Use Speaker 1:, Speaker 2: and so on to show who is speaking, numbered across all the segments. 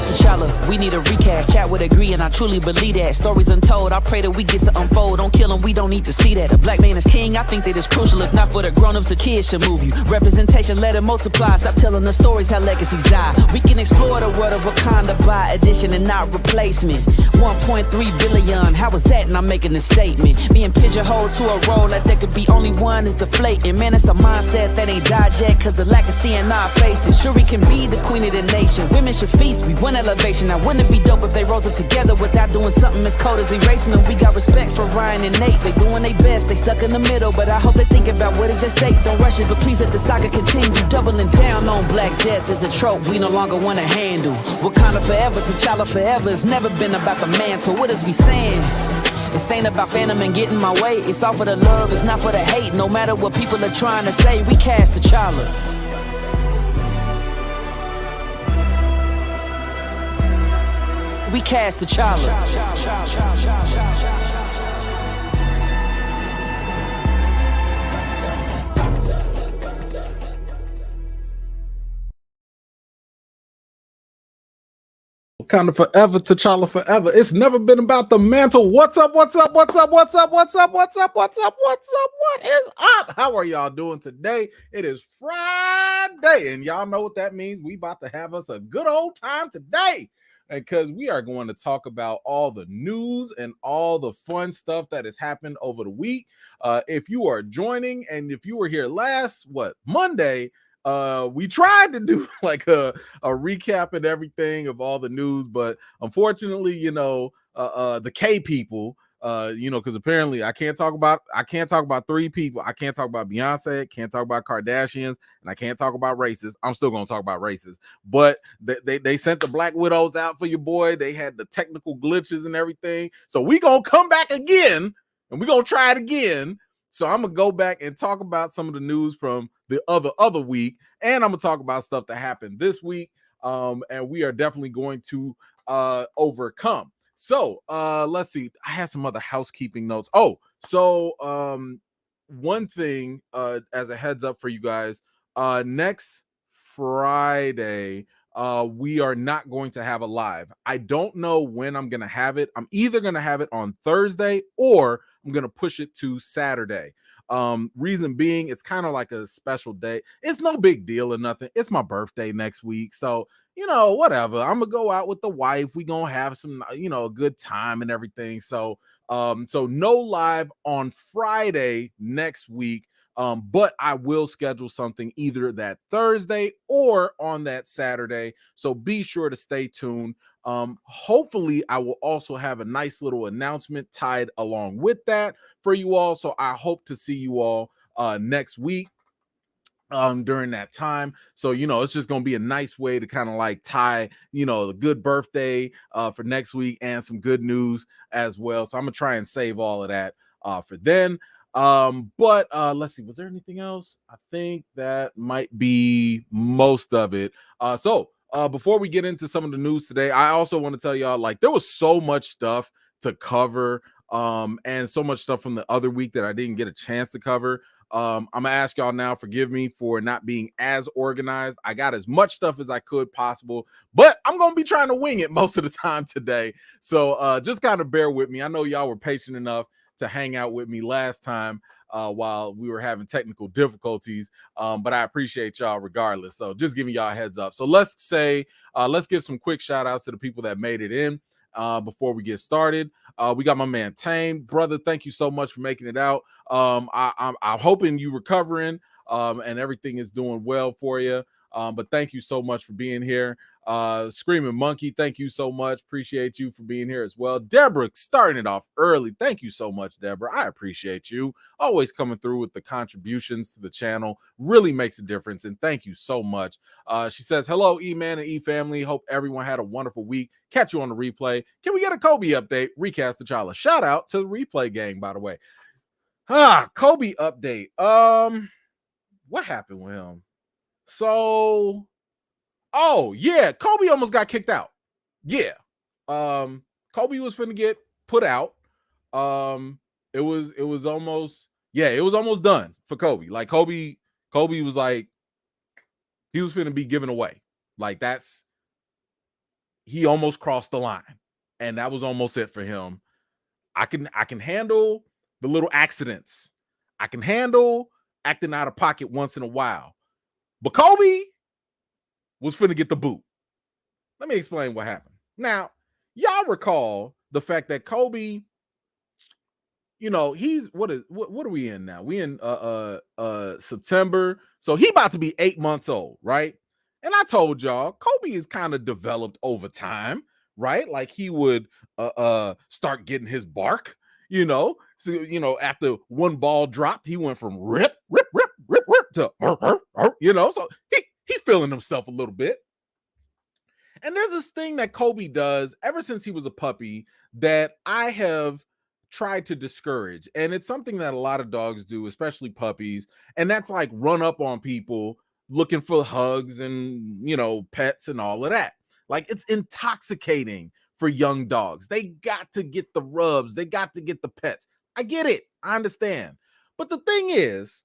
Speaker 1: T'Challa, we need a recast. Chat would agree, and I truly believe that. Stories untold, I pray that we get to unfold. Don't kill him, we don't need to see that. A black man is king, I think that is crucial. If not for the grown-ups, the kids should move you. Representation, let it multiply. Stop telling the stories how legacies die. We can explore the world of Wakanda by addition and not replacement. 1.3 billion, how was that? And I'm making a statement. Being pigeonholed to a role like there could be only one is deflating. Man, it's a mindset that ain't died yet, cause the lack of seeing our faces. Sure, we can be the queen of the nation. Women should feast, we want elevation. Now, wouldn't it be dope if they rose up together without doing something as cold as erasing them? We got respect for Ryan and Nate. They doing their best, they stuck in the middle, but I hope they think about what is at stake. Don't rush it, but please let the saga continue. Doubling down on Black Death is a trope we no longer want to handle. Wakanda forever, T'Challa forever. It's never been about the mantle. What is we saying? This ain't about Phantom and getting my way. It's all for the love, it's not for the hate. No matter what people are trying to say, we cast T'Challa. We cast T'Challa.
Speaker 2: Kind of forever, T'Challa forever. It's never been about the mantle. What's up? What's up? What's up? What's up? What's up? What's up? What's up? What's up? What is up? How are y'all doing today? It is Friday, and y'all know what that means. We about to have us a good old time today, because we are going to talk about all the news and all the fun stuff that has happened over the week. If you are joining, and if you were here last Monday, we tried to do like a recap and everything of all the news, but unfortunately, the K people, because apparently I can't talk about three people. I can't talk about Beyonce, can't talk about Kardashians, and I can't talk about racists. I'm still gonna talk about racists, but they sent the Black Widows out for your boy. They had the technical glitches and everything, so we gonna come back again and we gonna try it again. So I'm gonna go back and talk about some of the news from the other week, and I'm gonna talk about stuff that happened this week. And we are definitely going to overcome. So let's see. I had some other housekeeping notes. One thing as a heads up for you guys, next Friday, we are not going to have a live. I don't know when I'm gonna have it. I'm either gonna have it on Thursday or I'm gonna push it to Saturday. Reason being, it's kind of like a special day. It's no big deal or nothing. It's my birthday next week, so whatever. I'm gonna go out with the wife. We gonna have some, a good time and everything. So no live on Friday next week. But I will schedule something either that Thursday or on that Saturday. So be sure to stay tuned. Hopefully I will also have a nice little announcement tied along with that for you all. So I hope to see you all next week during that time. So it's just gonna be a nice way to kind of like tie the good birthday for next week and some good news as well. So I'm gonna try and save all of that for then. But let's see, was there anything else? I think that might be most of it. So before we get into some of the news today, I also want to tell y'all, like, there was so much stuff to cover, and so much stuff from the other week that I didn't get a chance to cover. I'm gonna ask y'all now, forgive me for not being as organized. I got as much stuff as I could possible, but I'm gonna be trying to wing it most of the time today. So just kind of bear with me. I know y'all were patient enough to hang out with me last time while we were having technical difficulties, but I appreciate y'all regardless. So just giving y'all a heads up. So let's give some quick shout outs to the people that made it in before we get started. We got my man Tame. Brother, thank you so much for making it out. I'm hoping you recovering and everything is doing well for you. But thank you so much for being here. Screaming Monkey, thank you so much. Appreciate you for being here as well. Deborah, starting it off early. Thank you so much, Deborah. I appreciate you. Always coming through with the contributions to the channel. Really makes a difference, and thank you so much. She says, hello, E-Man and E-Family. Hope everyone had a wonderful week. Catch you on the replay. Can we get a Kobe update? Recast T'Challa. Shout out to the replay gang, by the way. Kobe update. What happened with him? So, yeah, Kobe almost got kicked out. Yeah. Kobe was finna get put out. It was almost done for Kobe. Like Kobe was like, he was finna be given away. Like that's he almost crossed the line, and that was almost it for him. I can handle the little accidents. I can handle acting out of pocket once in a while. But Kobe was finna get the boot. Let me explain what happened. Now, y'all recall the fact that Kobe, you know, he's what are we in now? We in September. So he about to be 8 months old, right? And I told y'all, Kobe is kind of developed over time, right? Like he would start getting his bark, you know. So, you know, after one ball dropped, he went from rip to you know, so he feeling himself a little bit. And there's this thing that Kobe does ever since he was a puppy that I have tried to discourage. And it's something that a lot of dogs do, especially puppies. And that's like run up on people looking for hugs and, you know, pets and all of that. Like it's intoxicating for young dogs. They got to get the rubs, they got to get the pets. I get it. I understand. But the thing is,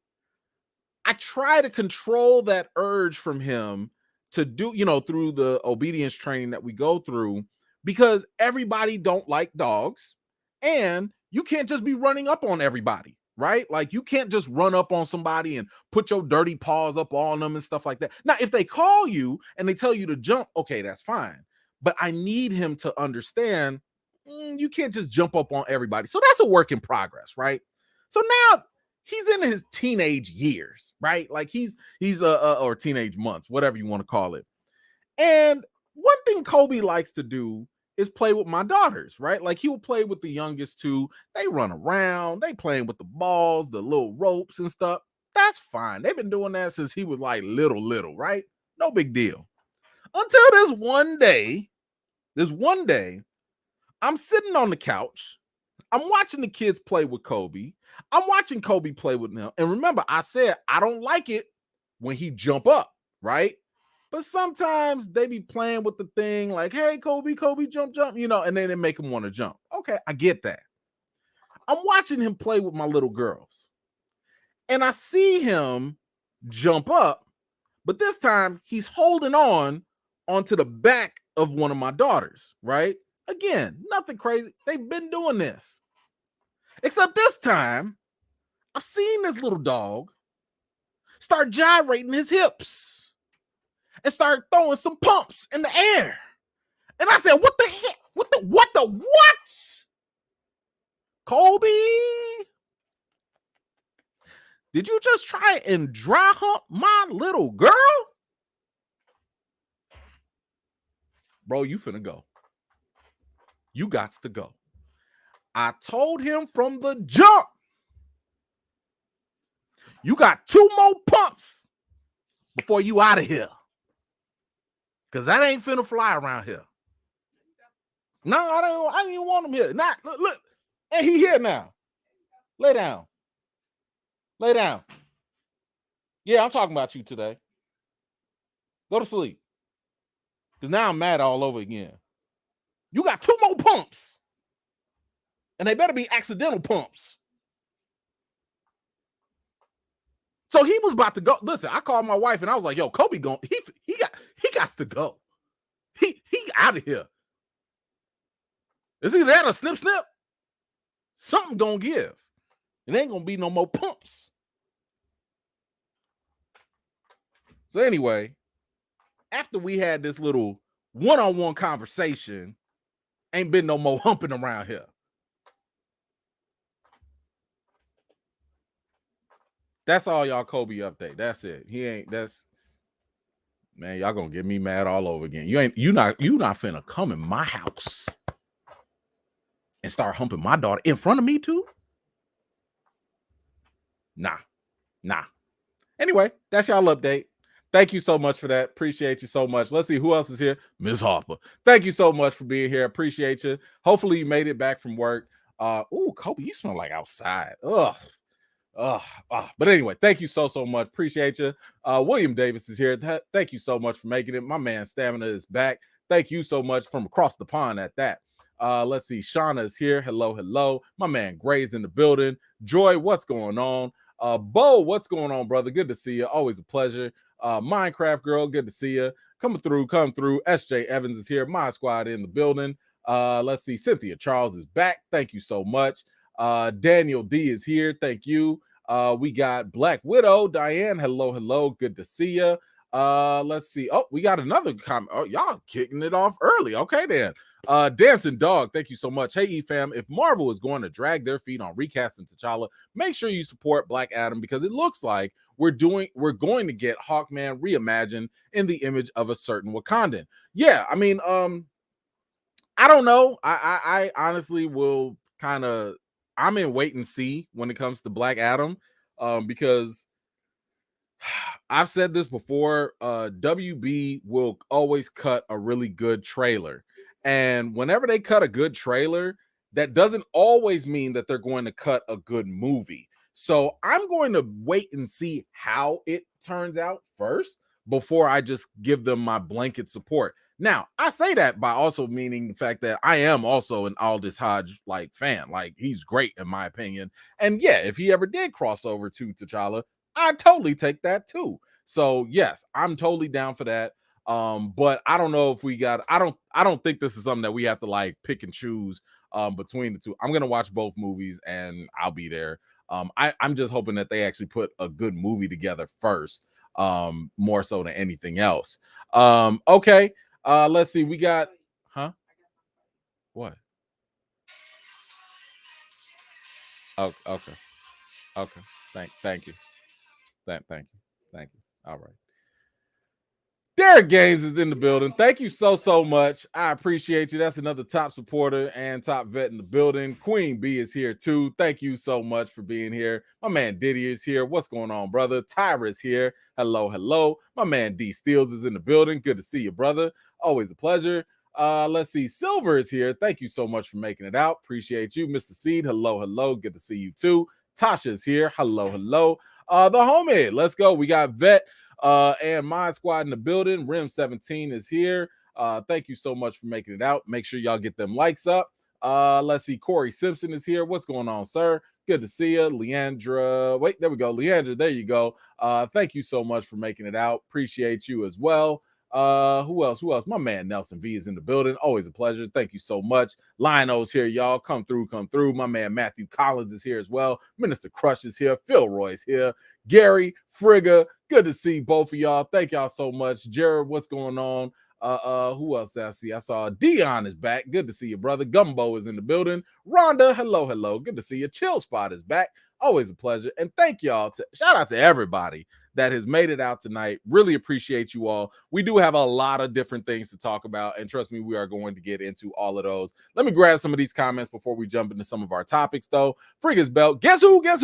Speaker 2: I try to control that urge from him to do, you know, through the obedience training that we go through, because everybody don't like dogs, and you can't just be running up on everybody, right? Like you can't just run up on somebody and put your dirty paws up on them and stuff like that. Now, if they call you and they tell you to jump, okay, that's fine. But I need him to understand you can't just jump up on everybody. So that's a work in progress, right? So now he's in his teenage years, right? Like he's or teenage months, whatever you want to call it. And one thing Kobe likes to do is play with my daughters, right? Like he will play with the youngest two. They run around, they playing with the balls, the little ropes and stuff. That's fine. They've been doing that since he was like little, right? No big deal. Until this one day, I'm sitting on the couch. I'm watching the kids play with Kobe. I'm watching Kobe play with them. And remember, I said I don't like it when he jump up, right? But sometimes they be playing with the thing like, hey, Kobe, jump, you know, and then they make him want to jump. Okay, I get that. I'm watching him play with my little girls. And I see him jump up, but this time he's holding on onto the back of one of my daughters, right? Again, nothing crazy. They've been doing this. Except this time, I've seen this little dog start gyrating his hips and start throwing some pumps in the air. And I said, what the heck? What? Kobe? Did you just try and dry hump my little girl? Bro, you finna go. You got to go. I told him from the jump, you got 2 more pumps before you out of here. Because that ain't finna fly around here. No, I don't even want him here. Not look. Hey, he here now. Lay down. Yeah, I'm talking about you today. Go to sleep. Because now I'm mad all over again. You got 2 more pumps. And they better be accidental pumps. So he was about to go. Listen, I called my wife and I was like, yo, Kobe going, he got to go. He out of here. It's either that or snip. Something gonna give. It ain't gonna be no more pumps. So anyway, after we had this little one-on-one conversation, ain't been no more humping around here. That's all y'all Kobe update. That's it. Man, y'all gonna get me mad all over again. You not finna come in my house and start humping my daughter in front of me too? Nah. Anyway, that's y'all update. Thank you so much for that. Appreciate you so much. Let's see who else is here. Miss Harper. Thank you so much for being here. Appreciate you. Hopefully you made it back from work. Kobe, you smell like outside. But anyway, thank you so much. Appreciate you. William Davis is here. Thank you so much for making it. My man Stamina is back. Thank you so much from across the pond at that. Let's see. Shauna is here. Hello. My man Gray's in the building. Joy, what's going on? Bo, what's going on, brother? Good to see you. Always a pleasure. Minecraft girl, good to see you. Come through. SJ Evans is here. My squad in the building. Let's see. Cynthia Charles is back. Thank you so much. Daniel D is here. Thank you. We got Black Widow. Diane, hello. Good to see you. Let's see. Oh, we got another comment. Oh, y'all kicking it off early. Okay, then. Dancing Dog, thank you so much. Hey, E-Fam, if Marvel is going to drag their feet on recasting T'Challa, make sure you support Black Adam because it looks like we're going to get Hawkman reimagined in the image of a certain Wakandan. Yeah, I mean, I don't know. I honestly will kind of, I'm in wait and see when it comes to Black Adam, because I've said this before, WB will always cut a really good trailer. And whenever they cut a good trailer, that doesn't always mean that they're going to cut a good movie. So I'm going to wait and see how it turns out first before I just give them my blanket support. Now, I say that by also meaning the fact that I am also an Aldous Hodge like fan. Like, he's great in my opinion. And yeah, if he ever did cross over to T'Challa, I totally take that too. So yes, I'm totally down for that. But I don't know if we got, I don't think this is something that we have to like pick and choose between the two. I'm gonna watch both movies and I'll be there. I'm just hoping that they actually put a good movie together first, more so than anything else. Okay. Let's see. We got, huh? What? Oh, okay. Okay. Thank you. Thank you. All right. Derrick Gaines is in the building. Thank you so much. I appreciate you. That's another top supporter and top vet in the building. Queen B is here too. Thank you so much for being here. My man Diddy is here. What's going on, brother? Tyra is here. Hello. My man D Steels is in the building. Good to see you, brother. Always a pleasure. Let's see. Silver is here. Thank you so much for making it out. Appreciate you. Mr. Seed, hello. Good to see you too. Tasha is here. Hello. The homie. Let's go. We got Vet and my squad in the building. Rim 17 is here. Thank you so much for making it out. Make sure y'all get them likes up. Let's see. Corey Simpson is here. What's going on, sir? Good to see you. Leandra. Wait, there we go. Leandra, there you go. Thank you so much for making it out. Appreciate you as well. Who else? My man Nelson V is in the building. Always a pleasure. Thank you so much. Lionel's here, y'all. Come through. My man Matthew Collins is here as well. Minister Crush is here. Phil Roy's here. Gary Frigga, good to see both of y'all. Thank y'all so much. Jared, what's going on? Who else did I see? I saw Dion is back. Good to see you, brother. Gumbo is in the building. Rhonda, hello. Good to see you. Chill Spot is back. Always a pleasure. And thank y'all. Shout out to everybody that has made it out tonight. Really appreciate you all. We do have a lot of different things to talk about, and trust me, we are going to get into all of those. Let me grab some of these comments before we jump into some of our topics, though. Frigga's Belt. Guess who's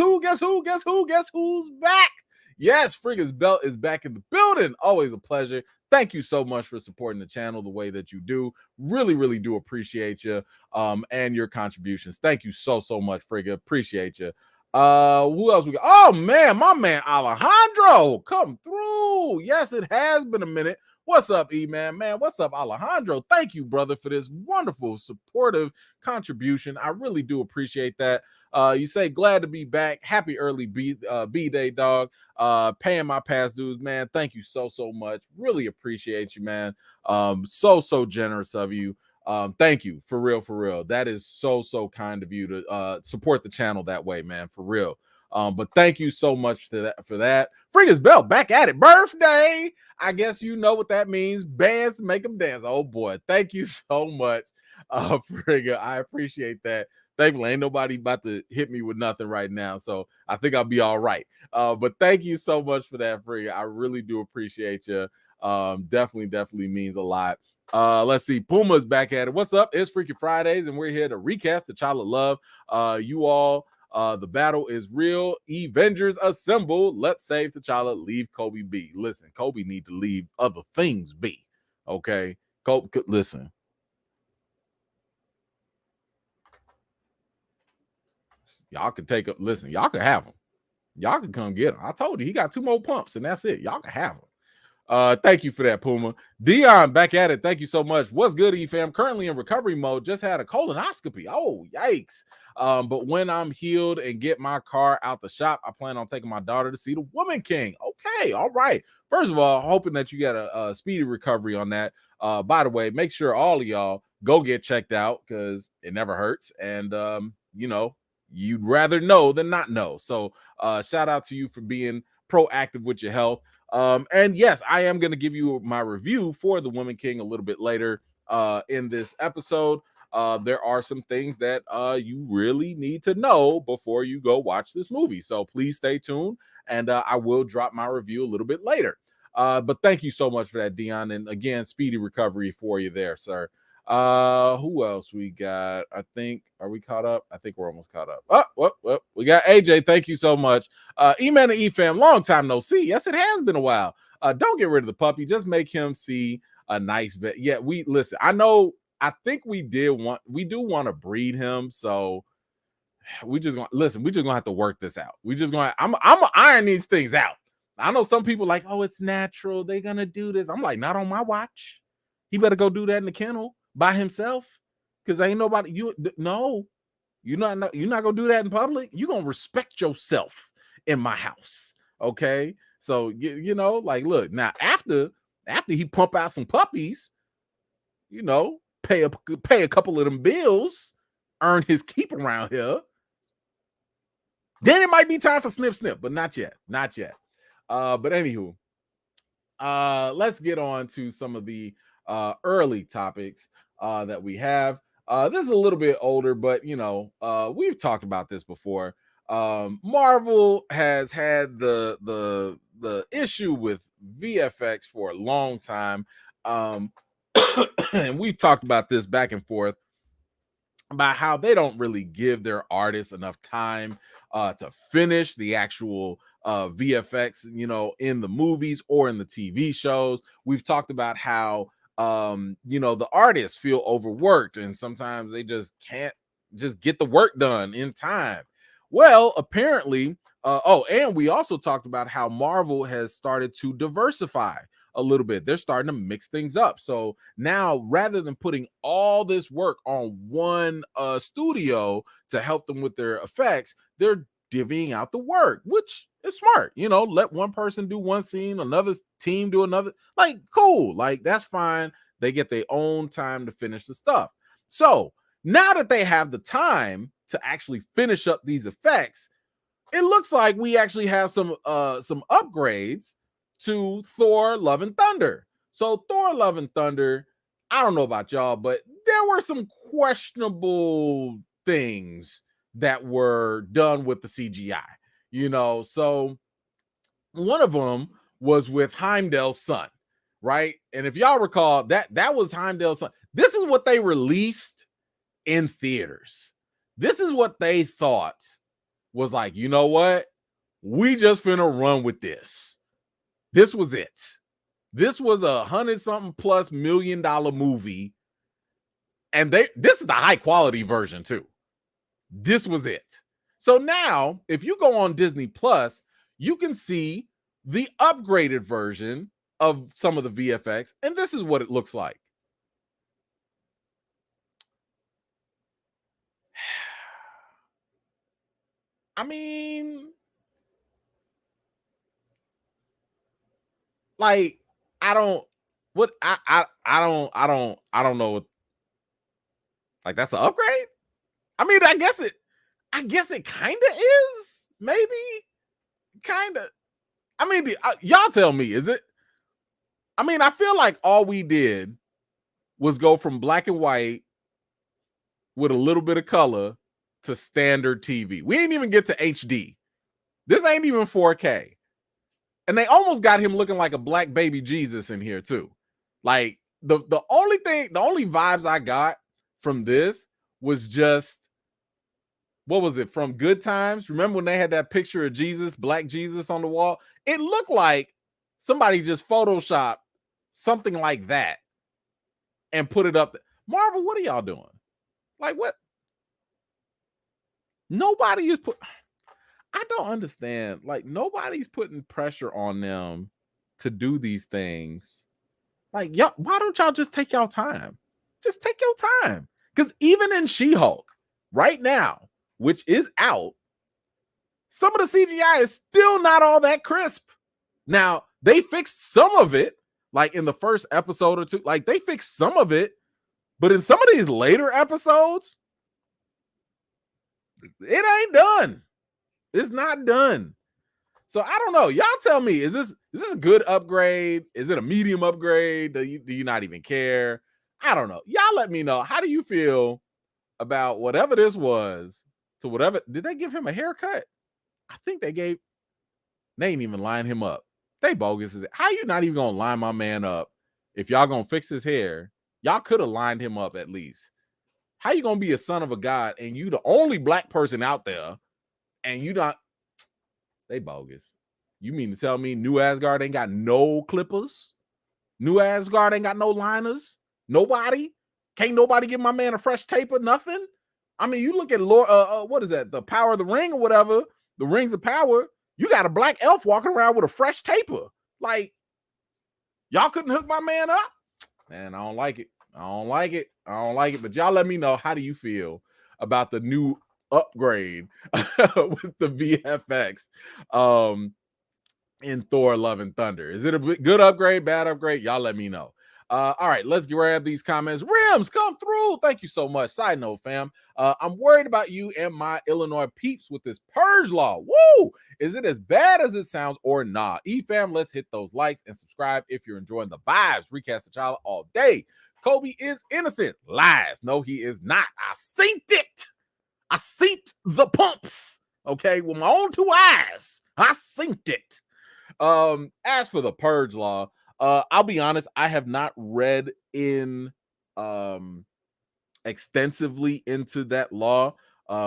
Speaker 2: back? Yes, Frigga's Belt is back in the building. Always a pleasure. Thank you so much for supporting the channel the way that you do. Really do appreciate you and your contributions. Thank you so much, Frigga. Appreciate you. Who else we got? Oh man, my man Alejandro, come through. Yes, it has been a minute. What's up, E-Man? Man, what's up, Alejandro? Thank you, brother, for this wonderful, supportive contribution. I really do appreciate that. You say glad to be back. Happy early B-Day, dog. Paying my past dues, man. Thank you so much. Really appreciate you, man. So generous of you. Thank you for real. That is so kind of you to support the channel that way, man, for real. But thank you so much for that. Frigga's Bell back at it. Birthday. I guess you know what that means. Bands make them dance. Oh boy. Thank you so much, Frigga. I appreciate that. Thankfully, ain't nobody about to hit me with nothing right now, so I think I'll be all right. But thank you so much for that, Frigga. I really do appreciate you. Definitely means a lot. Let's see. Puma's back at it. What's up? It's Freaky Fridays, and we're here to recast T'Challa Love. You all, the battle is real. Avengers assemble. Let's save T'Challa. Leave Kobe be. Listen, Kobe need to leave other things be. Okay, Kobe. Listen. Y'all can take up. Listen, y'all can have him. Y'all can come get him. I told you he got 2 more pumps, and that's it. Y'all can have him. Thank you for that, Puma. Dion, back at it. Thank you so much. What's good, E-Fam? Currently in recovery mode. Just had a colonoscopy. Oh, yikes. But when I'm healed and get my car out the shop, I plan on taking my daughter to see the Woman King. Okay, all right. First of all, hoping that you got a speedy recovery on that. By the way, make sure all of y'all go get checked out because it never hurts. And you'd rather know than not know. So shout out to you for being proactive with your health. And yes, I am going to give you my review for The Woman King a little bit later in this episode. There are some things that you really need to know before you go watch this movie. So please stay tuned, and I will drop my review a little bit later. But thank you so much for that, Dion. And again, speedy recovery for you there, sir. Who else we got? I think, are we caught up? I think we're almost caught up. Well, we got AJ. Thank you so much. E-Man and E-Fam, long time no see. Yes, it has been a while. Don't get rid of the puppy. Just make him see a nice vet. Yeah, listen. I think we do want to breed him. So we just gonna have to work this out. I'm gonna iron these things out. I know some people like, oh, it's natural. They're gonna do this. I'm like, not on my watch. He better go do that in the kennel by himself. Cause ain't nobody you're not gonna do that in public. You're gonna respect yourself in my house. Okay. So like, look, now after he pump out some puppies, pay a couple of them bills, earn his keep around here. Then it might be time for snip, but not yet. But anywho, let's get on to some of the early topics that we have. This is a little bit older, but we've talked about this before. Marvel has had the issue with VFX for a long time. And we've talked about this back and forth about how they don't really give their artists enough time to finish the actual VFX, in the movies or in the TV shows. We've talked about how, the artists feel overworked and sometimes they just can't just get the work done in time. Well, apparently, and we also talked about how Marvel has started to diversify a little bit. They're starting to mix things up. So now, rather than putting all this work on one studio to help them with their effects, they're divvying out the work, which is smart. Let one person do one scene, another team do another. Like, cool. Like, that's fine. They get their own time to finish the stuff. So now that they have the time to actually finish up these effects, it looks like we actually have some upgrades to Thor Love and Thunder. So Thor Love and Thunder, I don't know about y'all, but there were some questionable things that were done with the CGI. So one of them was with Heimdall's son, right? And if y'all recall, that was Heimdall's son. This is what they released in theaters. This is what they thought was like, you know what? We just finna run with this. This was it. This was $100+ million movie. And this is the high quality version too. This was it. So now, if you go on Disney Plus, you can see the upgraded version of some of the VFX. And this is what it looks like. I mean, like, I don't know what, like, that's an upgrade. I mean, I guess it kind of is, maybe, kind of. I mean, y'all tell me, is it? I mean, I feel like all we did was go from black and white with a little bit of color to standard TV. We didn't even get to HD. This ain't even 4K. And they almost got him looking like a black baby Jesus in here too. Like, the only vibes I got from this was just, what was it, from Good Times? Remember when they had that picture of Jesus, black Jesus on the wall? It looked like somebody just photoshopped something like that and put it up. Marvel, what are y'all doing? Like, what? Nobody is I don't understand. Like, nobody's putting pressure on them to do these things. Like, y'all, why don't y'all just take y'all time? Just take your time. Because even in She-Hulk right now, which is out, some of the CGI is still not all that crisp. Now, they fixed some of it, like in the first episode or two. Like, they fixed some of it, but in some of these later episodes, it ain't done. It's not done. So I don't know. Y'all tell me, is this a good upgrade? Is it a medium upgrade? Do you not even care? I don't know. Y'all let me know. How do you feel about whatever this was to whatever? Did they give him a haircut? I think they ain't even line him up. They bogus. How you not even gonna line my man up if y'all gonna fix his hair? Y'all could have lined him up at least. How you gonna be a son of a god and you the only black person out there and you not? They bogus. You mean to tell me New Asgard ain't got no clippers? New Asgard ain't got no liners? Nobody? Can't nobody give my man a fresh taper? Nothing? I mean, you look at Lord, what is that? The Power of the Ring or whatever, the Rings of Power. You got a black elf walking around with a fresh taper. Like, y'all couldn't hook my man up? Man, I don't like it. I don't like it. I don't like it. But y'all let me know, how do you feel about the new upgrade with the VFX in Thor Love and Thunder? Is it a good upgrade, bad upgrade? Y'all let me know. All right, let's grab these comments. Rims, come through. Thank you so much. Side note, fam, I'm worried about you and my Illinois peeps with this purge law. Woo! Is it as bad as it sounds or nah? E-fam, let's hit those likes and subscribe if you're enjoying the vibes. Recast the child all day. Kobe is innocent. Lies. No, he is not. I seen it. I seen the pumps. Okay, with my own two eyes. I seen it. As for the purge law, I'll be honest, I have not read in extensively into that law.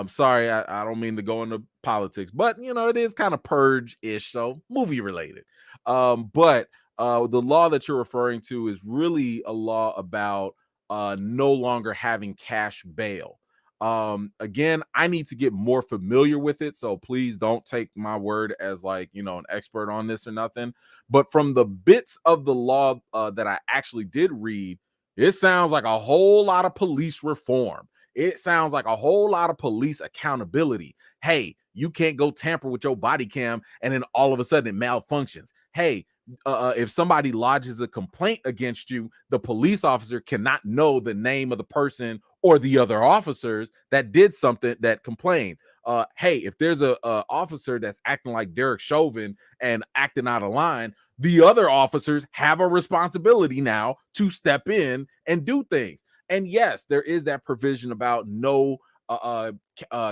Speaker 2: Sorry, I don't mean to go into politics, but you know, it is kind of purge-ish, so movie related. But the law that you're referring to is really a law about no longer having cash bail. Again, I need to get more familiar with it, so please don't take my word as like, you know, an expert on this or nothing. But from the bits of the law that I actually did read, it sounds like a whole lot of police reform. It sounds like a whole lot of police accountability. Hey, you can't go tamper with your body cam and then all of a sudden it malfunctions. Hey, if somebody lodges a complaint against you, the police officer cannot know the name of the person or the other officers that did something that complained. Hey, if there's a officer that's acting like Derrick Chauvin and acting out of line, the other officers have a responsibility now to step in and do things. And yes, there is that provision about no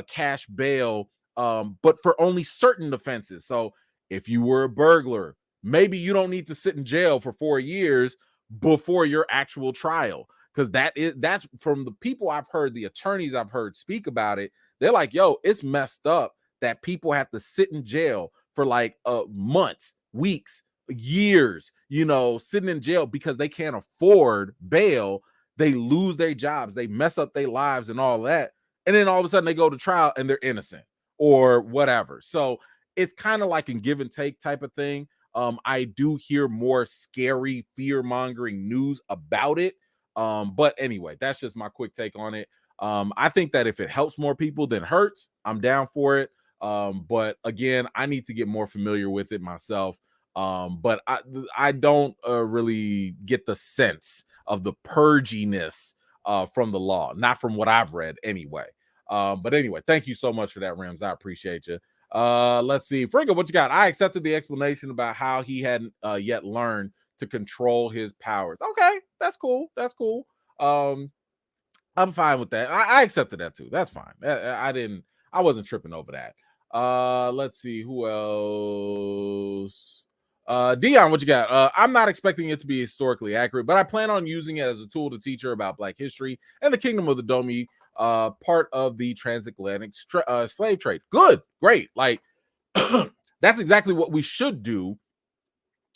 Speaker 2: cash bail, but for only certain offenses. So if you were a burglar, maybe you don't need to sit in jail for 4 years before your actual trial. Because that's from the people I've heard, the attorneys I've heard speak about it. They're like, yo, it's messed up that people have to sit in jail for like months, weeks, years, you know, sitting in jail because they can't afford bail. They lose their jobs, they mess up their lives and all that. And then all of a sudden they go to trial and they're innocent or whatever. So it's kind of like a give and take type of thing. I do hear more scary, fear-mongering news about it. But anyway, that's just my quick take on it. I think that if it helps more people than hurts, I'm down for it. But again, I need to get more familiar with it myself. But I don't really get the sense of the purginess from the law, not from what I've read anyway. But anyway, thank you so much for that, Rims. I appreciate you. Let's see. Frigga, what you got? I accepted the explanation about how he hadn't yet learned to control his powers. Okay, that's cool. That's cool. I'm fine with that. I accepted that too. That's fine. I wasn't tripping over that. Let's see who else. Dion, what you got? I'm not expecting it to be historically accurate, but I plan on using it as a tool to teach her about Black history and the Kingdom of the Domi, part of the transatlantic slave trade. Good, great. Like that's exactly what we should do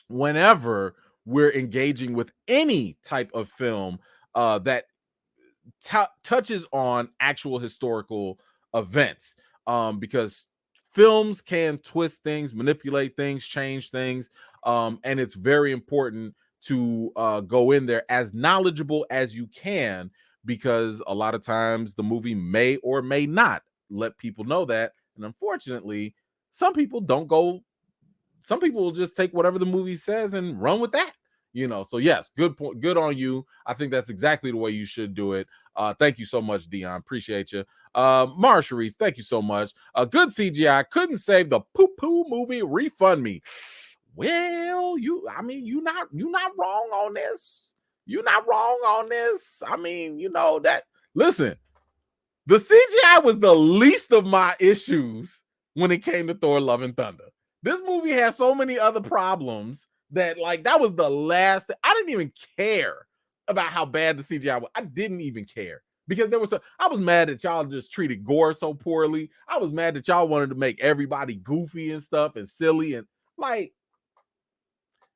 Speaker 2: whenever we're engaging with any type of film that touches on actual historical events, because films can twist things, manipulate things, change things, and it's very important to go in there as knowledgeable as you can, because a lot of times the movie may or may not let people know that, and unfortunately some people don't go some people will just take whatever the movie says and run with that. So yes, good point. Good on you. I think that's exactly the way you should do it. Thank you so much, Dion. Appreciate you. Marsharise, thank you so much. Good CGI. Couldn't save the poo movie. Refund me. Well, you're not wrong on this. You're not wrong on this. That. Listen, the CGI was the least of my issues when it came to Thor: Love and Thunder. This movie has so many other problems that that was the last. I didn't even care about how bad the CGI was. I didn't even care because I was mad that y'all just treated Gore so poorly. I was mad that y'all wanted to make everybody goofy and stuff and silly and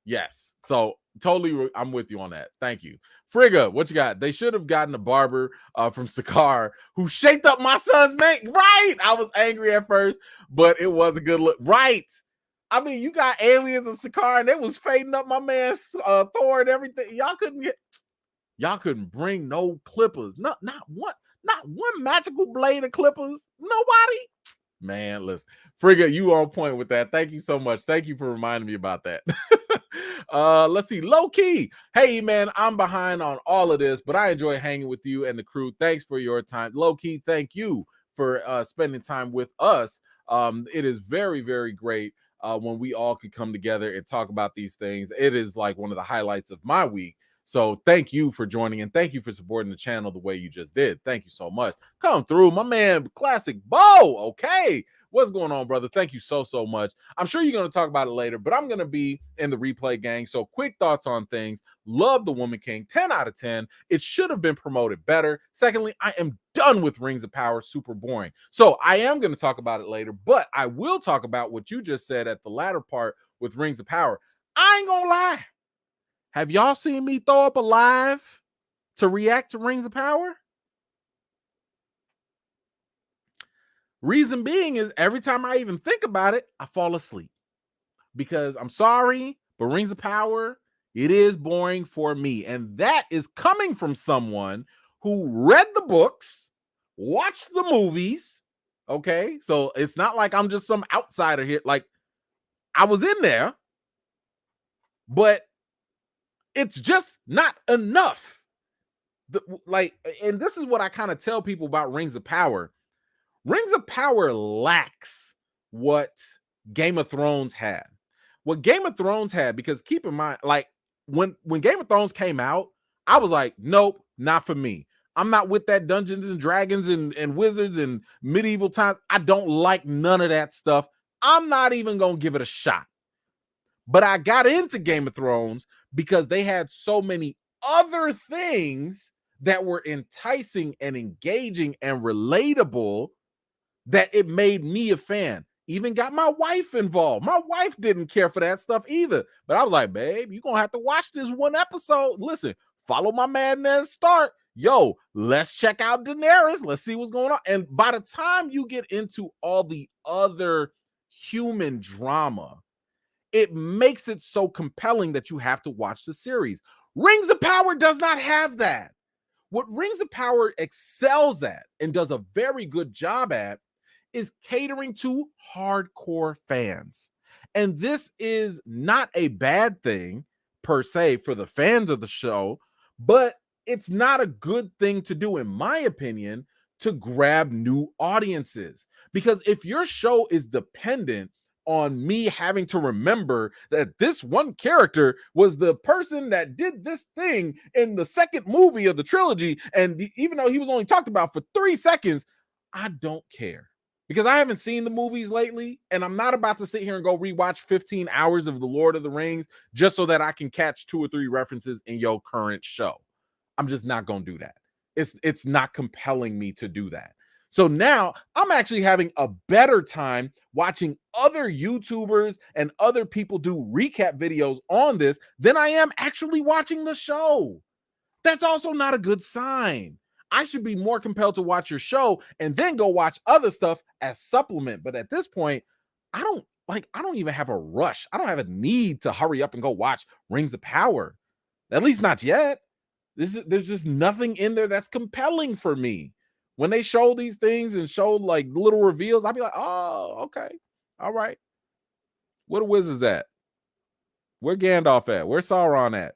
Speaker 2: yes. So totally, I'm with you on that. Thank you. Frigga, what you got? They should have gotten a barber from Sakar who shaped up my son's mane. Right. I was angry at first, but it was a good look. Right. You got aliens and Sakar, and they was fading up my man's Thor and everything. Y'all couldn't bring no clippers. Not one magical blade of clippers. Nobody. Man, listen. Frigga, you on point with that. Thank you so much. Thank you for reminding me about that. Let's see. Low key. Hey, man, I'm behind on all of this, but I enjoy hanging with you and the crew. Thanks for your time. Low key, thank you for spending time with us. It is very, very great when we all could come together and talk about these things. It is like one of the highlights of my week. So thank you for joining and thank you for supporting the channel the way you just did. Thank you so much. Come through, my man, Classic Bo. Okay. What's going on, brother? Thank you so much. I'm sure you're going to talk about it later, but I'm going to be in the replay gang. So quick thoughts on things. Love The Woman King, 10 out of 10. It should have been promoted better. Secondly, I am done with Rings of Power. Super boring. So I am going to talk about it later, but I will talk about what you just said at the latter part with Rings of Power. I ain't going to lie. Have y'all seen me throw up a live to react to Rings of Power? Reason being is every time I even think about it, I fall asleep. Because I'm sorry, but Rings of Power, it is boring for me. And that is coming from someone who read the books, watched the movies. Okay, so it's not like I'm just some outsider here. Like, I was in there, but it's just not enough. And this is what I kind of tell people about Rings of Power. Rings of Power lacks what Game of Thrones had. What Game of Thrones had, because keep in mind, when Game of Thrones came out, I was like, nope, not for me. I'm not with that Dungeons and Dragons and wizards and medieval times. I don't like none of that stuff. I'm not even going to give it a shot. But I got into Game of Thrones because they had so many other things that were enticing and engaging and relatable that it made me a fan. Even got my wife involved. My wife didn't care for that stuff either. But I was like, babe, you're going to have to watch this one episode. Listen, follow my man Ned Stark. Yo, let's check out Daenerys. Let's see what's going on. And by the time you get into all the other human drama, it makes it so compelling that you have to watch the series. Rings of Power does not have that. What Rings of Power excels at and does a very good job at is catering to hardcore fans. And this is not a bad thing per se for the fans of the show, but it's not a good thing to do, in my opinion, to grab new audiences. Because if your show is dependent on me having to remember that this one character was the person that did this thing in the second movie of the trilogy, and even though he was only talked about for 3 seconds, I don't care. Because I haven't seen the movies lately, and I'm not about to sit here and go rewatch 15 hours of The Lord of the Rings just so that I can catch 2 or 3 references in your current show. I'm just not going to do that. It's not compelling me to do that. So now I'm actually having a better time watching other YouTubers and other people do recap videos on this than I am actually watching the show. That's also not a good sign. I should be more compelled to watch your show and then go watch other stuff as supplement. But at this point, I don't even have a rush. I don't have a need to hurry up and go watch Rings of Power. At least not yet. There's just nothing in there that's compelling for me. When they show these things and show like little reveals, I'll be like, oh, okay. All right. Where the wizards at? Where Gandalf at? Where Sauron at?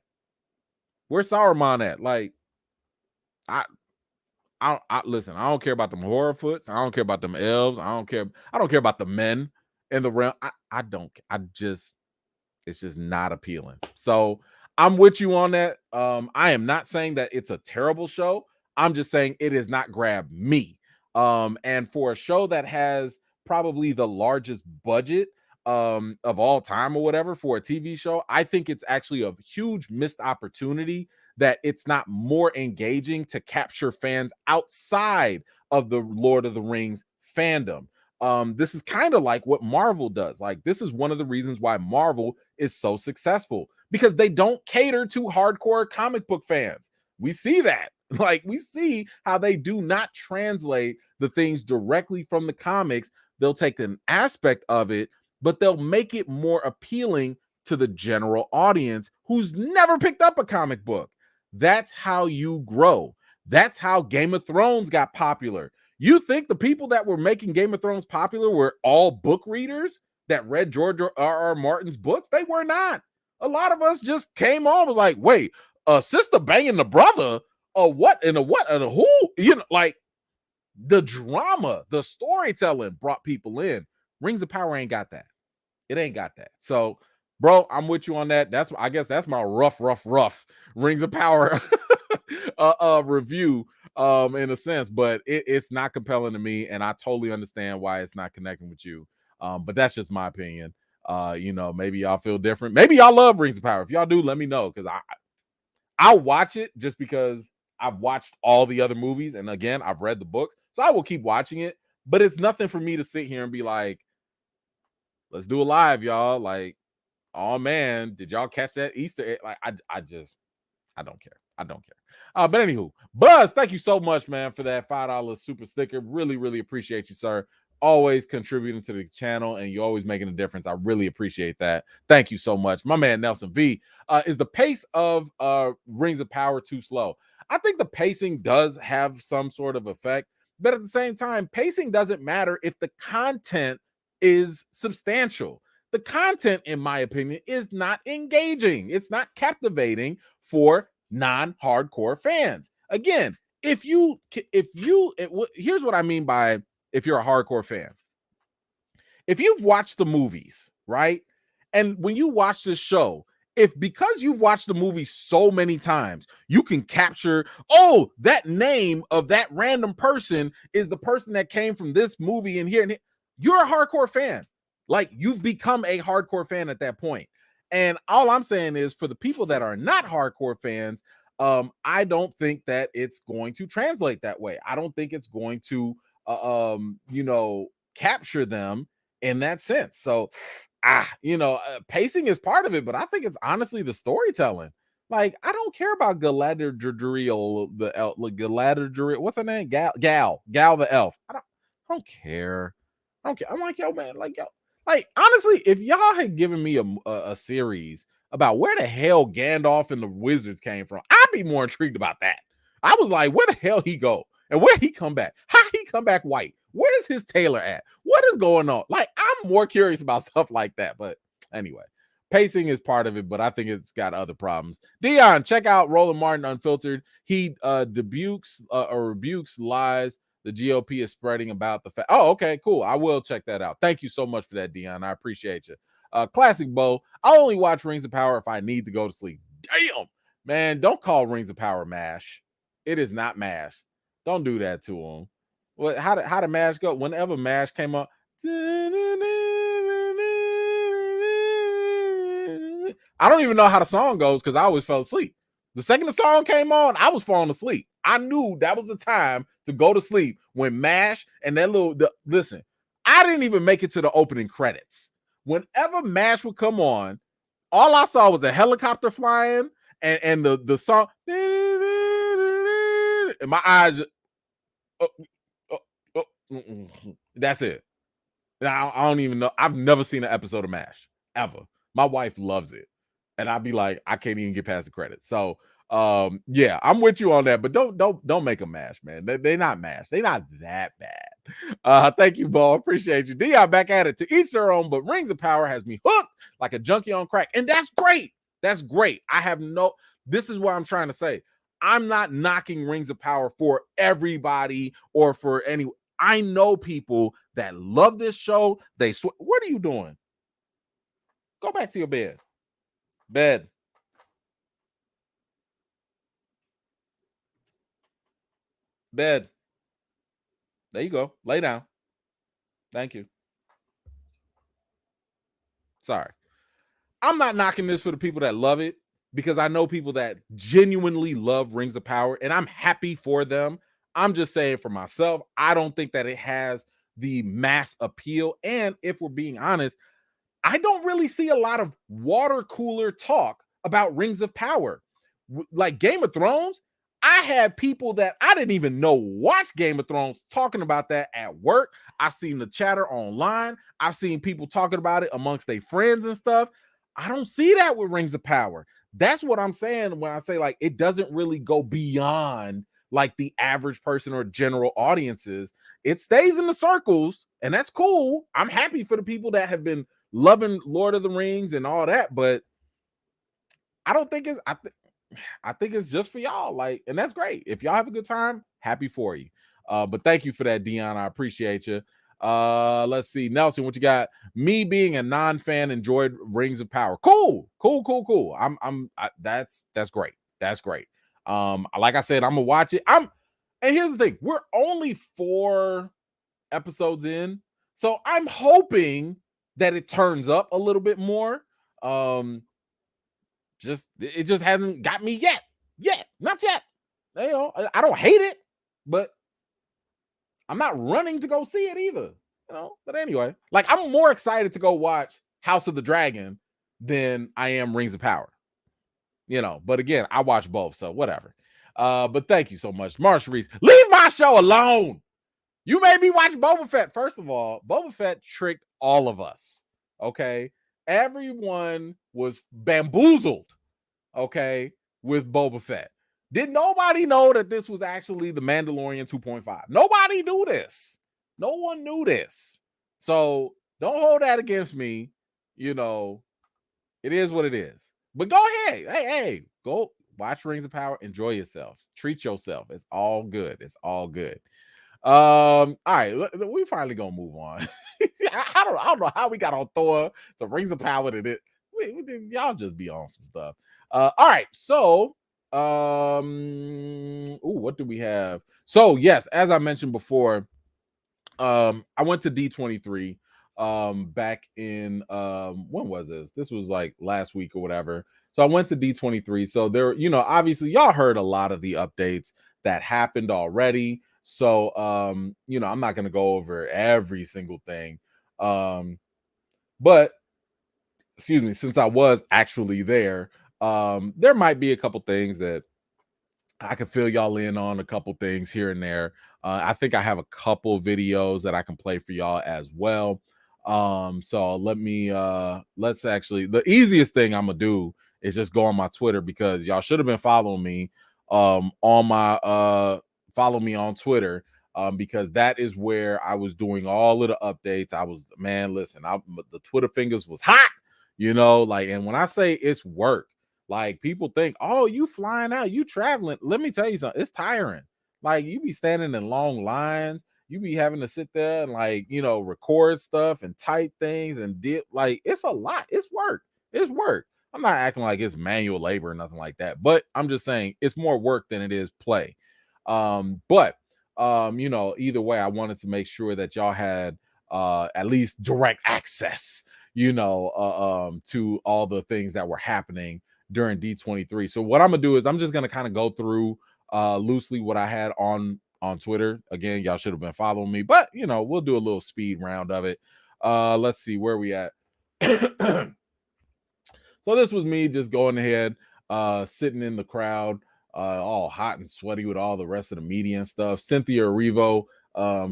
Speaker 2: Where Saruman at? Like, I listen. I don't care about them horrorfoots. I don't care about them elves. I don't care. I don't care about the men in the realm. I don't. I just. It's just not appealing. So I'm with you on that. I am not saying that it's a terrible show. I'm just saying it has not grabbed me. And for a show that has probably the largest budget of all time or whatever for a TV show, I think it's actually a huge missed opportunity that it's not more engaging to capture fans outside of the Lord of the Rings fandom. This is kind of like what Marvel does. Like, this is one of the reasons why Marvel is so successful, because they don't cater to hardcore comic book fans. We see that. Like, we see how they do not translate the things directly from the comics. They'll take an aspect of it, but they'll make it more appealing to the general audience who's never picked up a comic book. That's how you grow. That's how Game of Thrones got popular. You think the people that were making Game of Thrones popular were all book readers that read George R.R. Martin's books? They were not. A lot of us just came on, was like, wait, a sister banging the brother, or what, and a what, and a who? You know, like, the drama, the storytelling brought people in. Rings of Power ain't got that. It ain't got that. So, bro, I'm with you on that. I guess that's my rough Rings of Power review in a sense, but it's not compelling to me, and I totally understand why it's not connecting with you. But that's just my opinion. Maybe y'all feel different. Maybe y'all love Rings of Power. If y'all do, let me know, because I'll watch it just because I've watched all the other movies, and again, I've read the books, so I will keep watching it. But it's nothing for me to sit here and be like, let's do a live, y'all. Like, oh man, did y'all catch that Easter egg? Like, I don't care. I don't care. But anywho, Buzz, thank you so much, man, for that $5 super sticker. Really, really appreciate you, sir. Always contributing to the channel, and you're always making a difference. I really appreciate that. Thank you so much. My man Nelson V. Is the pace of Rings of Power too slow? I think the pacing does have some sort of effect, but at the same time, pacing doesn't matter if the content is substantial. The content, in my opinion, is not engaging. It's not captivating for non-hardcore fans. Again, here's what I mean by, if you're a hardcore fan. If you've watched the movies, right? And when you watch this show, because you've watched the movie so many times, you can capture, oh, that name of that random person is the person that came from this movie and here and here. You're a hardcore fan. Like, you've become a hardcore fan at that point. And all I'm saying is, for the people that are not hardcore fans, I don't think that it's going to translate that way. I don't think it's going to, capture them in that sense. So, pacing is part of it, but I think it's honestly the storytelling. Like, I don't care about Galadriel, Galadriel, what's her name? Gal the elf. I don't care. I don't care. I'm like, yo, man, like, honestly, if y'all had given me a series about where the hell Gandalf and the wizards came from, I'd be more intrigued about that. I was like, where the hell he go? And where he come back? How he come back white? Where's his tailor at? What is going on? Like, I'm more curious about stuff like that. But anyway, pacing is part of it, but I think it's got other problems. Dion, check out Roland Martin Unfiltered. He rebukes lies the GOP is spreading about the fact. Oh, okay, cool. I will check that out. Thank you so much for that, Dion. I appreciate you. Classic Bo. I'll only watch Rings of Power if I need to go to sleep. Damn, man, don't call Rings of Power MASH. It is not MASH. Don't do that to him. What? How did MASH go? Whenever MASH came up, I don't even know how the song goes because I always fell asleep. The second the song came on, I was falling asleep. I knew that was the time to go to sleep when MASH and that listen, I didn't even make it to the opening credits. Whenever MASH would come on, all I saw was a helicopter flying and the song, and my eyes, that's it. I don't even know. I've never seen an episode of MASH ever. My wife loves it, and I'd be like, I can't even get past the credits. So, yeah, I'm with you on that. But don't make them MASH, man. They're not MASH. They're not that bad. Thank you, Bo. Appreciate you. Dion back at it. To each their own, but Rings of Power has me hooked like a junkie on crack. And that's great. That's great. This is what I'm trying to say. I'm not knocking Rings of Power for everybody or for any. I know people that love this show. What are you doing? Go back to your bed. Bed. There you go. Lay down. Thank you. Sorry. I'm not knocking this for the people that love it because I know people that genuinely love Rings of Power and I'm happy for them. I'm just saying for myself, I don't think that it has the mass appeal. And if we're being honest, I don't really see a lot of water cooler talk about Rings of Power. Like Game of Thrones, I had people that I didn't even know watch Game of Thrones talking about that at work. I've seen the chatter online. I've seen people talking about it amongst their friends and stuff. I don't see that with Rings of Power. That's what I'm saying when I say like it doesn't really go beyond like the average person or general audiences. It stays in the circles, and that's cool. I'm happy for the people that have been loving Lord of the Rings and all that, but I don't think it's I think it's just for y'all. Like, and that's great. If y'all have a good time, happy for you. But thank you for that, Dion. I appreciate you. Let's see, Nelson, what you got? Me being a non-fan enjoyed Rings of Power. Cool. That's great. That's great. Like I said, I'm gonna watch it. And here's the thing: we're only 4 episodes in, so I'm hoping that it turns up a little bit more. It just hasn't got me yet. Not yet. You know, I don't hate it, but I'm not running to go see it either. You know, but anyway, like I'm more excited to go watch House of the Dragon than I am Rings of Power. You know, but again, I watch both, so whatever. But thank you so much, Marsh Reese. Leave my show alone. You made me watch Boba Fett. First of all, Boba Fett tricked all of us. Okay. Everyone was bamboozled, okay, with Boba Fett. Did nobody know that this was actually the Mandalorian 2.5? Nobody knew this. No one knew this. So don't hold that against me. You know, it is what it is. But go ahead. Hey, go watch Rings of Power. Enjoy yourself. Treat yourself. It's all good. It's all good. All right, we finally gonna move on. I don't know how we got on Thor to Rings of Power to this. Y'all just be on some stuff. All right, so what do we have? So yes, as I mentioned before, I went to D23 back in when was this? This was like last week or whatever. So I went to D23. So there, you know, obviously y'all heard a lot of the updates that happened already. So you know, I'm not gonna go over every single thing. But excuse me, since I was actually there, there might be a couple things that I can fill y'all in on, a couple things here and there. I think I have a couple videos that I can play for y'all as well. So let's actually, the easiest thing I'm gonna do is just go on my Twitter, because y'all should have been following me on my follow me on Twitter, because that is where I was doing all of the updates. Listen, the Twitter fingers was hot, you know, like, and when I say it's work, like people think, oh, you flying out, you traveling. Let me tell you something, it's tiring. Like you be standing in long lines, you be having to sit there and like, you know, record stuff and type things and like it's a lot. It's work. It's work. I'm not acting like it's manual labor or nothing like that, but I'm just saying it's more work than it is play. But you know, either way, I wanted to make sure that y'all had at least direct access, you know, to all the things that were happening during D23. So what I'm gonna do is I'm just gonna kind of go through loosely what I had on Twitter. Again, y'all should have been following me, but you know, we'll do a little speed round of it. Let's see where we at. So this was me just going ahead, sitting in the crowd, all hot and sweaty with all the rest of the media and stuff. Cynthia Erivo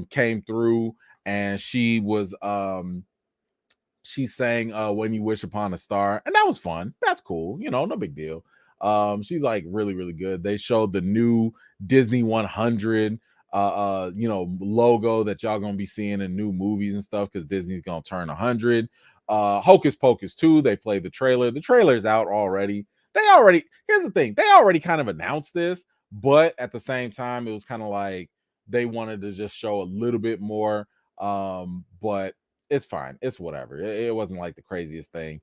Speaker 2: came through, and she was she sang When You Wish Upon a Star, and that was fun. That's cool, you know, no big deal. She's like really, really good. They showed the new Disney 100 logo that y'all gonna be seeing in new movies and stuff because Disney's gonna turn 100. Hocus Pocus 2, they played the trailer. The trailer's out already. Here's the thing, they already kind of announced this, but at the same time, it was kind of like they wanted to just show a little bit more. But it's fine. It's whatever. It wasn't like the craziest thing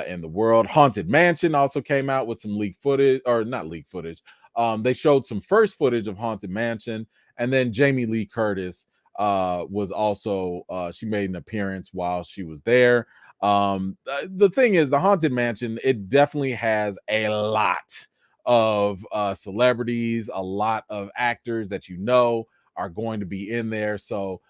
Speaker 2: in the world. Haunted Mansion also came out with some leaked footage, or not leaked footage. They showed some first footage of Haunted Mansion, and then Jamie Lee Curtis was also she made an appearance while she was there. The thing is, the Haunted Mansion, it definitely has a lot of celebrities, a lot of actors that are going to be in there. So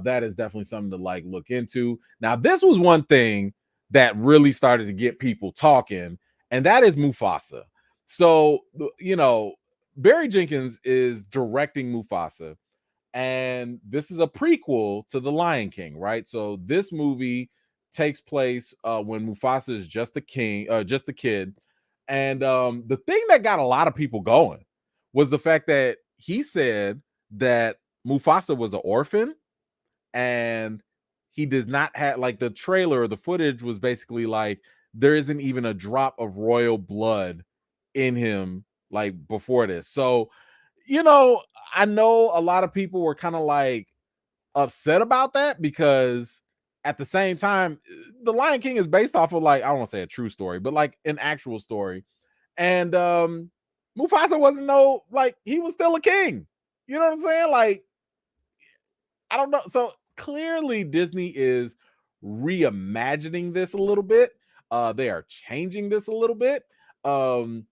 Speaker 2: that is definitely something to like look into. Now, this was one thing that really started to get people talking, and that is Mufasa. So, Barry Jenkins is directing Mufasa, and this is a prequel to The Lion King, right? So this movie takes place when Mufasa is just a kid. And the thing that got a lot of people going was the fact that he said that Mufasa was an orphan, and he does not have, like, the trailer or the footage was basically like there isn't even a drop of royal blood in him like before this. So, I know a lot of people were kind of like upset about that because at the same time, The Lion King is based off of, like, I don't want to say a true story, but like an actual story. And Mufasa wasn't he was still a king. You know what I'm saying? Like, I don't know. So clearly Disney is reimagining this a little bit. They are changing this a little bit. But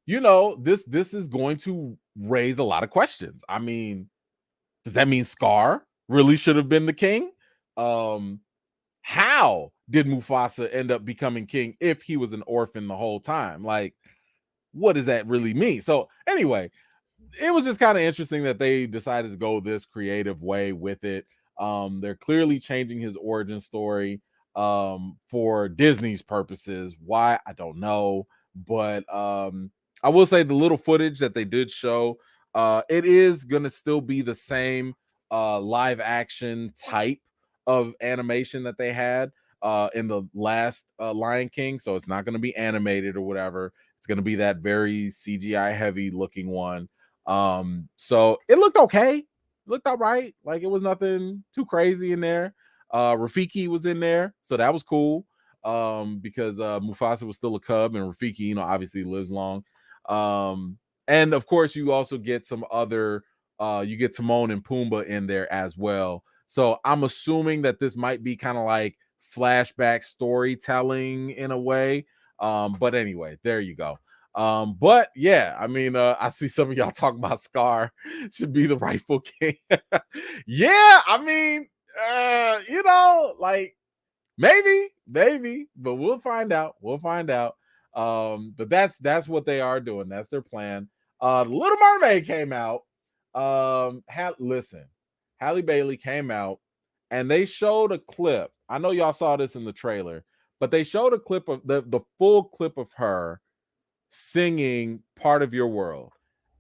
Speaker 2: this is going to raise a lot of questions. I mean, does that mean Scar really should have been the king? How did Mufasa end up becoming king if he was an orphan the whole time? Like, what does that really mean? So anyway, it was just kind of interesting that they decided to go this creative way with it. They're clearly changing his origin story for Disney's purposes. Why, I don't know, but I will say the little footage that they did show, it is gonna still be the same live action type of animation that they had in the last Lion King. So it's not gonna be animated or whatever. It's gonna be that very CGI heavy looking one. So it looked okay. It looked all right. Like, it was nothing too crazy in there. Rafiki was in there, so that was cool. Because Mufasa was still a cub, and Rafiki, obviously lives long. And of course, you also get some other you get Timon and Pumbaa in there as well. So I'm assuming that this might be kind of like flashback storytelling in a way. But anyway, there you go. But yeah, I mean, I see some of y'all talking about Scar should be the rightful king. Yeah, I mean, like, maybe, but we'll find out. But that's what they are doing. That's their plan. The Little Mermaid came out. Listen, Halle Bailey came out, and they showed a clip. I know y'all saw this in the trailer, but they showed a clip of the full clip of her singing Part of Your World.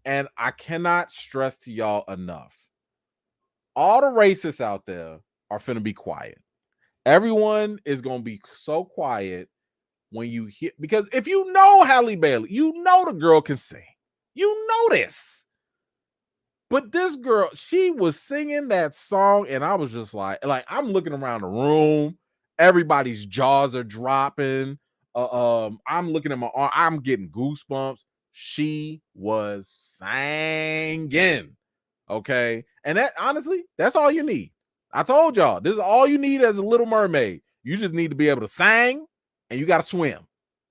Speaker 2: And I cannot stress to y'all enough, all the racists out there are finna be quiet. Everyone is gonna be so quiet when you hear, because if you know Halle Bailey, the girl can sing. You know this. But this girl, she was singing that song, and I was just like I'm looking around the room, everybody's jaws are dropping. I'm looking at my arm, I'm getting goosebumps. She was singing, okay, and that, honestly, that's all you need. I told y'all, this is all you need as a Little Mermaid. You just need to be able to sing, and you got to swim,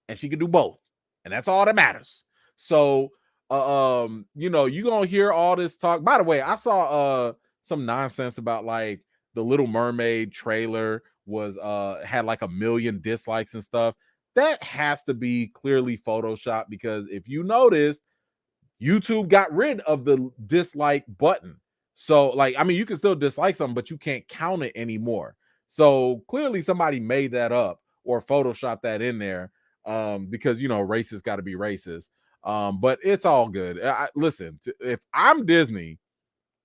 Speaker 2: and she can do both, and that's all that matters. So you're gonna hear all this talk. By the way, I saw some nonsense about, like, the Little Mermaid trailer was had like 1 million dislikes and stuff. That has to be clearly Photoshop, because if you notice, YouTube got rid of the dislike button. So, like, I mean, you can still dislike something, but you can't count it anymore. So clearly somebody made that up or Photoshop that in there, because racists got to be racist. But it's all good. Listen, if I'm Disney,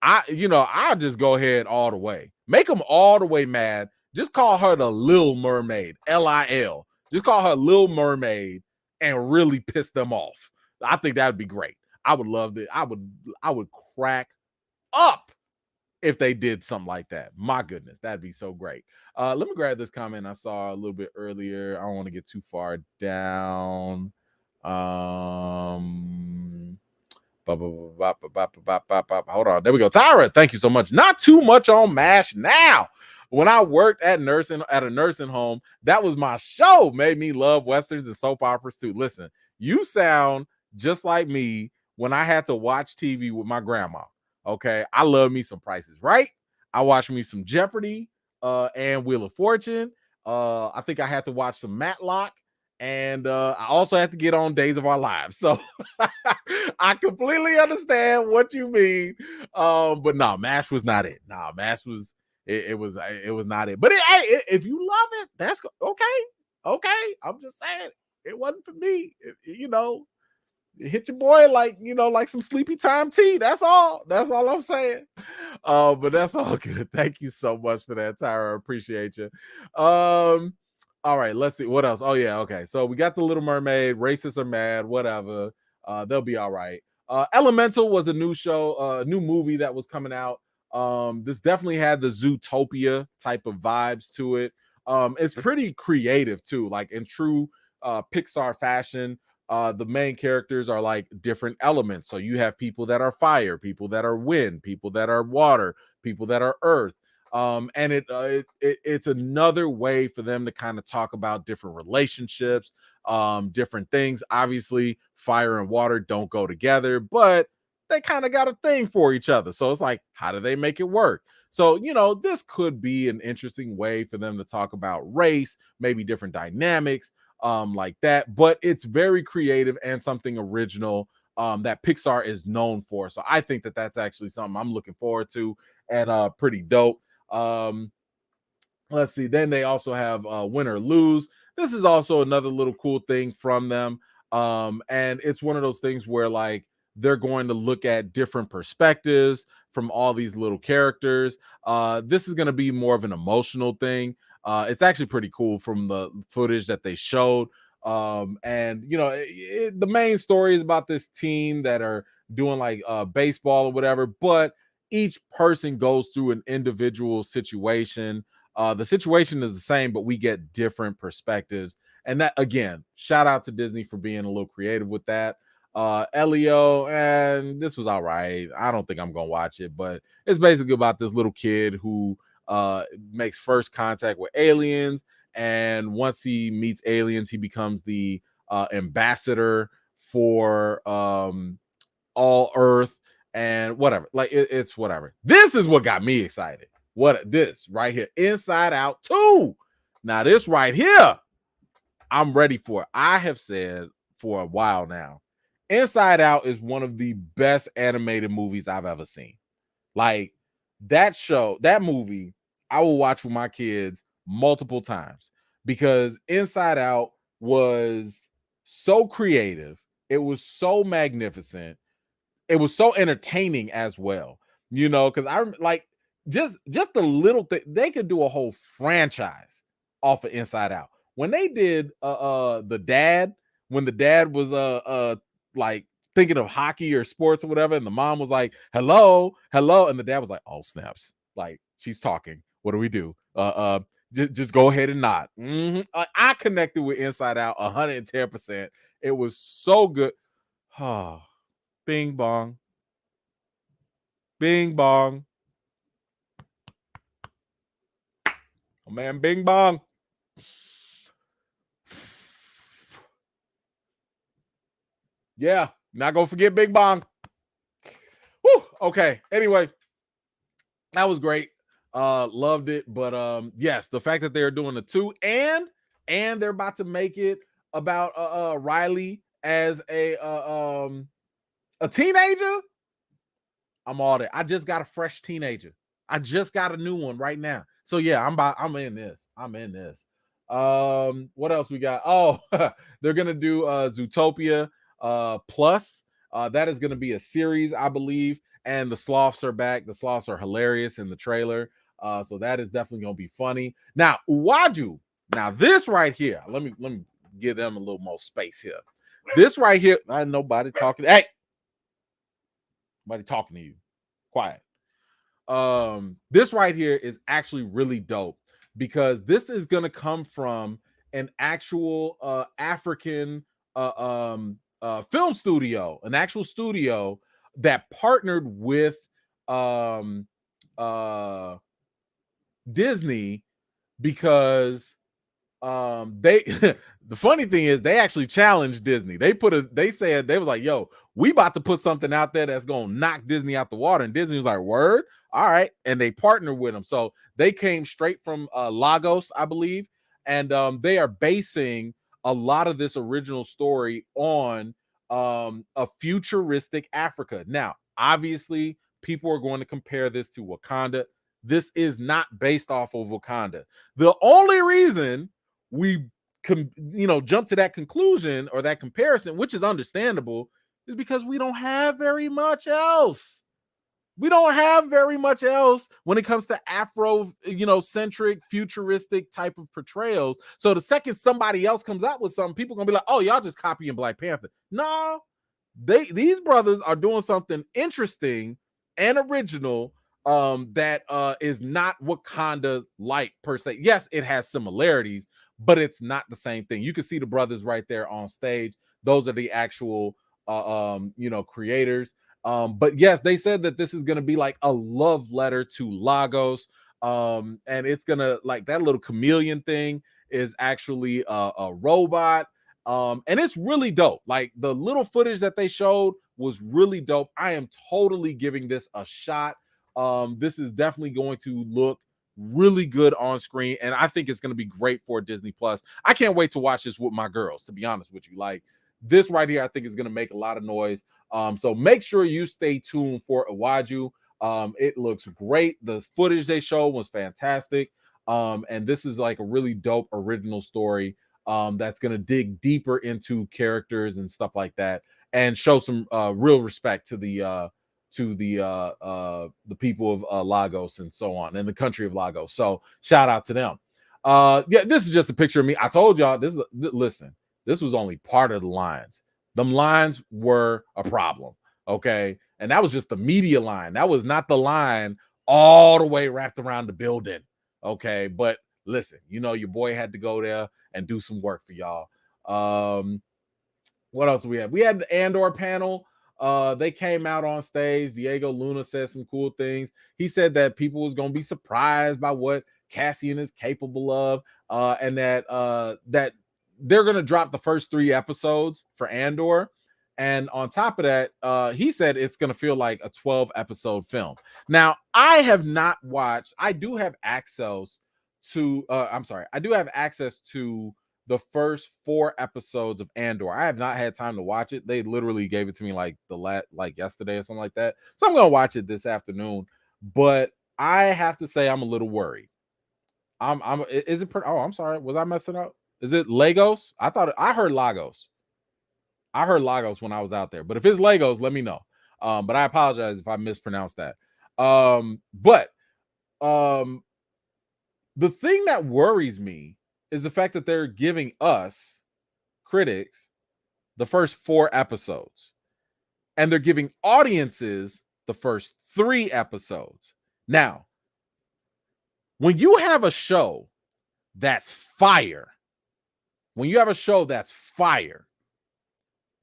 Speaker 2: I'll just go ahead all the way. Make them all the way mad. Just call her the Little Mermaid, Lil. Just call her Little Mermaid and really piss them off. I think that would be great. I would love it. I would crack up if they did something like that. My goodness, that'd be so great. Let me grab this comment I saw a little bit earlier. I don't want to get too far down. Hold on. There we go. Tyra, thank you so much. Not too much on MASH now. When I worked at a nursing home, that was my show. Made me love westerns and soap operas too. Listen, you sound just like me when I had to watch TV with my grandma. Okay, I love me some Prices Right. I watched me some Jeopardy and Wheel of Fortune. I think I had to watch some Matlock. And I also had to get on Days of Our Lives. So I completely understand what you mean. But no, MASH was not it. No, MASH was it was not it. But if you love it, that's okay. Okay. I'm just saying it wasn't for me. It hit your boy like some sleepy time tea. That's all I'm saying. But that's all good. Thank you so much for that, Tyra. I appreciate you. All right, let's see what else. Oh yeah, okay. So we got the Little Mermaid. Racists are mad. Whatever. They'll be all right. Elemental was a new show, new movie that was coming out. This definitely had the Zootopia type of vibes to it. It's pretty creative too, like in true Pixar fashion. The main characters are like different elements. So you have people that are fire, people that are wind, people that are water, people that are earth. And it's another way for them to kind of talk about different relationships, different things. Obviously, fire and water don't go together, but they kind of got a thing for each other. So it's like, how do they make it work? So, this could be an interesting way for them to talk about race, maybe different dynamics, like that. But it's very creative and something original that Pixar is known for. So I think that that's actually something I'm looking forward to and pretty dope. Let's see. Then they also have Win or Lose. This is also another little cool thing from them. And it's one of those things where like they're going to look at different perspectives from all these little characters. This is going to be more of an emotional thing. It's actually pretty cool from the footage that they showed. And the main story is about this team that are doing like baseball or whatever, but each person goes through an individual situation. The situation is the same, but we get different perspectives. And that, again, shout out to Disney for being a little creative with that. Elio, and this was all right. I don't think I'm going to watch it, but it's basically about this little kid who makes first contact with aliens. And once he meets aliens, he becomes the ambassador for all Earth. And whatever, like it's whatever. This is what got me excited. What this right here, Inside Out 2. Now, this right here, I'm ready for it. I have said for a while now, Inside Out is one of the best animated movies I've ever seen. Like that movie, I will watch with my kids multiple times because Inside Out was so creative. It was so magnificent. It was so entertaining as well, because I like just the little thing. They could do a whole franchise off of Inside Out. When they did the dad, when the dad was like thinking of hockey or sports or whatever, and the mom was like, hello, and the dad was like, oh snaps, like she's talking. What do we do? Just go ahead and nod. I connected with Inside Out 110%. It was so good. Bing bong. Bing bong. Oh man, bing bong. Yeah, not gonna forget Bing Bong. Woo, okay. Anyway, that was great. Loved it. But yes, the fact that they're doing the 2 and they're about to make it about Riley as a teenager. I'm all there. I just got a fresh teenager. I just got a new one right now. So yeah, I'm in this. What else we got? Oh, they're gonna do Zootopia. Plus. That is going to be a series, I believe. And the sloths are back. The sloths are hilarious in the trailer. So that is definitely going to be funny. Now, Iwaju. Now, this right here. Let me give them a little more space here. This right here. Nobody talking. Hey, nobody talking to you. Quiet. This right here is actually really dope because this is gonna come from an actual African film studio, an actual studio that partnered with um Disney because they the funny thing is they actually challenged Disney. They said they was like, yo, we about to put something out there that's gonna knock Disney out the water. And Disney was like, word, all right. And they partnered with them. So they came straight from Lagos, I believe. And they are basing a lot of this original story on a futuristic Africa. Now, obviously, people are going to compare this to Wakanda. This is not based off of Wakanda. The only reason we jump to that conclusion or that comparison, which is understandable, is because we don't have very much else. We don't have very much else when it comes to Afro, centric, futuristic type of portrayals. So the second somebody else comes out with something, people are gonna be like, "Oh, y'all just copying Black Panther." No, these brothers are doing something interesting and original that is not Wakanda like per se. Yes, it has similarities, but it's not the same thing. You can see the brothers right there on stage. Those are the actual creators. But yes, they said that this is going to be like a love letter to Lagos. And it's gonna, like, that little chameleon thing is actually a robot. And it's really dope. Like, the little footage that they showed was really dope. I am totally giving this a shot. This is definitely going to look really good on screen, and I think it's going to be great for Disney Plus. I can't wait to watch this with my girls, to be honest with you. Like, this right here, I think is going to make a lot of noise. So make sure you stay tuned for Iwaju. It looks great. The footage they showed was fantastic. And this is like a really dope original story that's going to dig deeper into characters and stuff like that, and show some real respect to the people of Lagos and so on, and the country of Lagos. So shout out to them. Yeah, this is just a picture of me. I told y'all this. Listen, this was only part of the lines. Them lines were a problem, okay? And that was just the media line. That was not the line all the way wrapped around the building, okay? But listen, your boy had to go there and do some work for y'all. What else do we have? We had the Andor panel. They came out on stage. Diego Luna said some cool things. He said that people was gonna be surprised by what Cassian is capable of, and that they're gonna drop the first 3 episodes for Andor. And on top of that, he said it's gonna feel like a 12 episode film. Now, I have not watched. I do have access to. I do have access to the first 4 episodes of Andor. I have not had time to watch it. They literally gave it to me like yesterday or something like that. So I'm gonna watch it this afternoon. But I have to say I'm a little worried. Is it? Oh, I'm sorry. Was I messing up? Is it Lagos? I heard Lagos. I heard Lagos when I was out there. But if it's Lagos, let me know. But I apologize if I mispronounced that. But the thing that worries me is the fact that they're giving us critics the first 4 episodes, and they're giving audiences the first 3 episodes. Now, when you have a show that's fire,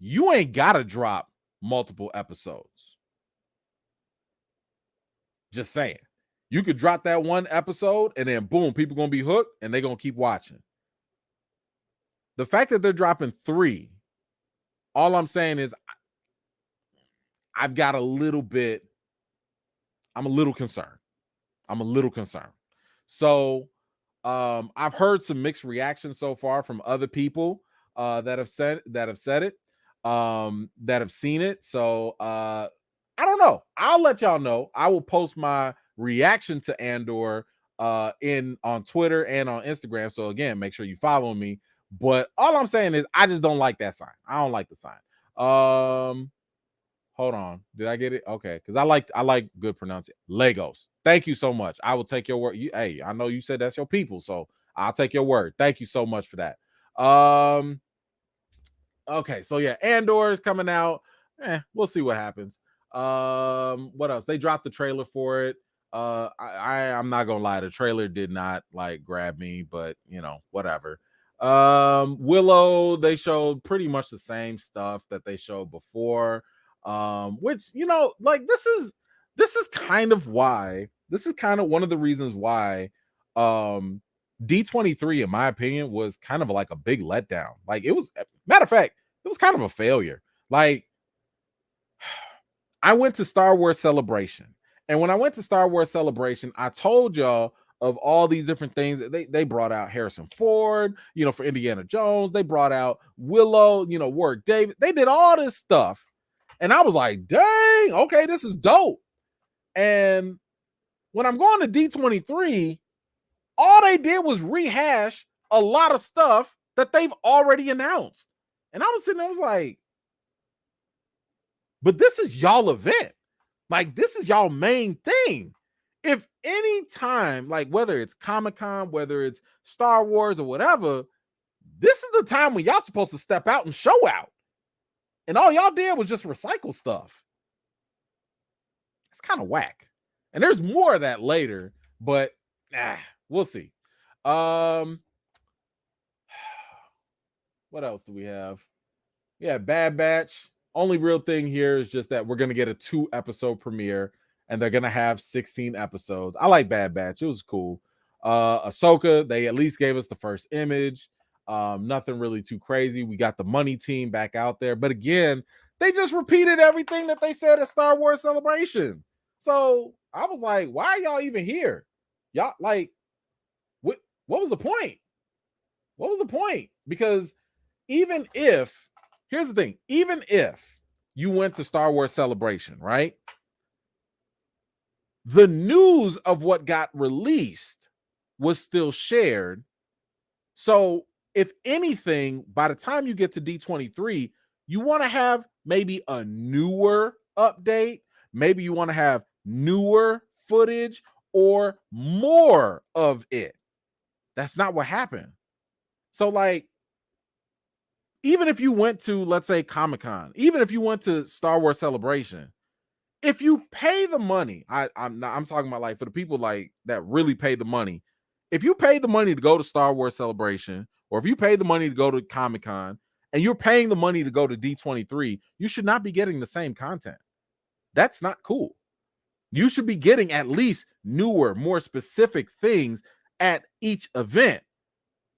Speaker 2: you ain't gotta drop multiple episodes. Just saying. You could drop that 1 episode and then boom, people gonna be hooked and they're gonna keep watching. The fact that they're dropping 3, all I'm saying is I've got a little bit. I'm a little concerned. So I've heard some mixed reactions so far from other people that have said it, that have seen it. So I don't know. I'll let y'all know. I will post my reaction to Andor on Twitter and on Instagram. So again, make sure you follow me. But all I'm saying is I just don't like that sign. I don't like the sign. Hold on. Did I get it? Okay, because I like good pronunciation. Legos. Thank you so much. I will take your word. Hey, I know you said that's your people, so I'll take your word. Thank you so much for that. Okay, so yeah, Andor is coming out. We'll see what happens. What else? They dropped the trailer for it. I'm not gonna lie, the trailer did not like grab me, but whatever. Willow, they showed pretty much the same stuff that they showed before. Which like this is kind of one of the reasons why D23, in my opinion, was kind of like a big letdown. Like, it was, matter of fact, it was kind of a failure. Like, I went to Star Wars Celebration, and when I went to Star Wars Celebration, I told y'all of all these different things that they brought out Harrison Ford, for Indiana Jones. They brought out Willow, Warwick Davis. They did all this stuff, and I was like, dang, okay, this is dope. And when I'm going to D23, all they did was rehash a lot of stuff that they've already announced. And I was sitting there, I was like, but this is y'all event. Like, this is y'all main thing. If any time, like whether it's Comic-Con, whether it's Star Wars or whatever, this is the time when y'all supposed to step out and show out. And all y'all did was just recycle stuff. It's kind of whack. And there's more of that later, but we'll see. What else do we have? Yeah, Bad Batch. Only real thing here is just that we're gonna get a 2-episode premiere, and they're gonna have 16 episodes. I like Bad Batch. It was cool. Ahsoka, they at least gave us the first image. Nothing really too crazy. We got the money team back out there, but again, they just repeated everything that they said at Star Wars Celebration. So I was like, why are y'all even here? Y'all like, what was the point? What was the point? Because even if, here's the thing, even if you went to Star Wars Celebration, right? The news of what got released was still shared. So if anything, by the time you get to D23, you want to have maybe a newer update. Maybe you want to have newer footage or more of it. That's not what happened. So like, even if you went to, let's say, Comic-Con, even if you went to Star Wars Celebration, if you pay the money, I'm talking about like for the people like that really pay the money. If you paid the money to go to Star Wars Celebration, or if you paid the money to go to Comic-Con, and you're paying the money to go to D23, you should not be getting the same content. That's not cool. You should be getting at least newer, more specific things at each event.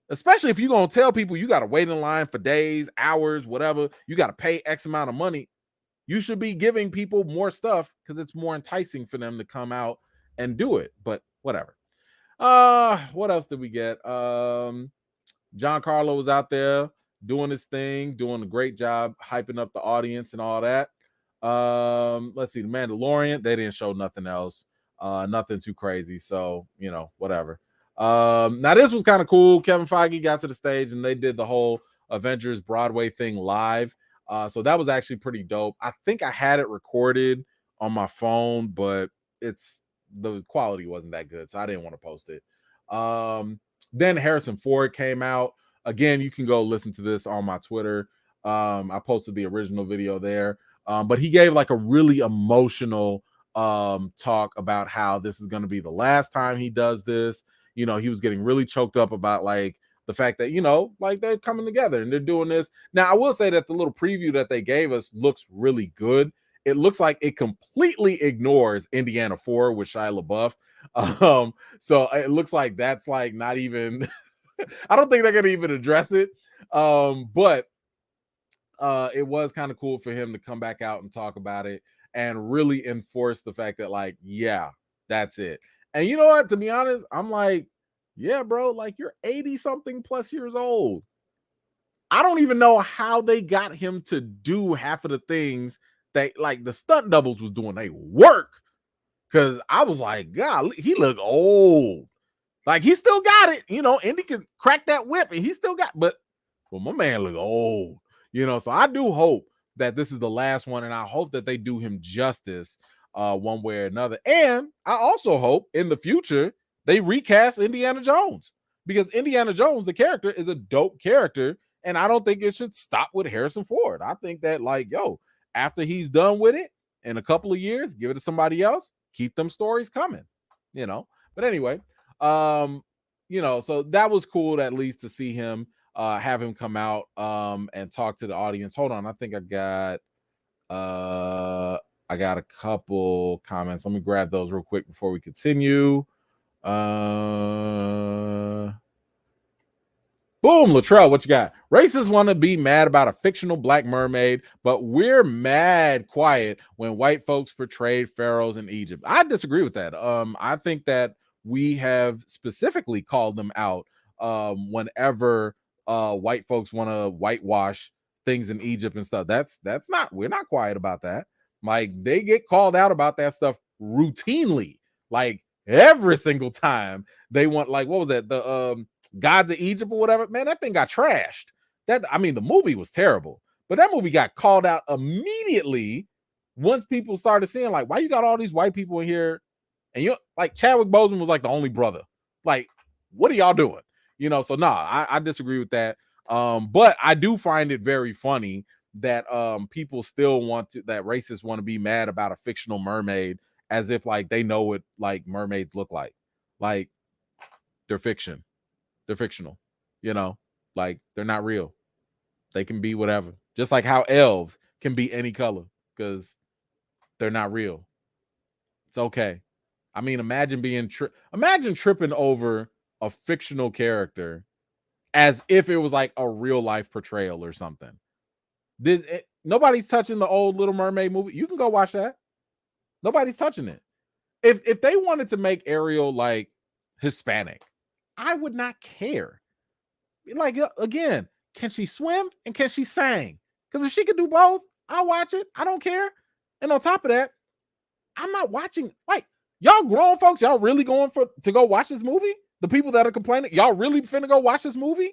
Speaker 2: Especially if you're going to tell people you got to wait in line for days, hours, whatever, you got to pay X amount of money. You should be giving people more stuff because it's more enticing for them to come out and do it. But whatever. What else did we get? Giancarlo was out there doing his thing, doing a great job hyping up the audience and all that. Let's see, The Mandalorian, they didn't show nothing else. Nothing too crazy. So, whatever. Now this was kind of cool. Kevin Feige got to the stage and they did the whole Avengers Broadway thing live. So that was actually pretty dope. I think I had it recorded on my phone, but the quality wasn't that good, so I didn't want to post it. Then Harrison Ford came out. Again, you can go listen to this on my Twitter. I posted the original video there. But he gave like a really emotional talk about how this is going to be the last time he does this. He was getting really choked up about like the fact that, like they're coming together and they're doing this. Now, I will say that the little preview that they gave us looks really good. It looks like it completely ignores Indiana 4 with Shia LaBeouf. So it looks like that's like not even, I don't think they're going to even address it. But it was kind of cool for him to come back out and talk about it and really enforce the fact that like, yeah, that's it. And you know what? To be honest, I'm like, yeah, bro, like you're 80 something plus years old. I don't even know how they got him to do half of the things that like the stunt doubles was doing. They work. Cause I was like, God, he look old. Like he still got it. Indy can crack that whip and he still got, but my man look old. So I do hope that this is the last one, and I hope that they do him justice one way or another. And I also hope in the future they recast Indiana Jones, because Indiana Jones, the character, is a dope character, and I don't think it should stop with Harrison Ford. I think that, like, yo, after he's done with it in a couple of years, give it to somebody else, keep them stories coming, you know. But anyway, you know, so that was cool at least to see him, have him come out and talk to the audience. Hold on, I think I got a couple comments. Let me grab those real quick before we continue. Boom, Latrell, what you got? Racists want to be mad about a fictional black mermaid, but we're mad quiet when white folks portrayed pharaohs in Egypt. I disagree with that. I think that we have specifically called them out whenever white folks want to whitewash things in Egypt and stuff. We're not quiet about that. Like, they get called out about that stuff routinely, like every single time they want, like, what was that? The Gods of Egypt or whatever. Man, that thing got trashed. I mean, the movie was terrible, but that movie got called out immediately once people started seeing, like, why you got all these white people in here, and you like Chadwick Boseman was like the only brother. Like, what are y'all doing? You know, so I disagree with that. But I do find it very funny that people still that racists want to be mad about a fictional mermaid as if like they know what like mermaids look like. Like, they're fiction. They're fictional, you know, like they're not real. They can be whatever, just like how elves can be any color because they're not real. It's okay. I mean, imagine tripping over a fictional character as if it was like a real life portrayal or something. Nobody's touching the old Little Mermaid movie. You can go watch that. Nobody's touching it. If they wanted to make Ariel like Hispanic, I would not care. Like, again, can she swim and can she sing? Because if she could do both, I'll watch it. I don't care. And on top of that, I'm not watching. Like, y'all grown folks, y'all really going to go watch this movie? The people that are complaining, y'all really finna go watch this movie?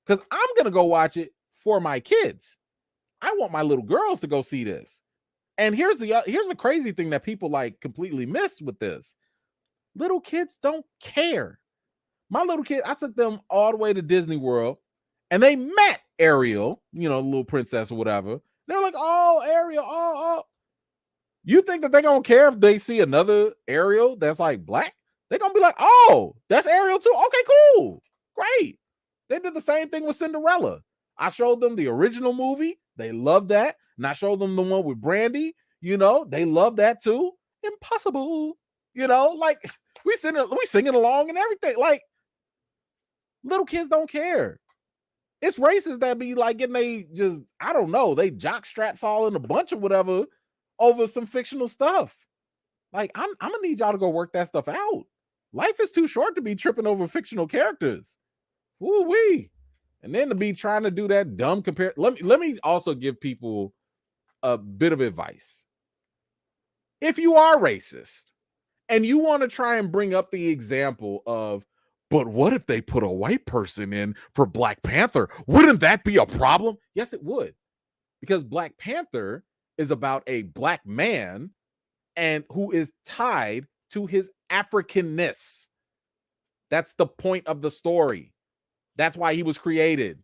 Speaker 2: Because I'm gonna go watch it for my kids. I want my little girls to go see this. And here's the crazy thing that people like completely miss with this. Little kids don't care. My little kid, I took them all the way to Disney World and they met Ariel, you know, little princess or whatever. They're like, oh, Ariel, oh. You think that they're going to care if they see another Ariel that's like black? They're going to be like, oh, that's Ariel too. Okay, cool. Great. They did the same thing with Cinderella. I showed them the original movie. They loved that. And I showed them the one with Brandy. You know, they love that too. Impossible. You know, like we singing along and everything. Like, little kids don't care. It's racists that be like getting I don't know, they jock straps all in a bunch or whatever over some fictional stuff. Like, I'm gonna need y'all to go work that stuff out. Life is too short to be tripping over fictional characters. Woo-wee. And then to be trying to do that dumb compare. Let me also give people a bit of advice. If you are racist and you want to try and bring up the example of, but what if they put a white person in for Black Panther? Wouldn't that be a problem? Yes, it would. Because Black Panther is about a black man and who is tied to his Africanness. That's the point of the story. That's why he was created.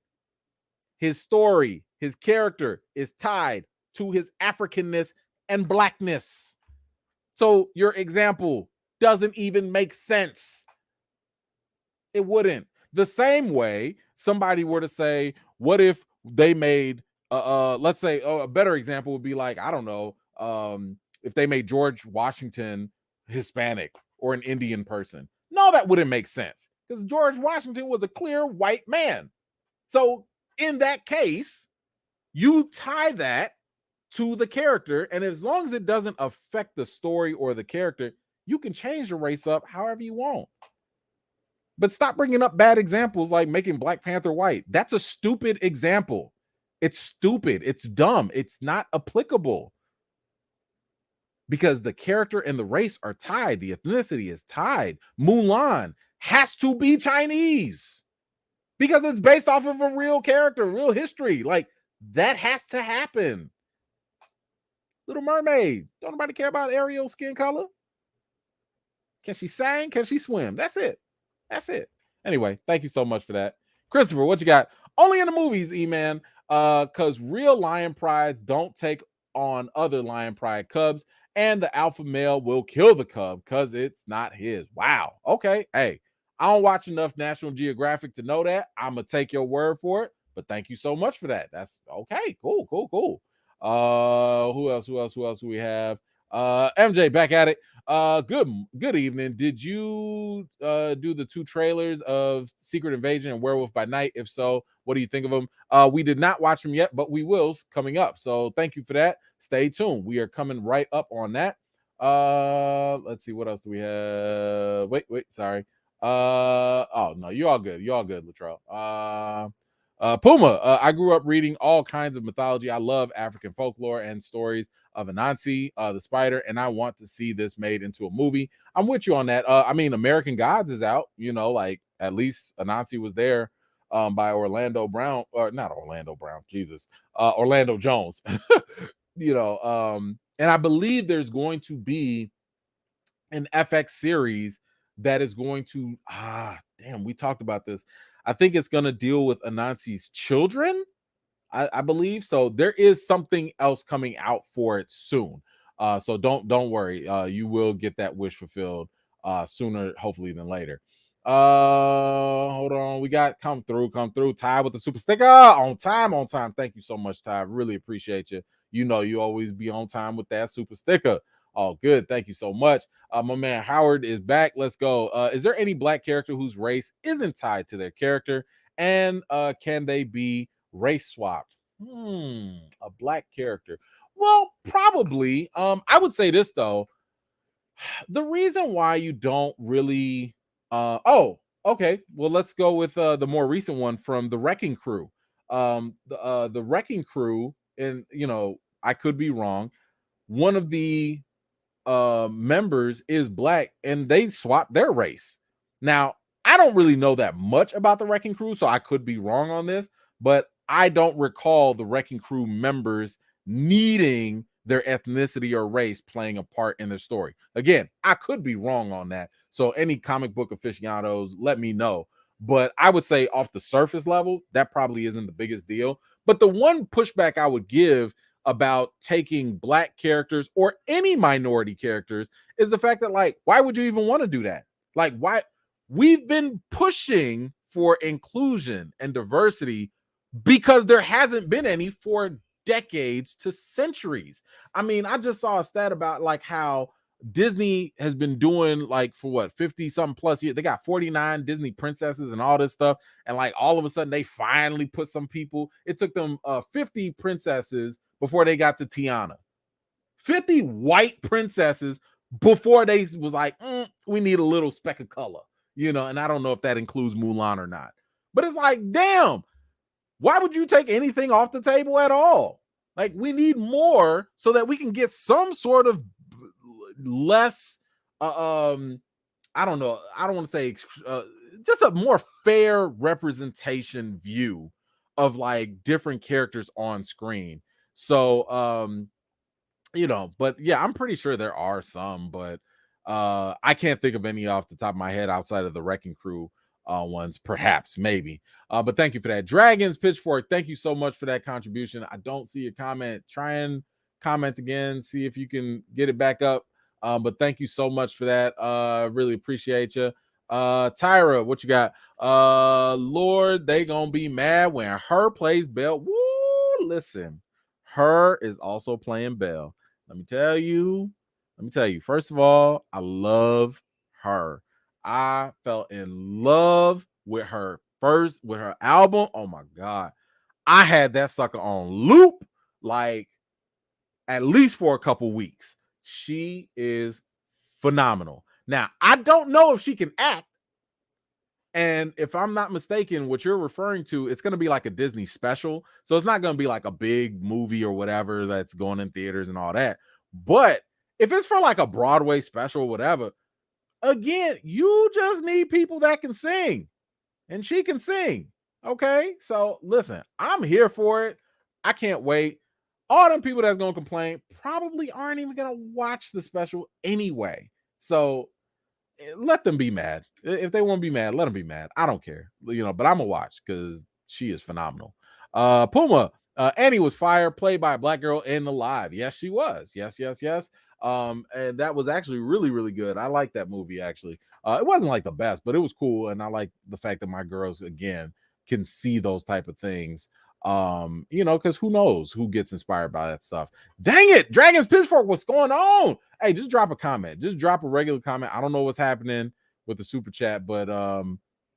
Speaker 2: His story, his character is tied to his Africanness and blackness. So your example doesn't even make sense. It wouldn't. The same way somebody were to say, what if they made, let's say, a better example would be like, I don't know, if they made George Washington Hispanic or an Indian person. No, that wouldn't make sense because George Washington was a clear white man. So in that case, you tie that to the character, and as long as it doesn't affect the story or the character, you can change the race up however you want. But stop bringing up bad examples like making Black Panther white. That's a stupid example. It's stupid. It's dumb. It's not applicable. Because the character and the race are tied. The ethnicity is tied. Mulan has to be Chinese because it's based off of a real character, real history. Like, that has to happen. Little Mermaid. Don't nobody care about Ariel's skin color. Can she sing? Can she swim? That's it. That's it. Anyway, thank you so much for that. Christopher, what you got? Only in the movies, E-Man. Because real lion prides don't take on other lion pride cubs, and the alpha male will kill the cub because it's not his. Wow. Okay. Hey, I don't watch enough National Geographic to know that. I'm gonna take your word for it, but thank you so much for that. That's okay. Cool, cool, cool. Who else? Who else do we have? MJ back at it. Good evening. Did you do the 2 trailers of Secret Invasion and Werewolf by Night? If so, what do you think of them? We did not watch them yet, but we will coming up. So thank you for that. Stay tuned. We are coming right up on that. Let's see, what else do we have? Wait, sorry. Oh no, you're all good. You're all good, Latrell. Puma, I grew up reading all kinds of mythology. I love African folklore and stories of Anansi, the spider, and I want to see this made into a movie. I'm with you on that. I mean, American Gods is out, like at least Anansi was there by Orlando Brown, or not Orlando Brown, Jesus, Orlando Jones. And I believe there's going to be an FX series that is going to we talked about this. I think it's going to deal with Anansi's children. I believe so. There is something else coming out for it soon. So don't worry. You will get that wish fulfilled sooner, hopefully, than later. Hold on. We got come through. Ty with the super sticker on time. Thank you so much, Ty. Really appreciate you. You always be on time with that super sticker. Oh, good. Thank you so much. My man Howard is back. Let's go. Is there any black character whose race isn't tied to their character? And can they be race swapped? A black character. Well, probably. I would say this though. The reason why you don't really okay. Well, let's go with the more recent one from the Wrecking Crew. The Wrecking Crew, and I could be wrong. One of the members is black and they swapped their race. Now, I don't really know that much about the Wrecking Crew, so I could be wrong on this, but I don't recall the Wrecking Crew members needing their ethnicity or race playing a part in their story. Again, I could be wrong on that. So any comic book aficionados, let me know. But I would say off the surface level, that probably isn't the biggest deal. But the one pushback I would give about taking black characters or any minority characters is the fact that, like, why would you even want to do that? Like, why? We've been pushing for inclusion and diversity because there hasn't been any for decades to centuries. I mean, I just saw a stat about like how Disney has been doing like for what 50 something plus years. They got 49 Disney princesses and all this stuff, and like all of a sudden they finally put some people. It took them 50 princesses before they got to Tiana. 50 white princesses before they was like, we need a little speck of color, and I don't know if that includes Mulan or not. But it's like, damn, why would you take anything off the table at all? Like, we need more so that we can get some sort of less, I don't know. I don't want to say just a more fair representation view of like different characters on screen. So, but yeah, I'm pretty sure there are some, but I can't think of any off the top of my head outside of the Wrecking Crew ones, perhaps, maybe. But thank you for that. Dragons Pitchfork, thank you so much for that contribution. I don't see your comment. Try and comment again, see if you can get it back up. But thank you so much for that. Really appreciate you. Tyra, what you got? Lord, they gonna be mad when her plays Belle. Woo, listen, her is also playing Belle. Let me tell you. First of all, I love her. I fell in love with her with her album. Oh my God. I had that sucker on loop like at least for a couple weeks. She is phenomenal. Now, I don't know if she can act. And if I'm not mistaken, what you're referring to, it's going to be like a Disney special. So it's not going to be like a big movie or whatever that's going in theaters and all that. But if it's for like a Broadway special or whatever, again, you just need people that can sing. And she can sing. Okay? So listen, I'm here for it. I can't wait. all them people that's gonna complain probably aren't even gonna watch the special anyway. So let them be mad. If they want to be mad, let them be mad. I don't care, but I'm gonna watch because she is phenomenal. Puma, Annie was fire, played by a black girl in the live. Yes, she was. Yes, yes, yes. And that was actually really, really good. I like that movie actually. It wasn't like the best, but it was cool, and I like the fact that my girls again can see those type of things. Because who knows who gets inspired by that stuff. Dang it, Dragon's Pitchfork, what's going on? Hey, just drop a comment. Just drop a regular comment. I don't know what's happening with the super chat, but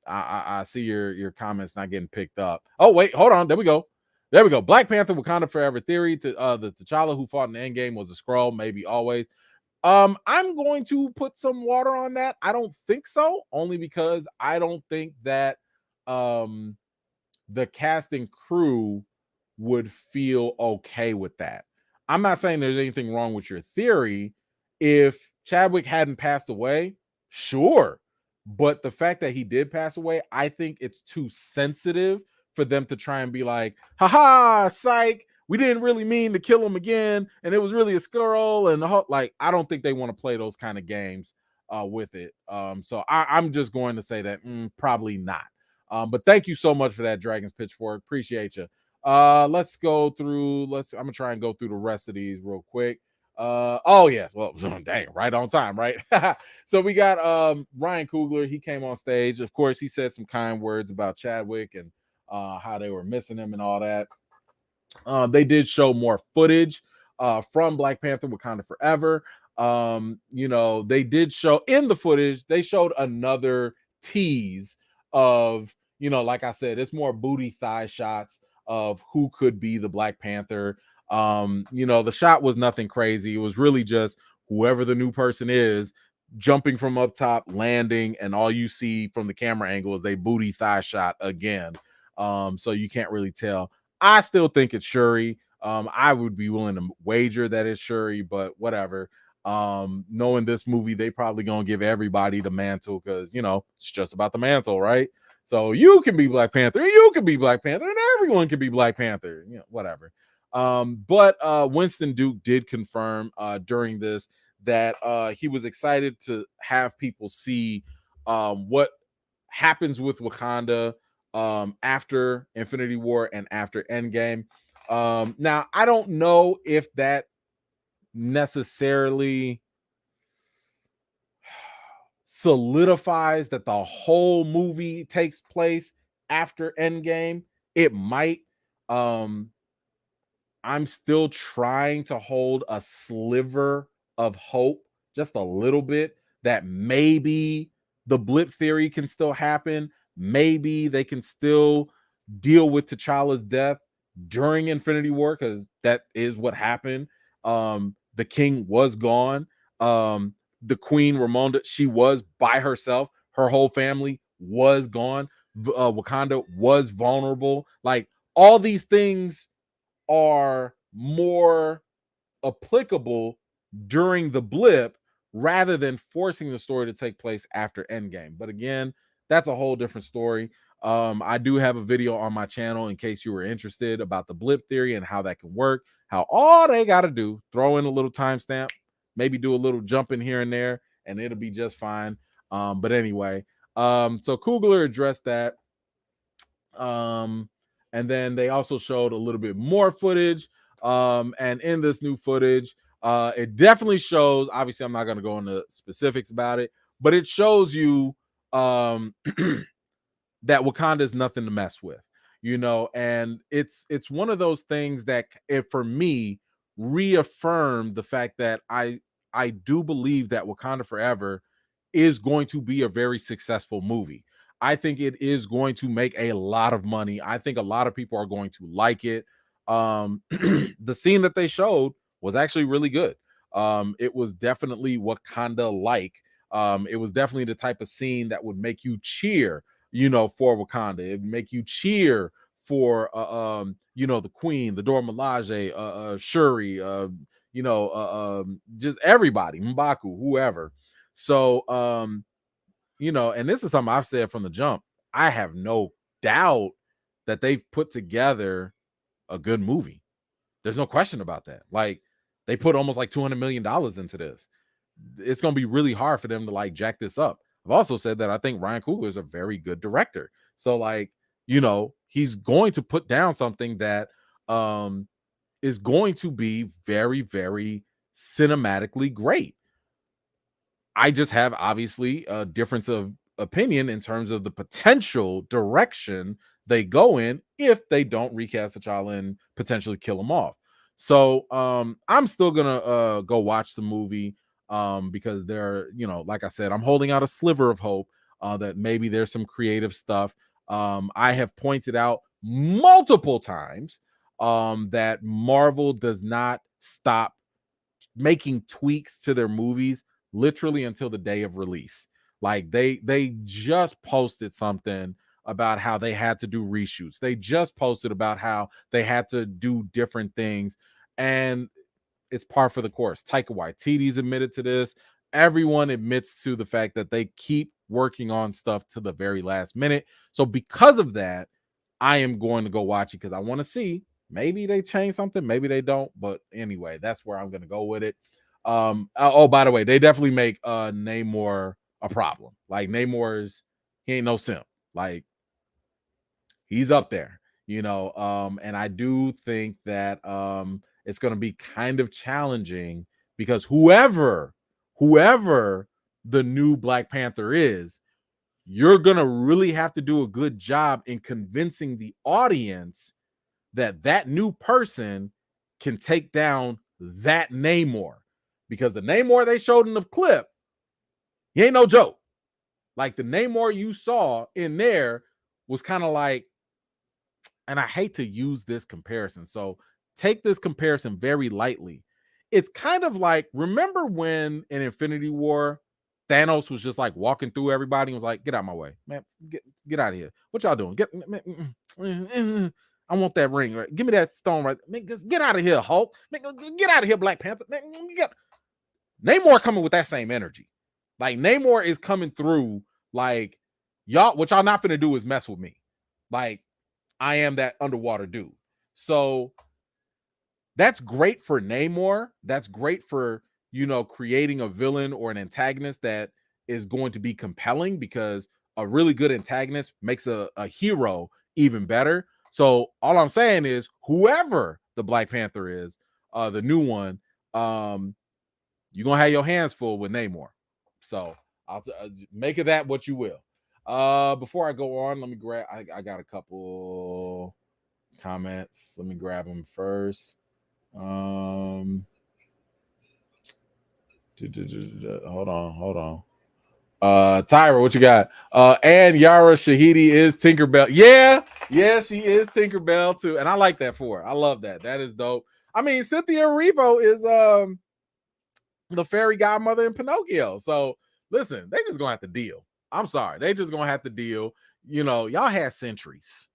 Speaker 2: I see your comments not getting picked up. Oh, wait, hold on. There we go. There we go. Black Panther Wakanda Forever theory to the T'Challa who fought in the Endgame was a scroll, maybe always. I'm going to put some water on that. I don't think so, only because I don't think that the cast and crew would feel okay with that. I'm not saying there's anything wrong with your theory. If Chadwick hadn't passed away, sure. But the fact that he did pass away, I think it's too sensitive for them to try and be like, haha, psych, we didn't really mean to kill him again. And it was really a scroll. And like, I don't think they want to play those kind of games with it. So I'm just going to say that probably not. But thank you so much for that, Dragon's Pitchfork. Appreciate you. Let's go through. I'm gonna try and go through the rest of these real quick. Oh yeah, well, dang, right on time, right? So we got Ryan Coogler. He came on stage. Of course, he said some kind words about Chadwick and how they were missing him and all that. They did show more footage from Black Panther Wakanda Forever. They did show in the footage, they showed another tease of, like I said, it's more booty thigh shots of who could be the Black Panther. The shot was nothing crazy. It was really just whoever the new person is jumping from up top, landing, and all you see from the camera angle is they booty thigh shot again. So you can't really tell. I still think it's Shuri. I would be willing to wager that it's Shuri, but whatever. Knowing this movie, they probably gonna give everybody the mantle because it's just about the mantle, right? So you can be Black Panther, you can be Black Panther, and everyone can be Black Panther, whatever. But Winston Duke did confirm during this that he was excited to have people see what happens with Wakanda after Infinity War and after Endgame. Now, I don't know if that necessarily solidifies that the whole movie takes place after Endgame. It might. I'm still trying to hold a sliver of hope, just a little bit, that maybe the blip theory can still happen. Maybe they can still deal with T'Challa's death during Infinity War, because that is what happened. The king was gone. The queen Ramonda, she was by herself. Her whole family was gone. Wakanda was vulnerable. Like, all these things are more applicable during the blip rather than forcing the story to take place after Endgame. But again, that's a whole different story. I do have a video on my channel in case you were interested about the blip theory and how that can work. How all they got to do, throw in a little timestamp, maybe do a little jumping here and there, and it'll be just fine. But anyway, so Kugler addressed that. And then they also showed a little bit more footage. And in this new footage, it definitely shows, obviously I'm not going to go into specifics about it, but it shows you that Wakanda is nothing to mess with, and it's one of those things that for me reaffirmed the fact that I do believe that Wakanda Forever is going to be a very successful movie. I think it is going to make a lot of money. I think a lot of people are going to like it. The scene that they showed was actually really good. It was definitely Wakanda like. It was definitely the type of scene that would make you cheer, for Wakanda. It make you cheer for the Queen, the Dora Milaje, Shuri, just everybody, M'Baku, whoever. So and this is something I've said from the jump. I have no doubt that they've put together a good movie. There's no question about that. Like, they put almost like $200 million into this. It's going to be really hard for them to like jack this up. I've also said that I think Ryan Coogler is a very good director. So like, he's going to put down something that is going to be very, very cinematically great. I just have obviously a difference of opinion in terms of the potential direction they go in if they don't recast T'Challa and potentially kill him off. So I'm still gonna go watch the movie because there, like I said, I'm holding out a sliver of hope that maybe there's some creative stuff. I have pointed out multiple times that Marvel does not stop making tweaks to their movies literally until the day of release. Like they just posted something about how they had to do reshoots. They just posted about how they had to do different things, and it's par for the course. Taika Waititi's admitted to this. Everyone admits to the fact that they keep working on stuff to the very last minute. So because of that, I am going to go watch it because I want to see. Maybe they change something, maybe they don't. But anyway, that's where I'm going to go with it. Oh, by the way, they definitely make Namor a problem. Like, he ain't no simp. Like, he's up there, and I do think that it's going to be kind of challenging because whoever the new Black Panther is, you're going to really have to do a good job in convincing the audience that new person can take down that Namor, because the Namor they showed in the clip, he ain't no joke. Like, the Namor you saw in there was kind of like, and I hate to use this comparison, so take this comparison very lightly. It's kind of like, remember when in Infinity War, Thanos was just like walking through everybody and was like, "Get out of my way, man! Get out of here! What y'all doing? I want that ring, right? Give me that stone, right? Man, get out of here, Hulk! Man, get out of here, Black Panther!" Man, Namor coming with that same energy. Like, Namor is coming through like, y'all. What y'all not finna do is mess with me. Like, I am that underwater dude. So that's great for Namor. That's great for, creating a villain or an antagonist that is going to be compelling, because a really good antagonist makes a hero even better. So all I'm saying is, whoever the Black Panther is, the new one, you're going to have your hands full with Namor. So I'll make of that what you will. Before I go on, let me grab, I got a couple comments. Let me grab them first. Hold on. Tyra, what you got? And Yara Shahidi is Tinkerbell. Yeah, she is Tinkerbell too. And I like that for her. I love that. That is dope. I mean, Cynthia Erivo is the fairy godmother in Pinocchio. So listen, they just gonna have to deal. I'm sorry. They just gonna have to deal. Y'all had centuries.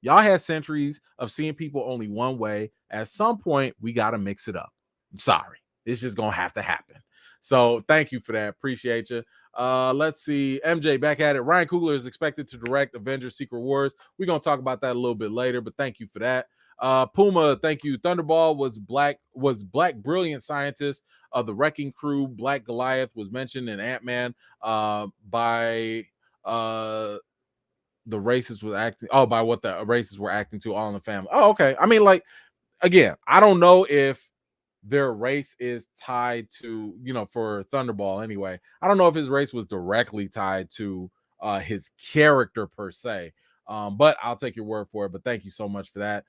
Speaker 2: Y'all had centuries of seeing people only one way. At some point, we got to mix it up. I'm sorry. It's just going to have to happen. So thank you for that. Appreciate you. Let's see. MJ back at it. Ryan Coogler is expected to direct Avengers Secret Wars. We're going to talk about that a little bit later, but thank you for that. Puma, thank you. Thunderball was black brilliant scientist of the Wrecking Crew. Black Goliath was mentioned in Ant-Man by the races was acting by what the races were acting to All in the Family. Oh, okay. I mean, like, again, I don't know if their race is tied to, for Thunderball anyway, I don't know if his race was directly tied to his character per se. But I'll take your word for it. But thank you so much for that.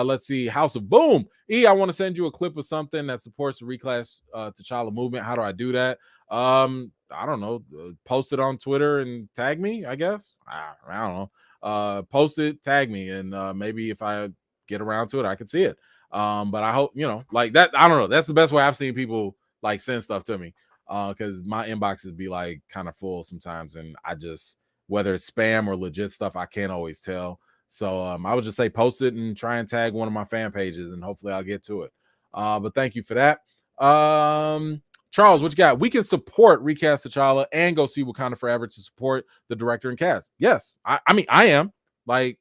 Speaker 2: Let's see. House of Boom. I want to send you a clip of something that supports the reclass T'Challa movement. How do I do that? I don't know. Post it on Twitter and tag me, I guess. I don't know. Post it, tag me, and maybe if I get around to it, I can see it. But I hope, like that. I don't know. That's the best way I've seen people like send stuff to me. Because my inboxes be like kind of full sometimes, and I just, whether it's spam or legit stuff, I can't always tell. So I would just say post it and try and tag one of my fan pages, and hopefully I'll get to it. But thank you for that. Charles, what you got? We can support Recast T'Challa and go see Wakanda Forever to support the director and cast. Yes, I mean, I am. Like,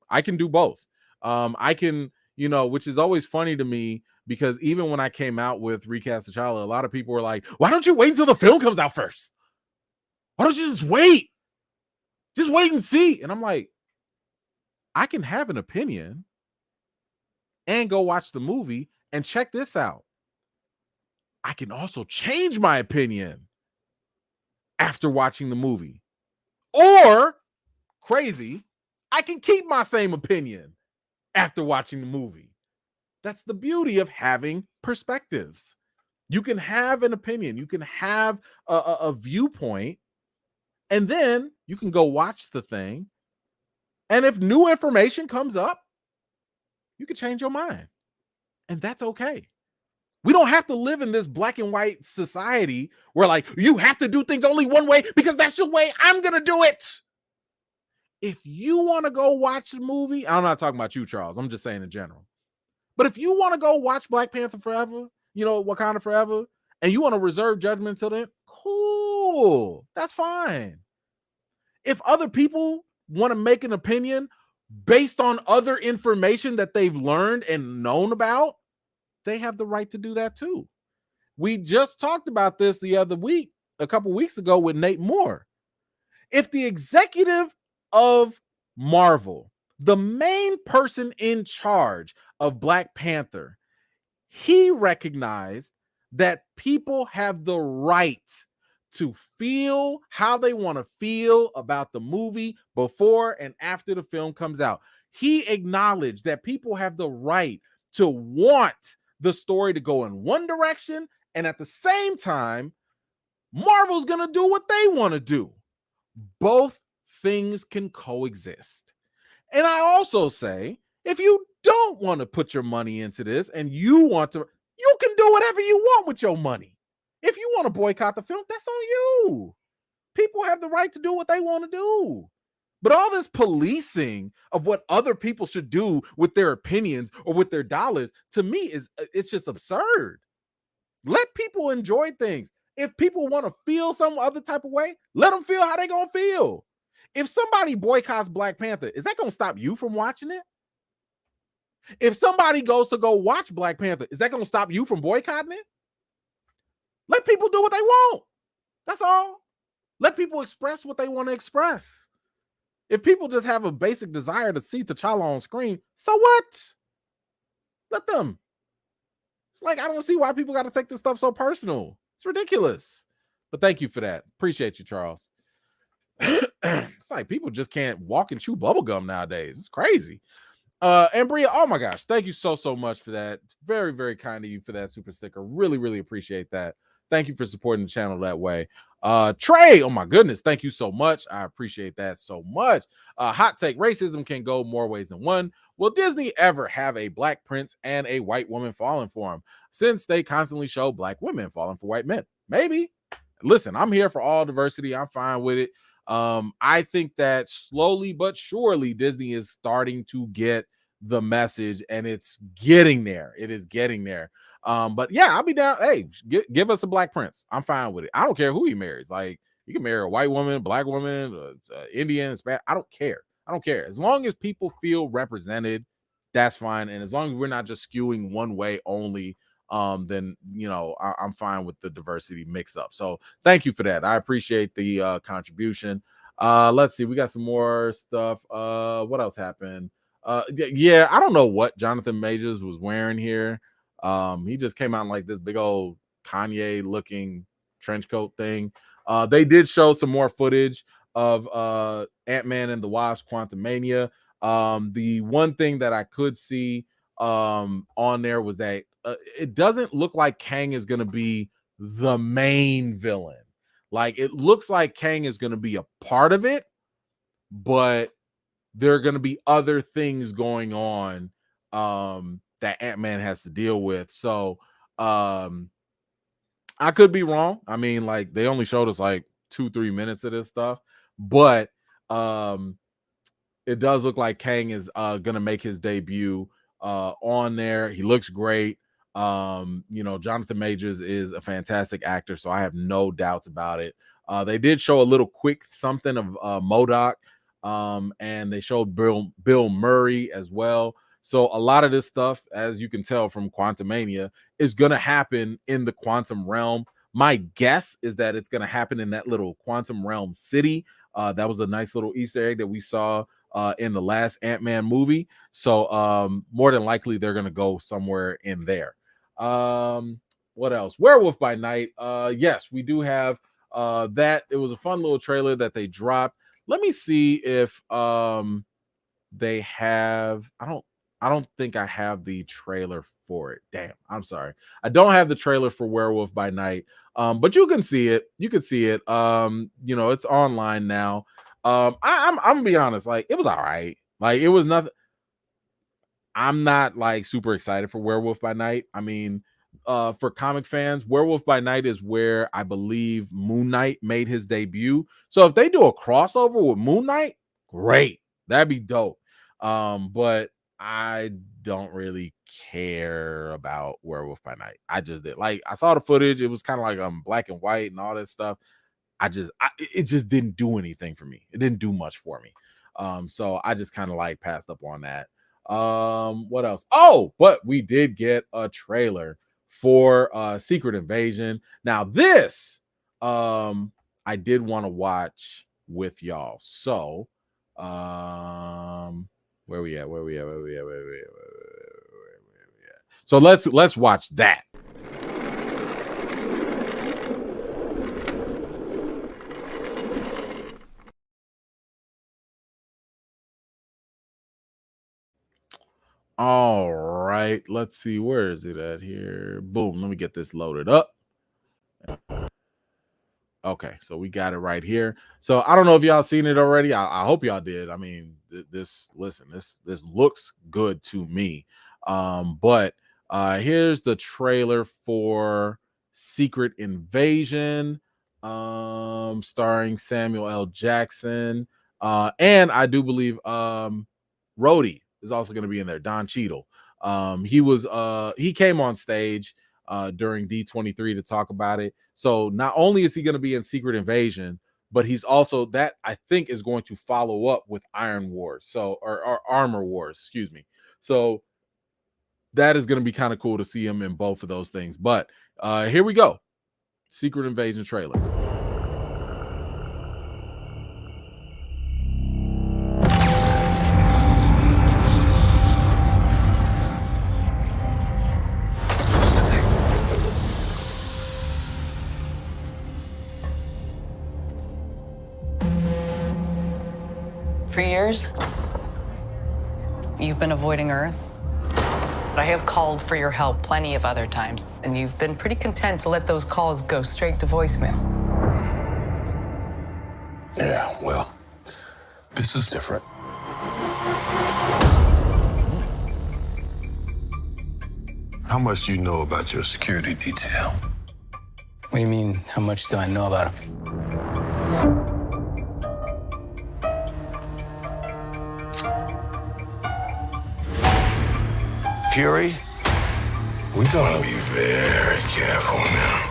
Speaker 2: I can do both. I can, you know, which is always funny to me because even when I came out with Recast T'Challa, a lot of people were like, why don't you wait until the film comes out first? Why don't you just wait? Just wait and see. And I'm like, I can have an opinion and go watch the movie, and check this out. I can also change my opinion after watching the movie. Or, crazy, I can keep my same opinion after watching the movie. That's the beauty of having perspectives. You can have an opinion, you can have a viewpoint, and then you can go watch the thing. And if new information comes up, you can change your mind. And that's okay. We don't have to live in this black and white society where, like, you have to do things only one way because that's the way I'm going to do it. If you want to go watch the movie, I'm not talking about you, Charles. I'm just saying in general. But if you want to go watch Black Panther Forever, you know, Wakanda Forever, and you want to reserve judgment until then, cool. That's fine. If other people want to make an opinion based on other information that they've learned and known about, they have the right to do that too. We just talked about this the other week, a couple weeks ago with Nate Moore. If the executive of Marvel, the main person in charge of Black Panther, he recognized that people have the right to feel how they want to feel about the movie before and after the film comes out. He acknowledged that people have the right to want the story to go in one direction, and at the same time, Marvel's going to do what they want to do. Both things can coexist. And I also say, if you don't want to put your money into this and you want to, you can do whatever you want with your money. If you want to boycott the film, that's on you. People have the right to do what they want to do. But all this policing of what other people should do with their opinions or with their dollars, to me, it's just absurd. Let people enjoy things. If people want to feel some other type of way, let them feel how they gonna feel. If somebody boycotts Black Panther, is that gonna stop you from watching it? If somebody goes to go watch Black Panther, is that gonna stop you from boycotting it? Let people do what they want. That's all. Let people express what they want to express. If people just have a basic desire to see T'Challa on screen, so what? Let them. It's like, I don't see why people got to take this stuff so personal. It's ridiculous. But thank you for that. Appreciate you, Charles. It's like people just can't walk and chew bubblegum nowadays. It's crazy. And Bria, oh my gosh, thank you so much for that. It's very, very kind of you for that super sticker. Really, really appreciate that. Thank you for supporting the channel that way. Trey, oh my goodness, thank you so much. I appreciate that so much. Hot take: racism can go more ways than one. Will Disney ever have a black prince and a white woman falling for him, since they constantly show black women falling for white men? Maybe. Listen, I'm here for all diversity. I'm fine with it. I think that slowly but surely Disney is starting to get the message, and it's getting there. It is getting there. But yeah, I'll be down. Hey, give us a black prince. I'm fine with it. I don't care who he marries. Like, you can marry a white woman, a black woman, Indian, Spanish. I don't care. I don't care. As long as people feel represented, that's fine. And as long as we're not just skewing one way only, then, you know, I'm fine with the diversity mix up. So thank you for that. I appreciate the contribution. Let's see. We got some more stuff. What else happened? Yeah, I don't know what Jonathan Majors was wearing here. He just came out in like this big old Kanye looking trench coat thing. They did show some more footage of Ant-Man and the Wasp: Quantumania. The one thing that I could see on there was that it doesn't look like Kang is going to be the main villain. Like, it looks like Kang is going to be a part of it, but there are going to be other things going on that Ant-Man has to deal with. So I could be wrong. I mean, like, they only showed us like 2-3 minutes of this stuff, but it does look like Kang is gonna make his debut on there. He looks great. You know, Jonathan Majors is a fantastic actor, so I have no doubts about it. They did show a little quick something of MODOK, and they showed Bill Murray as well. So a lot of this stuff, as you can tell from Quantumania, is going to happen in the quantum realm. My guess is that it's going to happen in that little quantum realm city. That was a nice little Easter egg that we saw in the last Ant-Man movie. So more than likely they're going to go somewhere in there. What else? Werewolf by Night. Yes, we do have that. It was a fun little trailer that they dropped. Let me see if they have. I don't think I have the trailer for it. Damn, I'm sorry. I don't have the trailer for Werewolf by Night. But you can see it. You can see it. You know, it's online now. I'm gonna be honest, like it was all right. Like it was nothing. I'm not like super excited for Werewolf by Night. I mean, for comic fans, Werewolf by Night is where I believe Moon Knight made his debut. So if they do a crossover with Moon Knight, great. That'd be dope. But I don't really care about Werewolf by Night. I just did. Like I saw the footage, it was kind of like black and white and all that stuff. It just didn't do anything for me. It didn't do much for me. So I just kind of like passed up on that. What else? Oh, but we did get a trailer for Secret Invasion. Now this I did want to watch with y'all. So where we at? So let's watch that. All right, let's see, where is it at here? Boom, let me get this loaded up. Okay, so we got it right here. So I don't know if y'all seen it already. I hope y'all did. I mean, this looks good to me. But here's the trailer for Secret Invasion, starring Samuel L. Jackson, and I do believe Rhodey is also going to be in there. Don Cheadle. He came on stage during D23 to talk about it. So not only is he going to be in Secret Invasion, but he's also, that I think is going to follow up with Iron Wars. So or Armor Wars, excuse me. So that is going to be kind of cool to see him in both of those things. But here we go. Secret Invasion trailer.
Speaker 3: For years, you've been avoiding Earth. I have called for your help plenty of other times, and you've been pretty content to let those calls go straight to voicemail.
Speaker 4: Yeah, well, this is different. How much do you know about your security detail?
Speaker 3: What do you mean, how much do I know about him?
Speaker 4: Fury, we gotta be very careful now.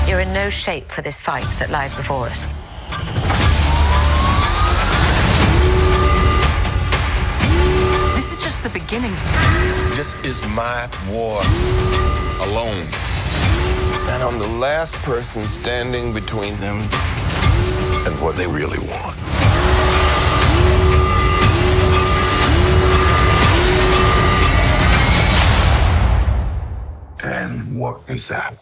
Speaker 5: You're in no shape for this fight that lies before us.
Speaker 3: This is just the beginning.
Speaker 4: This is my war alone. And I'm the last person standing between them and what they really want. And what is that?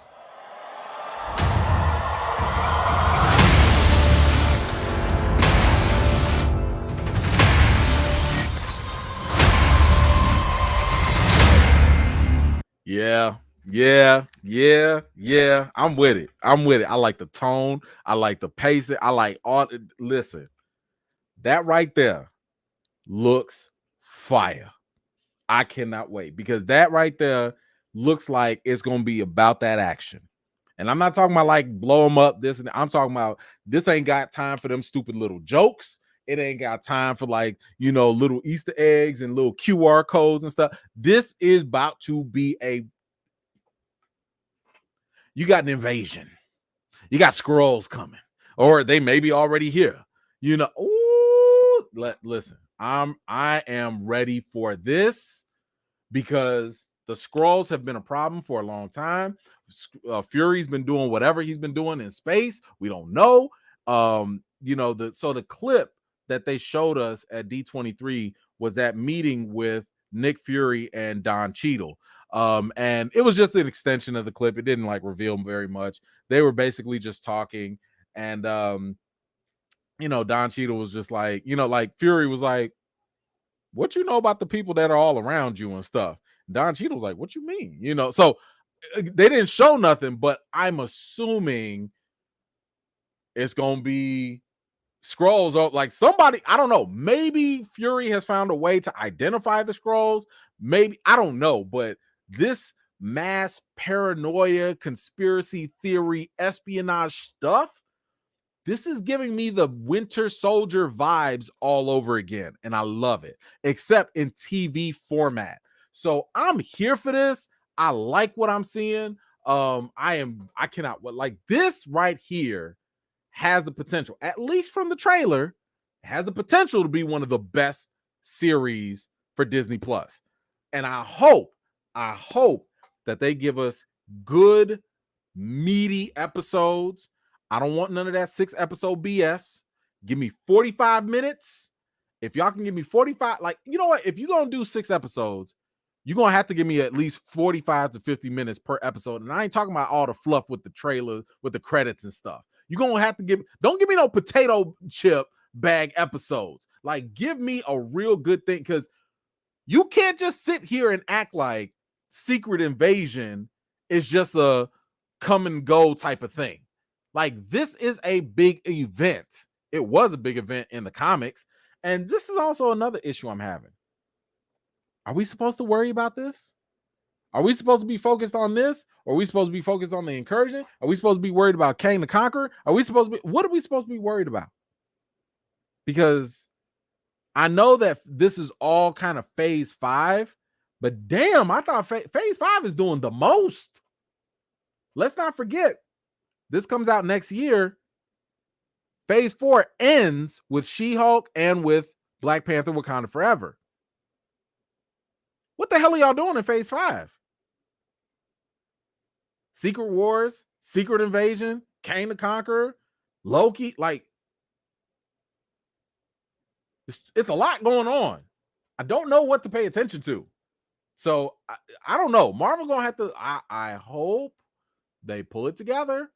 Speaker 2: Yeah. I'm with it. I like the tone. I like the pacing. I like all. Listen, that right there looks fire. I cannot wait, because that right there looks like it's going to be about that action. And I'm not talking about like blow them up, this and that. I'm talking about this ain't got time for them stupid little jokes. It ain't got time for like, you know, little Easter eggs and little QR codes and stuff. This is about to be you got an invasion. You got Skrulls coming, or they may be already here. You know, listen, I am ready for this because the Skrulls have been a problem for a long time. Fury's been doing whatever he's been doing in space. We don't know. You know, the clip that they showed us at D23 was that meeting with Nick Fury and Don Cheadle. And it was just an extension of the clip. It didn't like reveal very much. They were basically just talking, and you know, Don Cheadle was just like, you know, like Fury was like, what you know about the people that are all around you and stuff. Don Cheadle was like, what you mean? You know, so they didn't show nothing, but I'm assuming it's gonna be Skrulls. Like somebody, I don't know, maybe Fury has found a way to identify the Skrulls. Maybe, I don't know, but this mass paranoia, conspiracy theory, espionage stuff, this is giving me the Winter Soldier vibes all over again, and I love it, except in TV format. So I'm here for this. I like what I'm seeing. I cannot, like this right here has the potential, at least from the trailer, has the potential to be one of the best series for Disney Plus. And I hope that they give us good, meaty episodes. I don't want none of that 6-episode BS. Give me 45 minutes. If y'all can give me 45, like, you know what? If you're going to do 6 episodes, you're going to have to give me at least 45 to 50 minutes per episode. And I ain't talking about all the fluff with the trailer, with the credits and stuff. You're going to have to don't give me no potato chip bag episodes. Like, give me a real good thing, because you can't just sit here and act like Secret Invasion is just a come and go type of thing. Like, this is a big event. It was a big event in the comics. And this is also another issue I'm having. Are we supposed to worry about this? Are we supposed to be focused on this? Or are we supposed to be focused on the incursion? Are we supposed to be worried about Kang the Conqueror? What are we supposed to be worried about? Because I know that this is all kind of phase 5, but damn, I thought phase 5 is doing the most. Let's not forget, this comes out next year. Phase 4 ends with She-Hulk and with Black Panther Wakanda Forever. What the hell are y'all doing in phase 5? Secret Wars, Secret Invasion, Kang the Conqueror, Loki, like, it's a lot going on. I don't know what to pay attention to. So I don't know. Marvel gonna have to, I hope they pull it together.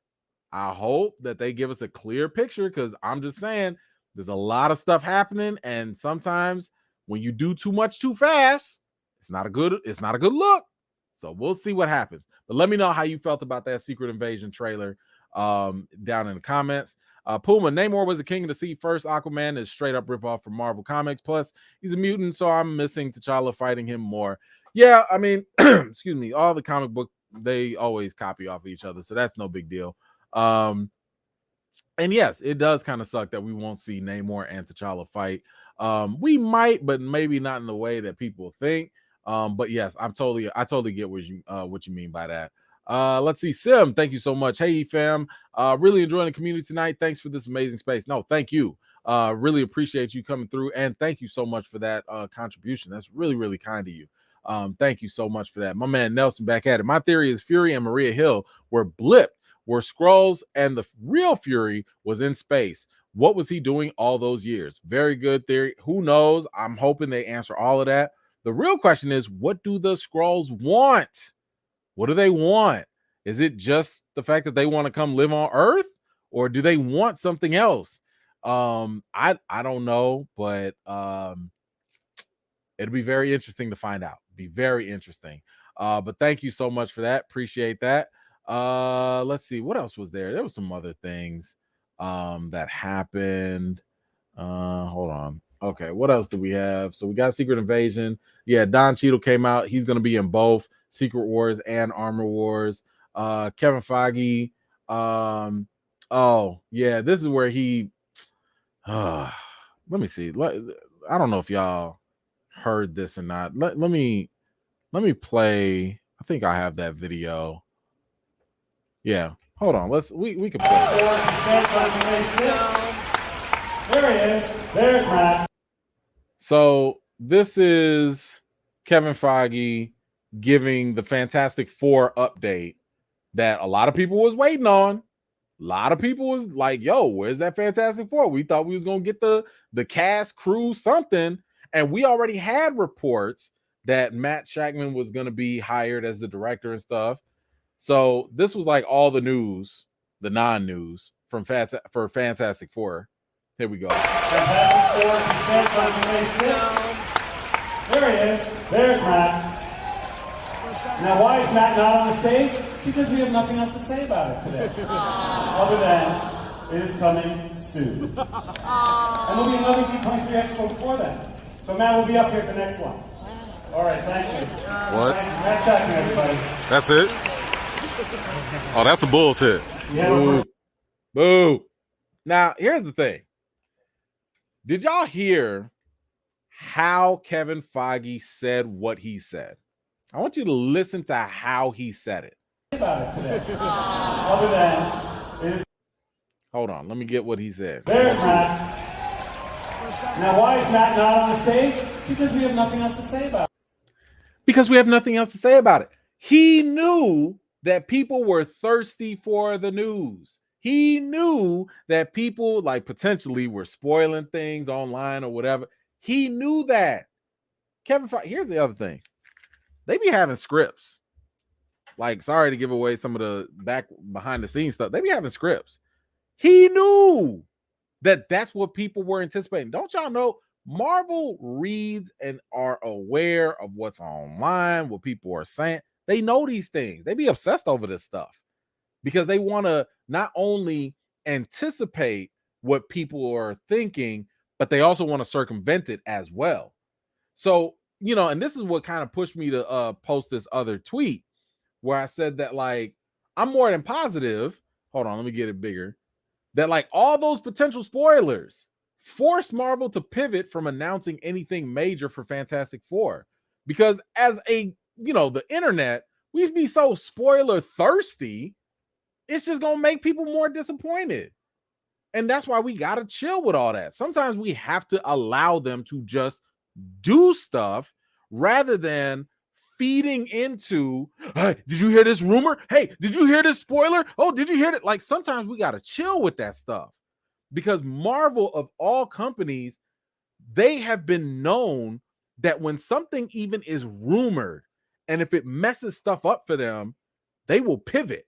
Speaker 2: I hope that they give us a clear picture, because I'm just saying there's a lot of stuff happening, and sometimes when you do too much too fast, it's not a good look. So we'll see what happens. But let me know how you felt about that Secret Invasion trailer down in the comments. Puma, Namor was the king of the sea first. Aquaman is straight up ripoff from Marvel Comics. Plus, he's a mutant, so I'm missing T'Challa fighting him more. Yeah, I mean, excuse me, all the comic book, they always copy off of each other, so that's no big deal. And yes, it does kind of suck that we won't see Namor and T'Challa fight. We might, but maybe not in the way that people think. But yes, I totally get what you mean by that. Let's see. Sim, thank you so much. Hey fam, really enjoying the community tonight. Thanks for this amazing space. No, thank you. Really appreciate you coming through, and thank you so much for that contribution. That's really, really kind of you. Thank you so much for that. My man Nelson back at it. My theory is Fury and Maria Hill were blipped, were Skrulls, and the real Fury was in space. What was he doing all those years? Very good theory. Who knows? I'm hoping they answer all of that. The real question is, what do the Skrulls want? What do they want? Is it just the fact that they want to come live on Earth, or do they want something else? I don't know, but it'll be very interesting to find out. Be very interesting. But thank you so much for that. Appreciate that. Let's see, what else was there? There was some other things that happened. Hold on. Okay, what else do we have? So we got Secret Invasion. Yeah, Don Cheadle came out. He's going to be in both Secret Wars and Armor Wars. Kevin Feige. Oh, yeah, this is where he... let me see. I don't know if y'all heard this or not. Let me play. I think I have that video. Yeah. Hold on. We can play.
Speaker 6: There he is. There's Matt.
Speaker 2: So this is Kevin Feige giving the Fantastic Four update that a lot of people was waiting on. A lot of people was like, yo, where's that Fantastic Four? We thought we was gonna get the cast, crew, something. And we already had reports that Matt Shakman was gonna be hired as the director and stuff. So this was like all the news, the non-news from for Fantastic Four. Here we go.
Speaker 6: Fantastic Four, there he is. There's Matt. Now, why is Matt not on the stage? Because we have nothing else to say about it today. Other than it is coming soon. And there'll be another D23 Expo before that. So Matt will be up here at the next one. All right, thank you.
Speaker 2: What?
Speaker 6: Matt Shakman, everybody.
Speaker 2: That's it? Oh, that's a bullshit.
Speaker 6: Yeah.
Speaker 2: Boo. Now, here's the thing. Did y'all hear how Kevin Feige said what he said? I want you to listen to how he said it.
Speaker 6: About it today. Other than it is.
Speaker 2: Hold on, let me get what he said.
Speaker 6: There's Matt. Now, why is Matt not on the stage? Because we have nothing else to say about it.
Speaker 2: Because we have nothing else to say about it. He knew that people were thirsty for the news. He knew that people like potentially were spoiling things online or whatever. He knew that. Kevin Feige, here's the other thing. They be having scripts. Like, sorry to give away some of the behind the scenes stuff. They be having scripts. He knew that that's what people were anticipating. Don't y'all know? Marvel reads and are aware of what's online, what people are saying. They know these things. They be obsessed over this stuff because they want to not only anticipate what people are thinking, but they also want to circumvent it as well. So, you know, and this is what kind of pushed me to post this other tweet where I said that, like, I'm more than positive. Hold on, let me get it bigger. That, like, all those potential spoilers force Marvel to pivot from announcing anything major for Fantastic Four. Because as a, you know, the internet, we be so spoiler thirsty, it's just going to make people more disappointed. And that's why we got to chill with all that. Sometimes we have to allow them to just do stuff rather than feeding into, hey, did you hear this rumor? Hey, did you hear this spoiler? Oh, did you hear that? Like, sometimes we got to chill with that stuff because Marvel, of all companies, they have been known that when something even is rumored and if it messes stuff up for them, they will pivot.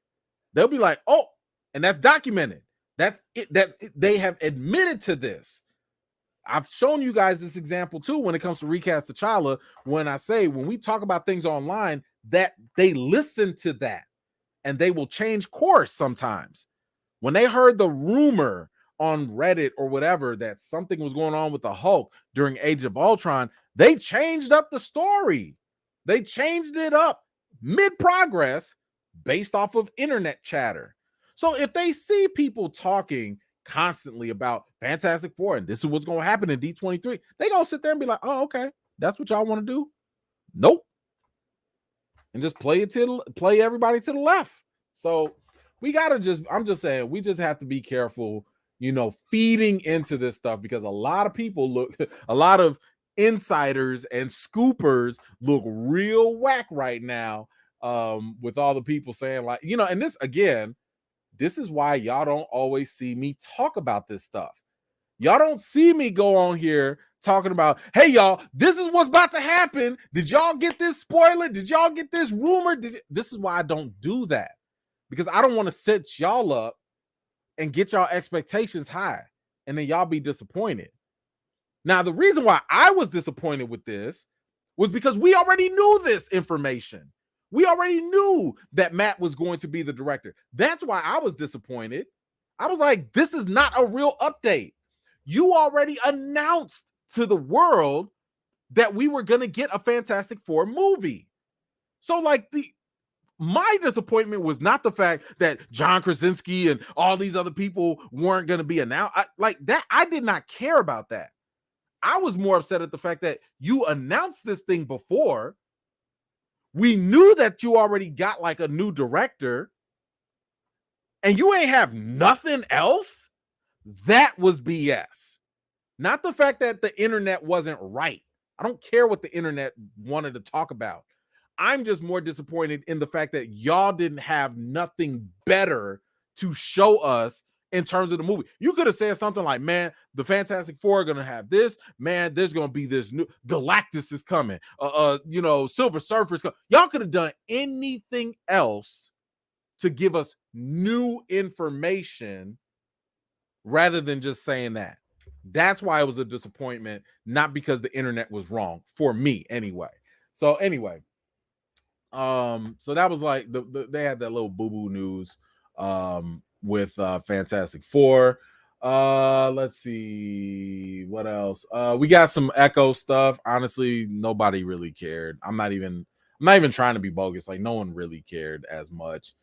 Speaker 2: They'll be like, oh, and that's documented. That's it. They have admitted to this. I've shown you guys this example too when it comes to recast T'Challa. When I say when we talk about things online, that they listen to that and they will change course sometimes. When they heard the rumor on Reddit or whatever that something was going on with the Hulk during Age of Ultron, they changed up the story. They changed it up mid-progress based off of internet chatter. So if they see people talking constantly about Fantastic Four and this is what's going to happen in D23, they gonna sit there and be like, oh, okay, that's what y'all want to do? Nope. And just play everybody to the left. So we gotta I'm just saying, we just have to be careful, you know, feeding into this stuff because a lot of people a lot of insiders and scoopers look real whack right now, with all the people saying, like, you know, and this again, this is why y'all don't always see me talk about this stuff. Y'all don't see me go on here talking about, hey, y'all, this is what's about to happen. Did y'all get this spoiler? Did y'all get this rumor? This is why I don't do that, because I don't want to set y'all up and get y'all expectations high and then y'all be disappointed. Now, the reason why I was disappointed with this was because we already knew this information. We already knew that Matt was going to be the director. That's why I was disappointed. I was like, this is not a real update. You already announced to the world that we were going to get a Fantastic Four movie. So, like, my disappointment was not the fact that John Krasinski and all these other people weren't going to be announced. I did not care about that. I was more upset at the fact that you announced this thing before. We knew that you already got like a new director. and you ain't have nothing else, that was BS. Not the fact that the internet wasn't right. I don't care what the internet wanted to talk about. I'm just more disappointed in the fact that y'all didn't have nothing better to show us in terms of the movie. You could have said something like, man, the Fantastic Four are gonna have this, man, there's gonna be this new Galactus is coming, Silver Surfer's coming. Y'all could have done anything else to give us new information rather than just saying that. That's why it was a disappointment, not because the internet was wrong, for me anyway. So anyway, so that was like they had that little boo-boo news with Fantastic Four. Let's see what else. We got some Echo stuff. Honestly, nobody really cared. I'm not even trying to be bogus. Like, no one really cared as much.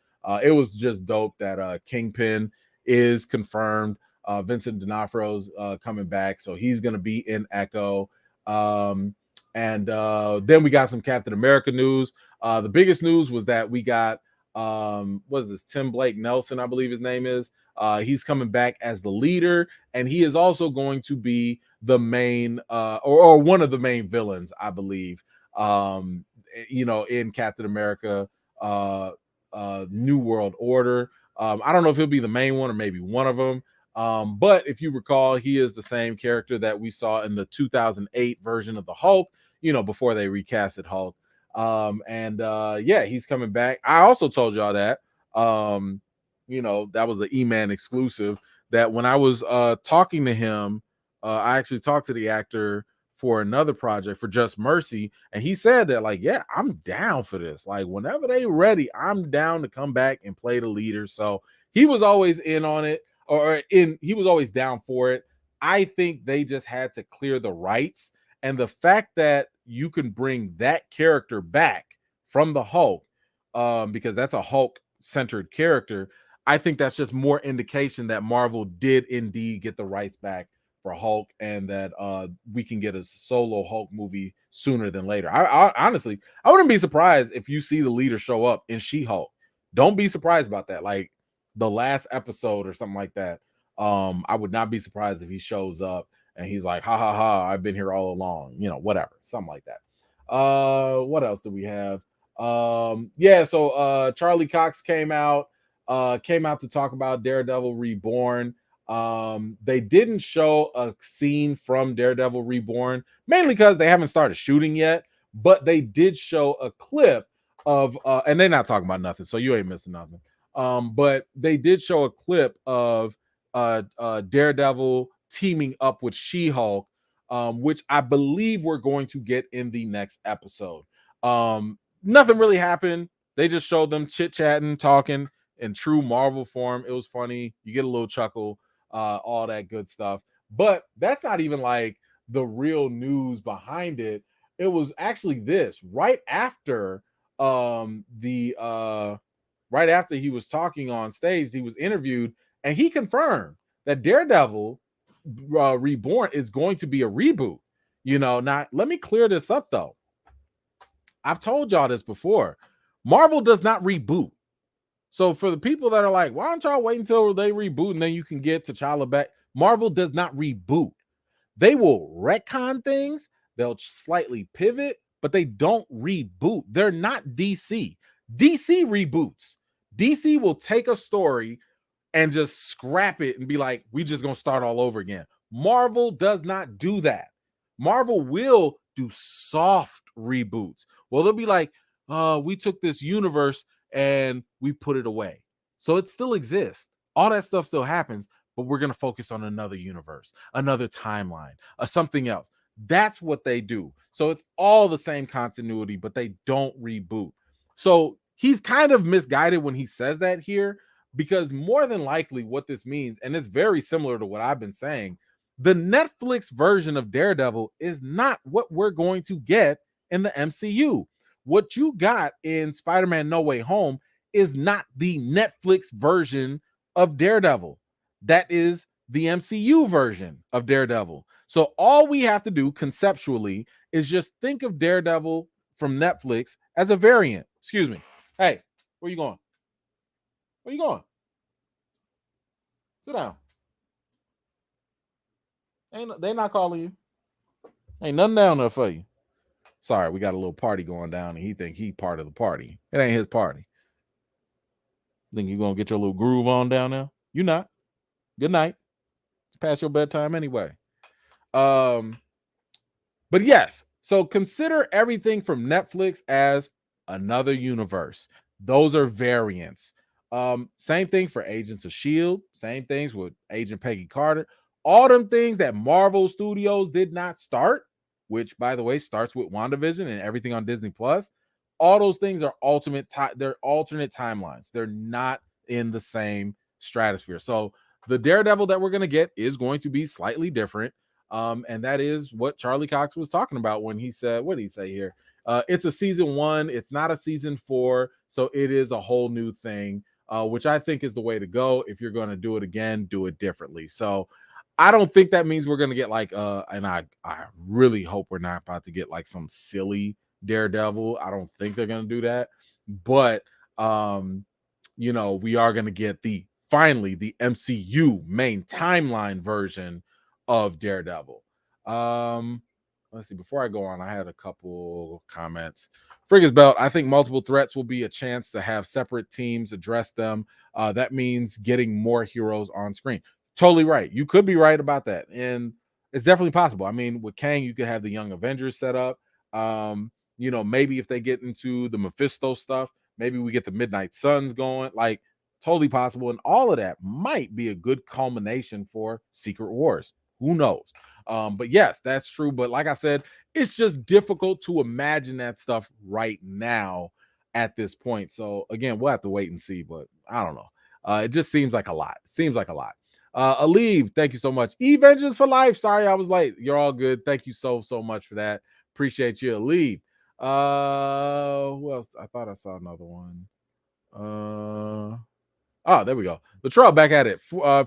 Speaker 2: It was just dope that Kingpin is confirmed. Vincent D'Onofrio's coming back, so he's gonna be in Echo. And then we got some Captain America news. The biggest news was that we got what is this, Tim Blake Nelson, I believe his name is. He's coming back as the leader, and he is also going to be the main or one of the main villains, I believe, in Captain America New World Order. I don't know if he'll be the main one or maybe one of them. But if you recall, he is the same character that we saw in the 2008 version of the Hulk, before they recasted Hulk. He's coming back. I also told y'all that, that was the E-Man exclusive, that when I was talking to him, I actually talked to the actor for another project for Just Mercy, and he said that, like, yeah, I'm down for this. Like, whenever they ready, I'm down to come back and play the leader. So he was always in on it, he was always down for it. I think they just had to clear the rights, and the fact that you can bring that character back from the Hulk, because that's a Hulk-centered character, I think that's just more indication that Marvel did indeed get the rights back for Hulk, and that we can get a solo Hulk movie sooner than later. I honestly, I wouldn't be surprised if you see the leader show up in She-Hulk. Don't be surprised about that. Like the last episode or something like that. I would not be surprised if he shows up and he's like, ha ha ha, I've been here all along, whatever, something like that. What else do we have? So Charlie Cox came out to talk about Daredevil Reborn. They didn't show a scene from Daredevil Reborn, mainly because they haven't started shooting yet, but they did show a clip of and they're not talking about nothing, so you ain't missing nothing. But they did show a clip of Daredevil teaming up with She-Hulk, which I believe we're going to get in the next episode. Nothing really happened. They just showed them chit-chatting, talking in true Marvel form. It was funny. You get a little chuckle, all that good stuff. But that's not even like the real news behind it. It was actually this right after right after he was talking on stage, he was interviewed, and he confirmed that Daredevil Reborn is going to be a reboot. Now let me clear this up though. I've told y'all this before. Marvel does not reboot. So for the people that are like, why don't y'all wait until they reboot and then you can get T'Challa back? Marvel does not reboot. They will retcon things. They'll slightly pivot, but they don't reboot. They're not DC. DC reboots. DC will take a story and just scrap it and be like, we just gonna start all over again. Marvel does not do that. Marvel will do soft reboots. Well, they'll be like, we took this universe and we put it away. So it still exists. All that stuff still happens, but we're going to focus on another universe, another timeline, something else. That's what they do. So it's all the same continuity, but they don't reboot. So he's kind of misguided when he says that here, because more than likely what this means, and it's very similar to what I've been saying, the Netflix version of Daredevil is not what we're going to get in the MCU. What you got in Spider-Man No Way Home is not the Netflix version of Daredevil. That is the MCU version of Daredevil. So all we have to do conceptually is just think of Daredevil from Netflix as a variant. Excuse me. Hey, where you going? Where you going? Sit down. They not calling you. Ain't nothing down there for you. Sorry, we got a little party going down, and he think he part of the party. It ain't his party. Think you gonna get your little groove on down there? You not. Good night. It's past your bedtime anyway. But yes, so consider everything from Netflix as another universe. Those are variants. Same thing for Agents of Shield. Same things with Agent Peggy Carter. All them things that Marvel Studios did not start, which by the way starts with WandaVision and everything on Disney Plus. All those things are they're alternate timelines. They're not in the same stratosphere. So the Daredevil that we're going to get is going to be slightly different. And that is what Charlie Cox was talking about when he said, what did he say here? It's a season 1. It's not a season 4. So it is a whole new thing, which I think is the way to go. If you're going to do it again, do it differently. So I don't think that means we're going to get like, and I really hope we're not about to get like some silly Daredevil. I don't think they're going to do that. But, you know, we are going to get finally the MCU main timeline version of Daredevil. Let's see. Before I go on, I had a couple comments. Friggers Belt, I think multiple threats will be a chance to have separate teams address them. That means getting more heroes on screen. Totally right. You could be right about that. And it's definitely possible. I mean, with Kang, you could have the Young Avengers set up. You know, maybe if they get into the Mephisto stuff, maybe we get the Midnight Suns going. Like, totally possible. And all of that might be a good culmination for Secret Wars. Who knows? But yes, that's true. But like I said, it's just difficult to imagine that stuff right now at this point. So again, we'll have to wait and see. But I don't know. It just seems like a lot. Seems like a lot. Aleve, thank you so much. Avengers for life. Sorry, I was late. You're all good. Thank you so much for that. Appreciate you, Aleve. Who else? I thought I saw another one. Oh, there we go. Latrell back at it.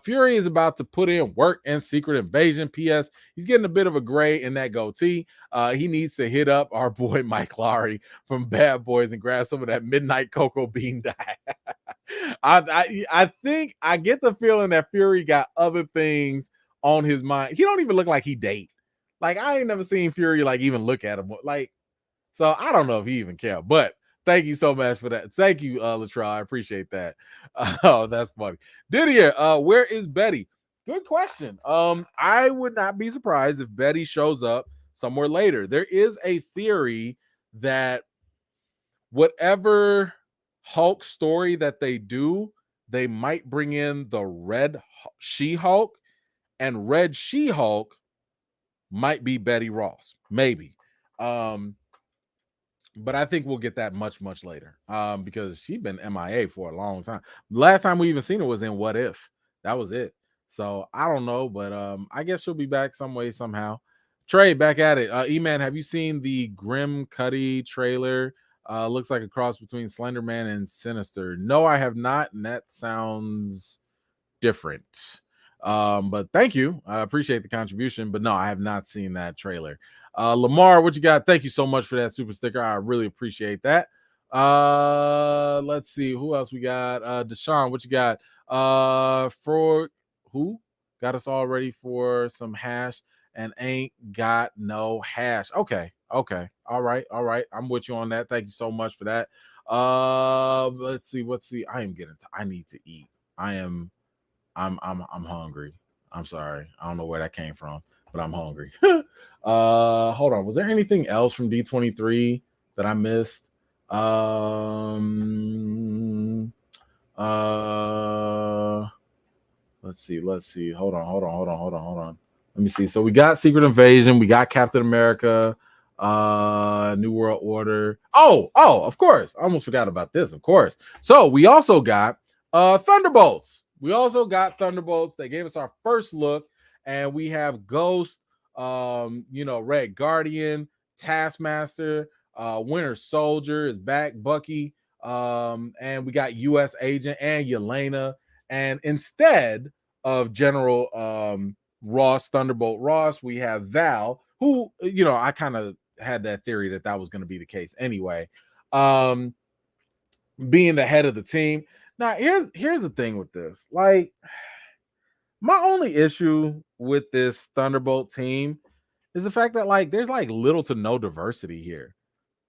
Speaker 2: Fury is about to put in work in Secret Invasion. P.S. He's getting a bit of a gray in that goatee. He needs to hit up our boy Mike Lowry from Bad Boys and grab some of that midnight cocoa bean dye. I think I get the feeling that Fury got other things on his mind. He don't even look like he date. Like, I ain't never seen Fury like even look at him. Like, so I don't know if he even care, but thank you so much for that. Thank you, Latrell. I appreciate that. Oh, that's funny. Didier, where is Betty? Good question. I would not be surprised if Betty shows up somewhere later. There is a theory that whatever Hulk story that they do, they might bring in the Red She-Hulk, and Red She-Hulk might be Betty Ross. Maybe. But I think we'll get that much later, because she's been MIA for a long time. Last time we even seen her was in What If. That was it. So I don't know, but I guess she'll be back some way, somehow. Trey, back at it. E-Man, have you seen the Grim Cuddy trailer? Looks like a cross between Slender Man and Sinister. No, I have not, and that sounds different. But thank you. I appreciate the contribution, but no, I have not seen that trailer. Lamar, what you got? Thank you so much for that super sticker. I really appreciate that. Let's see who else we got. Deshaun, what you got? For who got us all ready for some hash and ain't got no hash. Okay. All right. I'm with you on that. Thank you so much for that. Let's see. I need to eat. I'm hungry. I'm sorry. I don't know where that came from, but I'm hungry. Hold on. Was there anything else from D23 that I missed? Let's see. Hold on. Let me see. So we got Secret Invasion, we got Captain America, New World Order. Oh, of course. I almost forgot about this, of course. So we also got Thunderbolts. They gave us our first look, and we have Ghost, Red Guardian, Taskmaster, Winter Soldier is back, Bucky, and we got US Agent and Yelena. And instead of General Ross, Thunderbolt Ross, we have Val, who, I kind of had that theory that was going to be the case anyway, being the head of the team. Now, here's the thing with this. Like, My only issue with this Thunderbolt team is the fact that like there's like little to no diversity here.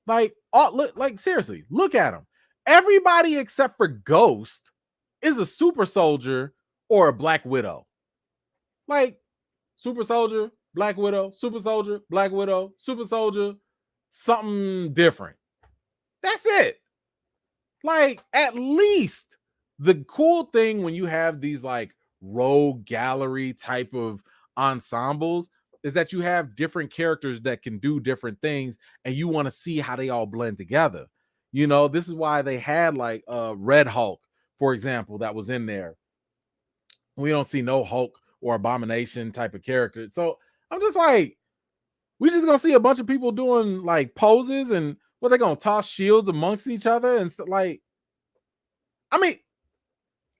Speaker 2: Like, look, like seriously, look at them. Everybody except for Ghost is a super soldier or a Black Widow. Like, super soldier, Black Widow, super soldier, Black Widow, super soldier, something different. That's it. Like, at least the cool thing when you have these like rogue gallery type of ensembles is that you have different characters that can do different things and you want to see how they all blend together. You know, this is why they had like Red Hulk, for example, that was in there. We don't see no Hulk or Abomination type of character. So I'm just like, we just gonna see a bunch of people doing like poses and what they gonna toss shields amongst each other and stuff. Like, I mean,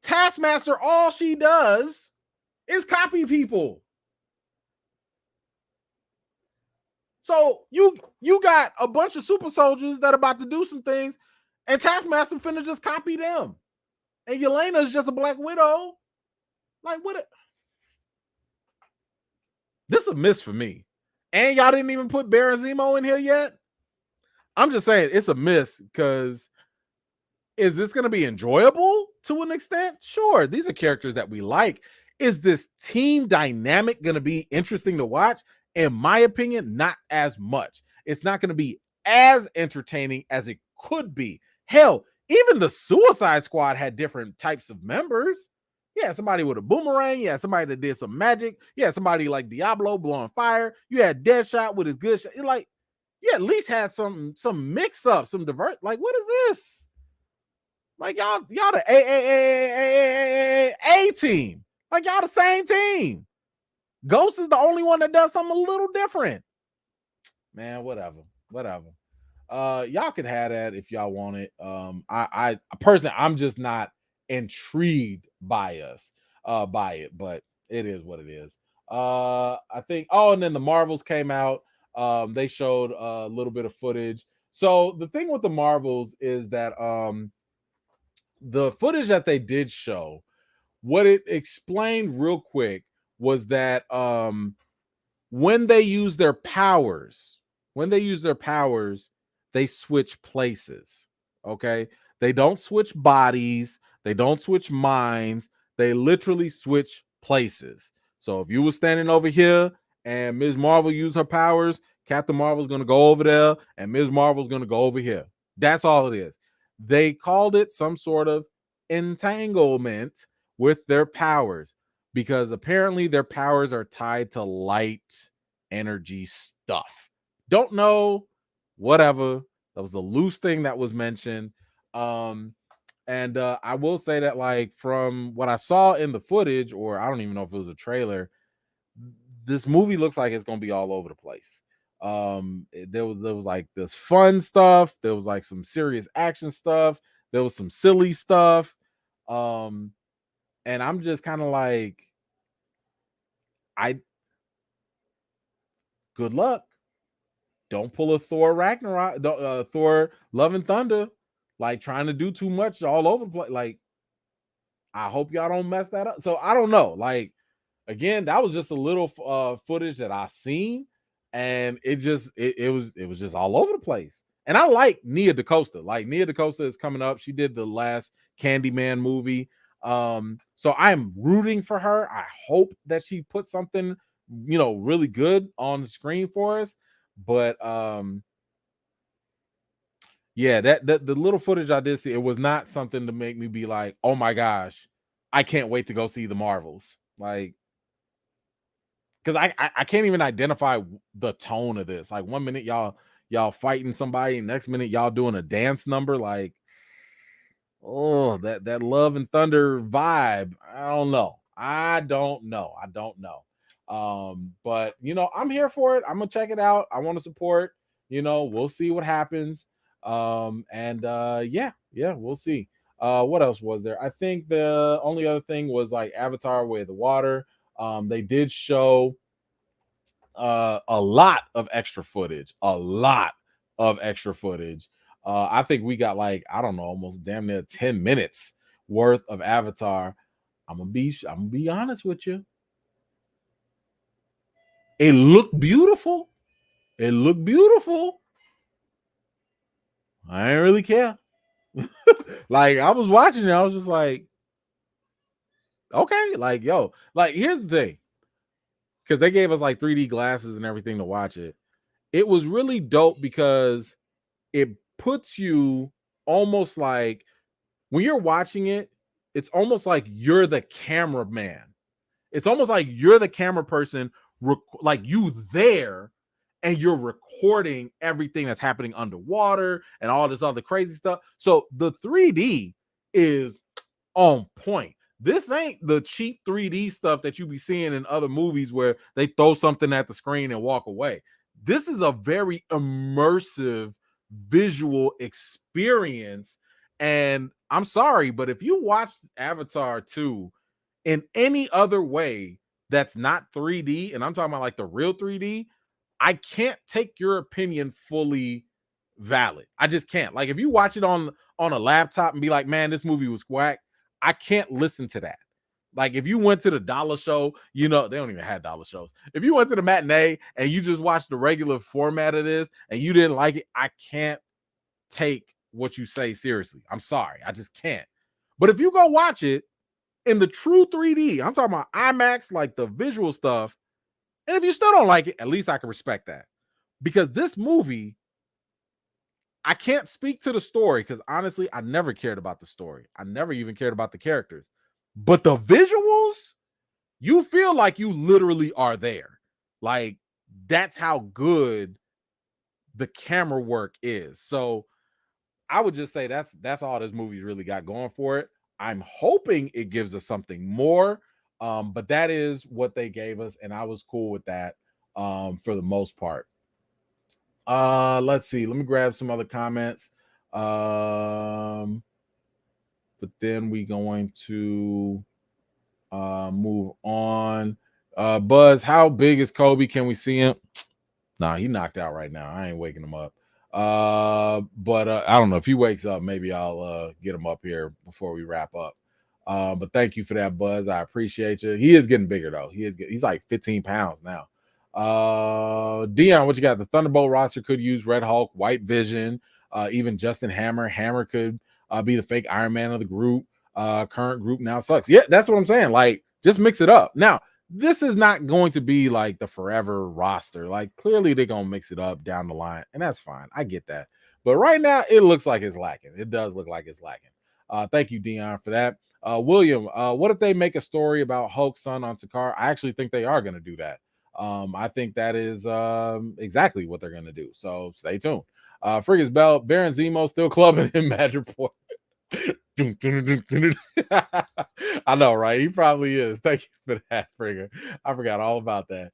Speaker 2: Taskmaster, all she does is copy people. So you got a bunch of super soldiers that are about to do some things, and Taskmaster finna just copy them. And Yelena's just a Black Widow. Like, what? This is a miss for me. And y'all didn't even put Baron Zemo in here yet. I'm just saying it's a miss because is this going to be enjoyable to an extent? Sure, these are characters that we like. Is this team dynamic going to be interesting to watch? In my opinion, not as much. It's not going to be as entertaining as it could be. Hell, even the Suicide Squad had different types of members. Yeah, somebody with a boomerang. Yeah, somebody that did some magic. Yeah, somebody like Diablo blowing fire. You had Deadshot with his good shot. Like, you at least had some mix up, some divert. Like, what is this? Like, y'all the A team. Like, y'all the same team. Ghost is the only one that does something a little different. Man, whatever. Y'all can have that if y'all want it. I personally, I'm just not intrigued by it, but it is what it is. I think, and then the Marvels came out. They showed a little bit of footage. So the thing with the Marvels is that the footage that they did show, what it explained real quick was that when they use their powers, they switch places. Okay, they don't switch bodies, they don't switch minds, they literally switch places. So if you were standing over here and Ms. Marvel used her powers, Captain Marvel's gonna go over there and Ms. Marvel's gonna go over here. That's all it is. They called it some sort of entanglement with their powers because apparently their powers are tied to light energy stuff. Don't know, whatever. That was the loose thing that was mentioned. And I will say that, like, from what I saw in the footage, or I don't even know if it was a trailer, this movie looks like it's gonna be all over the place. There was like this fun stuff, there was like some serious action stuff, there was some silly stuff. And I'm just kind of like, good luck. Don't pull a Thor Ragnarok, Thor Love and Thunder, like trying to do too much all over the place. Like, I hope y'all don't mess that up. So I don't know. Like, again, that was just a little footage that I seen, and it was just all over the place. And I like Nia DaCosta. Like, Nia DaCosta is coming up. She did the last Candyman movie. So I'm rooting for her. I hope that she put something, really good on the screen for us. But yeah, that the little footage I did see, it was not something to make me be like, oh my gosh, I can't wait to go see the Marvels. Like, because I can't even identify the tone of this. Like, 1 minute y'all fighting somebody, next minute y'all doing a dance number. Like, oh, that Love and Thunder vibe. I don't know. But I'm here for it. I'm gonna check it out. I want to support. We'll see what happens. Yeah, we'll see. What else was there? I think the only other thing was like Avatar Way of the Water. They did show a lot of extra footage. I think we got, like, I don't know, almost damn near 10 minutes worth of Avatar. I'm gonna be honest with you. It looked beautiful. It looked beautiful. I didn't really care. Like, I was watching it, I was just like, okay, like, yo, like, here's the thing, because they gave us like 3D glasses and everything to watch it. It was really dope because it puts you almost like, when you're watching it, it's almost like you're the cameraman. It's almost like you're the camera person, like you there, and you're recording everything that's happening underwater and all this other crazy stuff. So the 3D is on point. This ain't the cheap 3D stuff that you be seeing in other movies where they throw something at the screen and walk away. This is a very immersive visual experience. And I'm sorry, but if you watch Avatar 2 in any other way that's not 3D, and I'm talking about like the real 3D, I can't take your opinion fully valid. I just can't. Like, if you watch it on a laptop and be like, man, this movie was whack, I can't listen to that. Like, if you went to the dollar show, you know, they don't even have dollar shows. If you went to the matinee and you just watched the regular format of this and you didn't like it, I can't take what you say seriously. I'm sorry. I just can't. But if you go watch it in the true 3D, I'm talking about IMAX, like the visual stuff, and if you still don't like it, at least I can respect that. Because this movie, I can't speak to the story because honestly, I never cared about the story. I never even cared about the characters. But the visuals, you feel like you literally are there. Like, that's how good the camera work is. So I would just say that's all this movie's really got going for it. I'm hoping it gives us something more. But that is what they gave us, and I was cool with that for the most part. Let's see. Let me grab some other comments. But then we going to move on. Buzz, how big is Kobe? Can we see him? Nah, he knocked out right now. I ain't waking him up. But I don't know if he wakes up, maybe I'll get him up here before we wrap up. But thank you for that, Buzz. I appreciate you. He is getting bigger though. He's like 15 pounds now. Dion, what you got? The Thunderbolt roster could use Red Hulk, White Vision, even Justin Hammer. Hammer could be the fake Iron Man of the group. Current group now sucks. Yeah, that's what I'm saying. Like, just mix it up. Now, this is not going to be like the forever roster. Like, clearly they're gonna mix it up down the line, and that's fine. I get that. But right now, it looks like it's lacking. It does look like it's lacking. Thank you, Dion, for that. William, what if they make a story about Hulk's son on Sakaar? I actually think they are going to do that. I think that is exactly what they're going to do. So stay tuned. Friggis Bell, Baron Zemo still clubbing in Madripoor. I know, right? He probably is. Thank you for that, Frigger. I forgot all about that.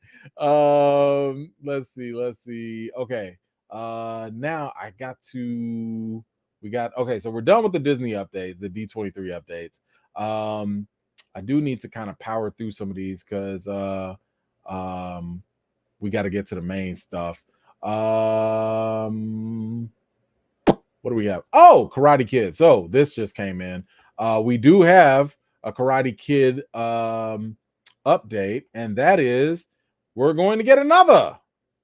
Speaker 2: Let's see. Okay. Now I got to okay, so we're done with the Disney updates, the D23 updates. I do need to kind of power through some of these because we got to get to the main stuff. What do we have? Oh, Karate Kid. So this just came in. We do have a Karate Kid update, and that is we're going to get another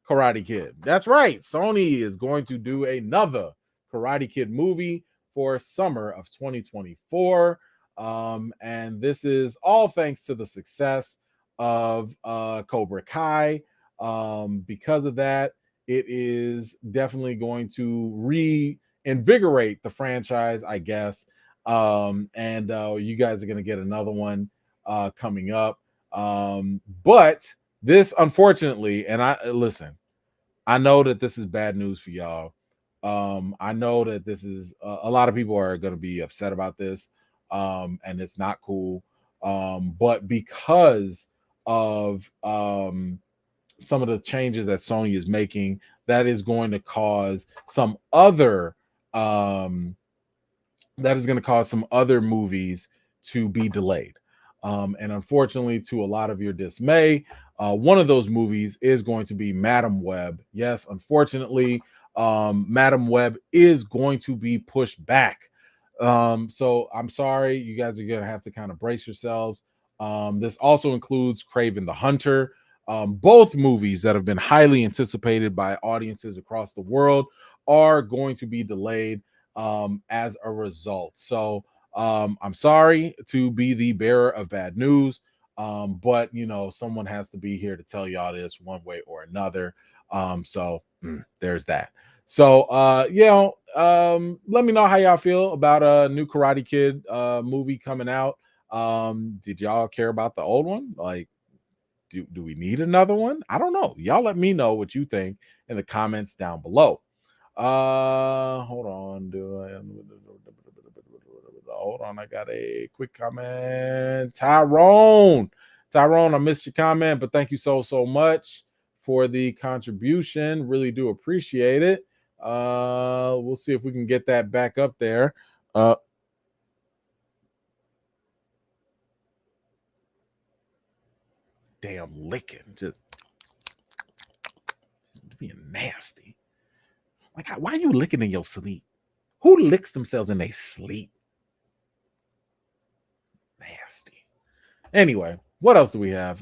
Speaker 2: Karate Kid. That's right. Sony is going to do another Karate Kid movie for summer of 2024. And this is all thanks to the success of Cobra Kai. Because of that, it is definitely going to reinvigorate the franchise, I guess. And you guys are going to get another one coming up. But this, unfortunately, and I know that this is bad news for y'all. I know that this is a lot of people are going to be upset about this, and it's not cool. But because of some of the changes that Sony is making, that is going to cause some other movies to be delayed. And unfortunately, to a lot of your dismay, one of those movies is going to be Madam Web. Yes, unfortunately, Madam Web is going to be pushed back So I'm sorry, you guys are gonna have to kind of brace yourselves. This also includes Kraven the Hunter. Both movies that have been highly anticipated by audiences across the world are going to be delayed as a result. So I'm sorry to be the bearer of bad news, but you know, someone has to be here to tell y'all this one way or another. There's that. So let me know how y'all feel about a new Karate Kid movie coming out. Did y'all care about the old one? Like, do we need another one? I don't know. Y'all let me know what you think in the comments down below. Hold on. Hold on. I got a quick comment. Tyrone, I missed your comment, but thank you so much for the contribution. Really do appreciate it. We'll see if we can get that back up there. Damn licking, just being nasty. Like, why are you licking in your sleep? Who licks themselves in their sleep? Nasty. Anyway, what else do we have?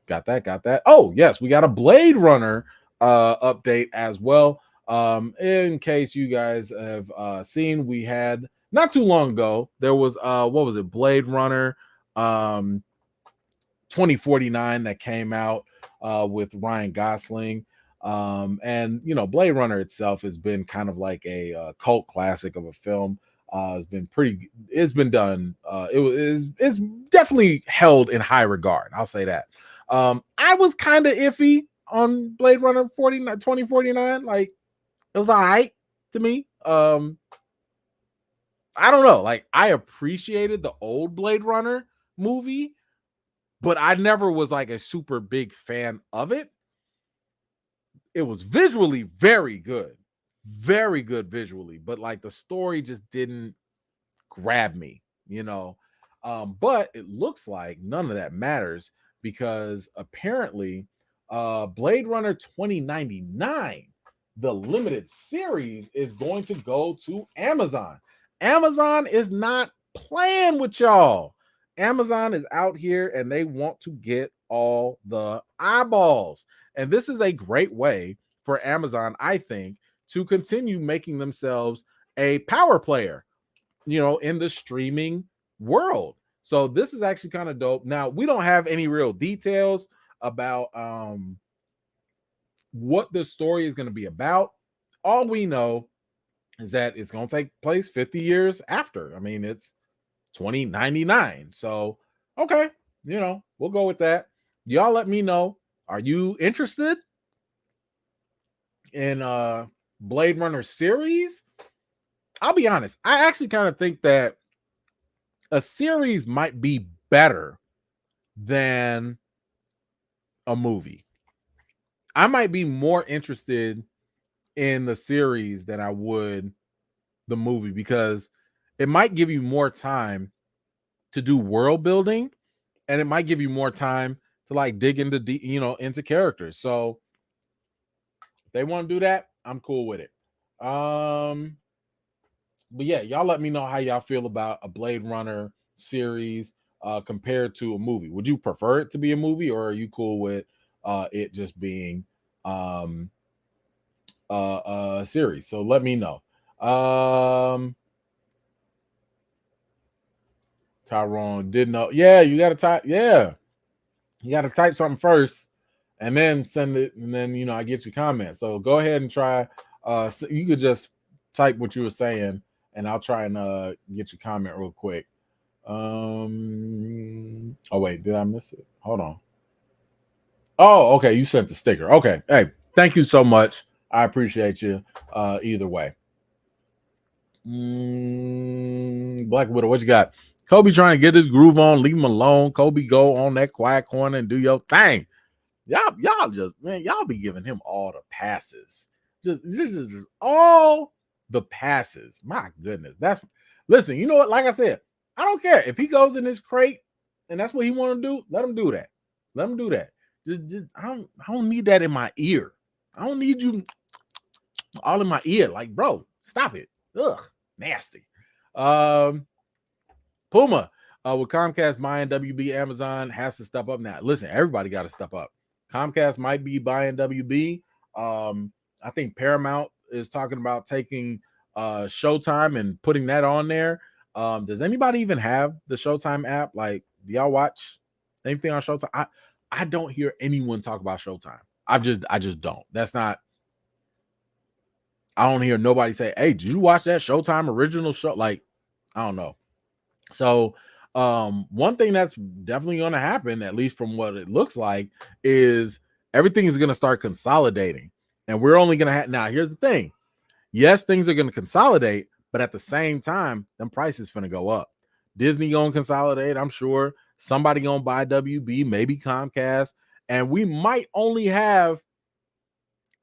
Speaker 2: Got that. Oh, yes, we got a Blade Runner update as well. In case you guys have seen, we had not too long ago, there was what was it, Blade Runner 2049 that came out with Ryan Gosling. And you know, Blade Runner itself has been kind of like a cult classic of a film. It's been done. It's definitely held in high regard. I'll say that. I was kind of iffy on Blade Runner 2049. Like, it was all right to me. I don't know. Like, I appreciated the old Blade Runner movie, but I never was like a super big fan of it. It was visually very good visually, but like the story just didn't grab me, you know. But it looks like none of that matters, because apparently Blade Runner 2099, the limited series, is going to go to Amazon. Amazon is not playing with y'all. Amazon is out here and they want to get all the eyeballs. And this is a great way for Amazon, I think, to continue making themselves a power player, you know, in the streaming world. So this is actually kind of dope. Now, we don't have any real details about what the story is going to be about. All we know is that it's going to take place 50 years after. I mean, it's 2099. So, okay, you know, we'll go with that. Y'all let me know. Are you interested in Blade Runner series? I'll be honest. I actually kind of think that a series might be better than a movie. I might be more interested in the series than I would the movie, because it might give you more time to do world building, and it might give you more time to like dig into into characters. So if they want to do that, I'm cool with it. But yeah, y'all let me know how y'all feel about a Blade Runner series compared to a movie. Would you prefer it to be a movie, or are you cool with it just being a series? So let me know. Tyrone didn't know. Yeah, you gotta type. Yeah, you gotta type something first and then send it, and then I get your comment. So go ahead and try. So you could just type what you were saying, and I'll try and get your comment real quick. Oh wait, did I miss it? Hold on. Oh, okay, you sent the sticker. Okay, hey, thank you so much. I appreciate you. Either way. Black Widow, what you got? Kobe trying to get his groove on. Leave him alone. Kobe, go on that quiet corner and do your thing. Y'all just, man, y'all be giving him all the passes. This is all the passes. My goodness. Listen, you know what? Like I said, I don't care if he goes in his crate and that's what he want to do. Let him do that. Let him do that. Just I don't need that in my ear. I don't need you all in my ear. Like, bro, stop it. Ugh, nasty. Puma, with Comcast buying WB, Amazon has to step up now. Listen, everybody got to step up. Comcast might be buying WB. I think Paramount is talking about taking Showtime and putting that on there. Does anybody even have the Showtime app? Like, do y'all watch anything on Showtime? I don't hear anyone talk about Showtime. I just don't. That's not. I don't hear nobody say, "Hey, did you watch that Showtime original show?" Like, I don't know. So, one thing that's definitely going to happen, at least from what it looks like, is everything is going to start consolidating, and we're only going to have. Now, here's the thing: yes, things are going to consolidate, but at the same time, them prices going to go up. Disney going to consolidate, I'm sure. Somebody going to buy WB, maybe Comcast, and we might only have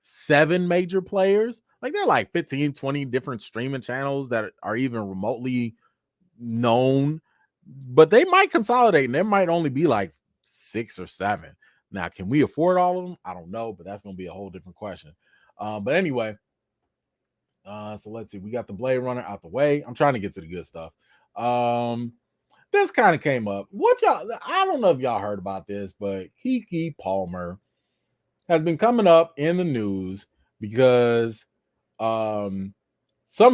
Speaker 2: 7 major players. Like, they're like 15, 20 different streaming channels that are even remotely known, but they might consolidate and there might only be like 6 or 7. Now, can we afford all of them? I don't know, but that's going to be a whole different question. But anyway, so let's see. We got the Blade Runner out the way. I'm trying to get to the good stuff. This kind of came up. I don't know if y'all heard about this, but Keke Palmer has been coming up in the news because some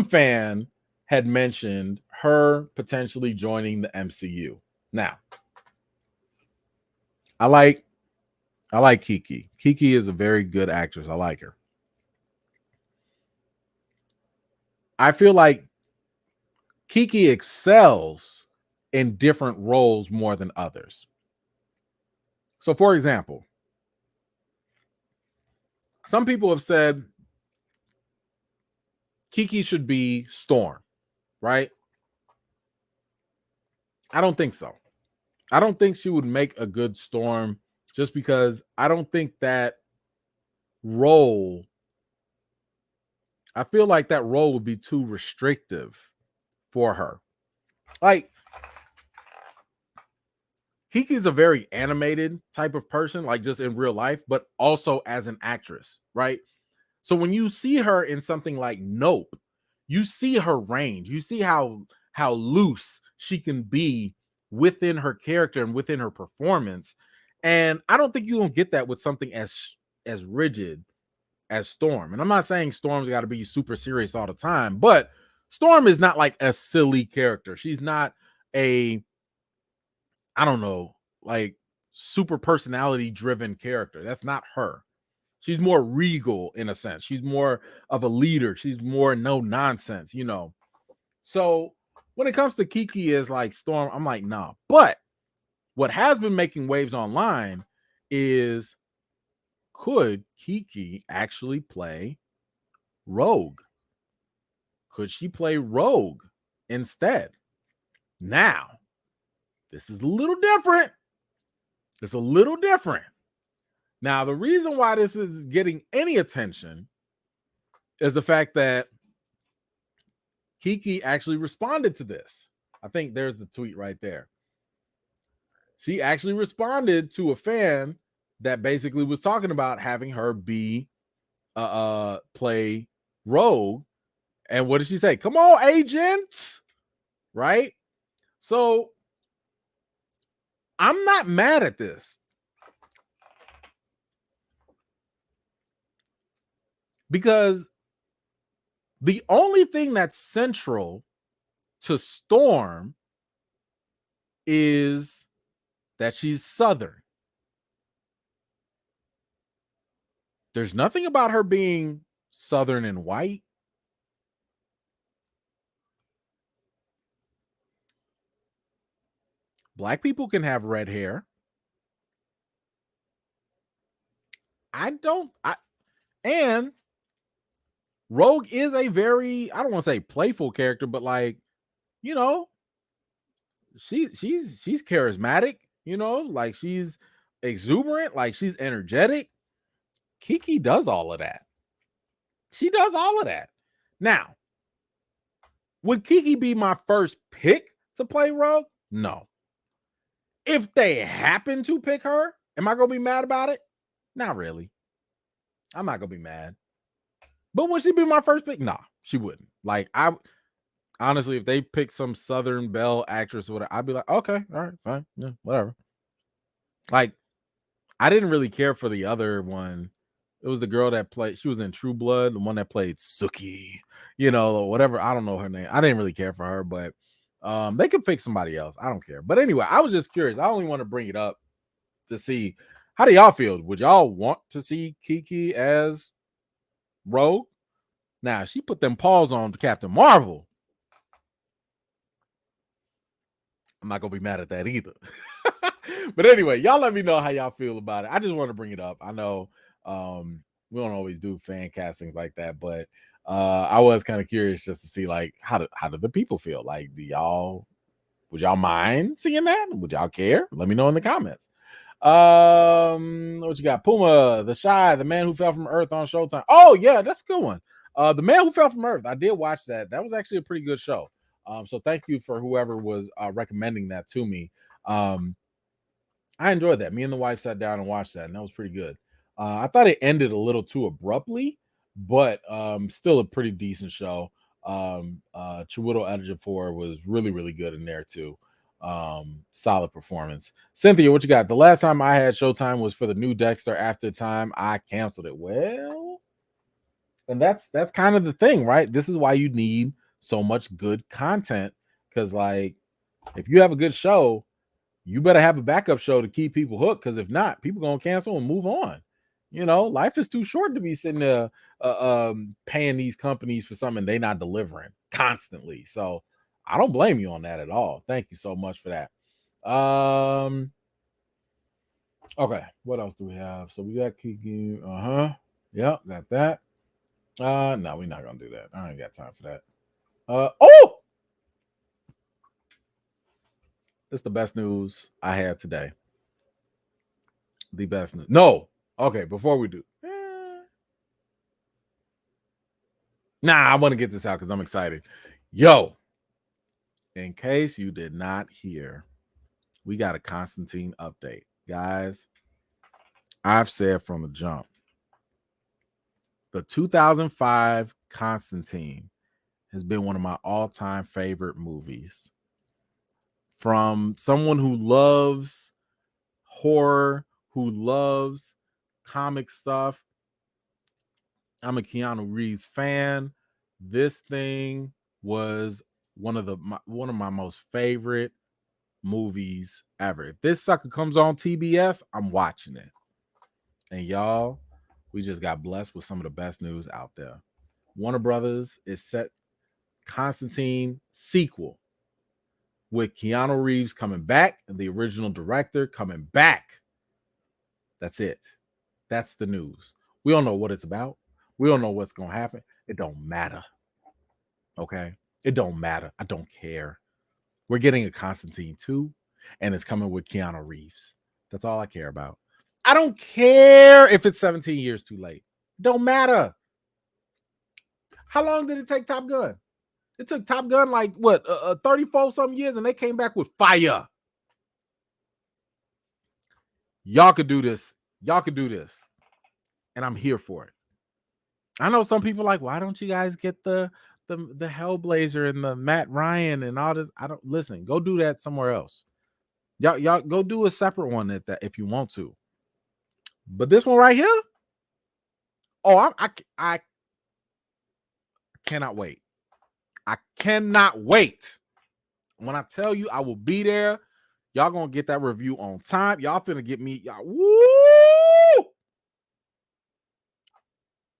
Speaker 2: fan had mentioned her potentially joining the MCU. Now, I like Keke. Keke is a very good actress. I like her. I feel like Keke excels in different roles more than others. So, for example, some people have said Keke should be Storm, right? I don't think so. I don't think she would make a good Storm just because I don't think that role, I feel like that role would be too restrictive for her. Like, Kiki's a very animated type of person, like just in real life, but also as an actress, right? So when you see her in something like Nope, you see her range. You see how loose she can be within her character and within her performance. And I don't think you don't get that with something as rigid as Storm. And I'm not saying Storm's got to be super serious all the time, but Storm is not like a silly character. She's not a, I don't know, like super personality driven character. That's not her. She's more regal in a sense. She's more of a leader. She's more no nonsense, you know. So when it comes to Keke as like Storm, I'm like, nah. But what has been making waves online is, could Keke actually play Rogue? Could she play Rogue instead? Now, this is a little different. It's a little different. Now, the reason why this is getting any attention is the fact that Keke actually responded to this. I think there's the tweet right there. She actually responded to a fan that basically was talking about having her be play Rogue. And what did she say? Come on, agents. Right? So I'm not mad at this. Because the only thing that's central to Storm is that she's Southern. There's nothing about her being Southern and white. Black people can have red hair. And Rogue is a very, I don't want to say playful character, but like, you know, she's charismatic, you know, like she's exuberant, like she's energetic. Keke does all of that. She does all of that. Now, would Keke be my first pick to play Rogue? No. If they happen to pick her, am I going to be mad about it? Not really. I'm not going to be mad. But would she be my first pick? Nah, she wouldn't. Like, I honestly, if they pick some Southern Belle actress or whatever, I'd be like, okay, all right, fine, yeah, whatever. Like, I didn't really care for the other one. It was the girl that played, she was in True Blood, the one that played Suki, or whatever. I don't know her name. I didn't really care for her, but they could pick somebody else. I don't care. But anyway, I was just curious. I only want to bring it up to see, how do y'all feel? Would y'all want to see Keke as Rogue? Now, she put them paws on Captain Marvel. I'm not gonna be mad at that either. But anyway, y'all let me know how y'all feel about it. I just want to bring it up. I know we don't always do fan castings like that, but I was kind of curious just to see, like, how do the people feel? Like, would y'all mind seeing that? Would y'all care? Let me know in the comments. What you got? Puma, The Shy, The Man Who Fell from Earth on Showtime. Oh yeah, that's a good one. The Man Who Fell from Earth. I did watch that. That was actually a pretty good show. So thank you for whoever was recommending that to me. I enjoyed that. Me and the wife sat down and watched that, and that was pretty good. I thought it ended a little too abruptly, but still a pretty decent show. Chiwetel Ejiofor was really, really good in there too. Solid performance. Cynthia, what you got? The last time I had Showtime was for the new Dexter. After time, I canceled it. Well, and that's kind of the thing, right? This is why you need so much good content, because, like, if you have a good show, you better have a backup show to keep people hooked, because if not, people gonna cancel and move on. Life is too short to be sitting there paying these companies for something they not delivering constantly. So I don't blame you on that at all. Thank you so much for that. Okay, what else do we have? So we got Keke. Yep, got that. No, we're not gonna do that. I ain't got time for that. Oh, it's the best news I had today. The best news. No. Okay, before we do. I want to get this out because I'm excited. Yo, in case you did not hear, we got a Constantine update. Guys, I've said from the jump, the 2005 Constantine has been one of my all-time favorite movies. From someone who loves horror, who loves comic stuff, I'm a Keanu Reeves fan. This thing was one of my most favorite movies ever. If this sucker comes on TBS, I'm watching it. And y'all, we just got blessed with some of the best news out there. Warner Brothers is set Constantine sequel with Keanu Reeves coming back and the original director coming back. That's it. That's the news. We don't know what it's about. We don't know what's going to happen. It don't matter. Okay? It don't matter. I don't care. We're getting a Constantine 2, and it's coming with Keanu Reeves. That's all I care about. I don't care if it's 17 years too late. It don't matter. How long did it take Top Gun? It took Top Gun 34 some years, and they came back with fire. Y'all could do this. Y'all could do this. And I'm here for it. I know some people like, why don't you guys get the Hellblazer and the Matt Ryan and all this? I don't listen. Go do that somewhere else. Y'all go do a separate one at that if you want to. But this one right here, I cannot wait. I cannot wait. When I tell you I will be there, y'all gonna get that review on time. Y'all finna get me. Y'all, woo!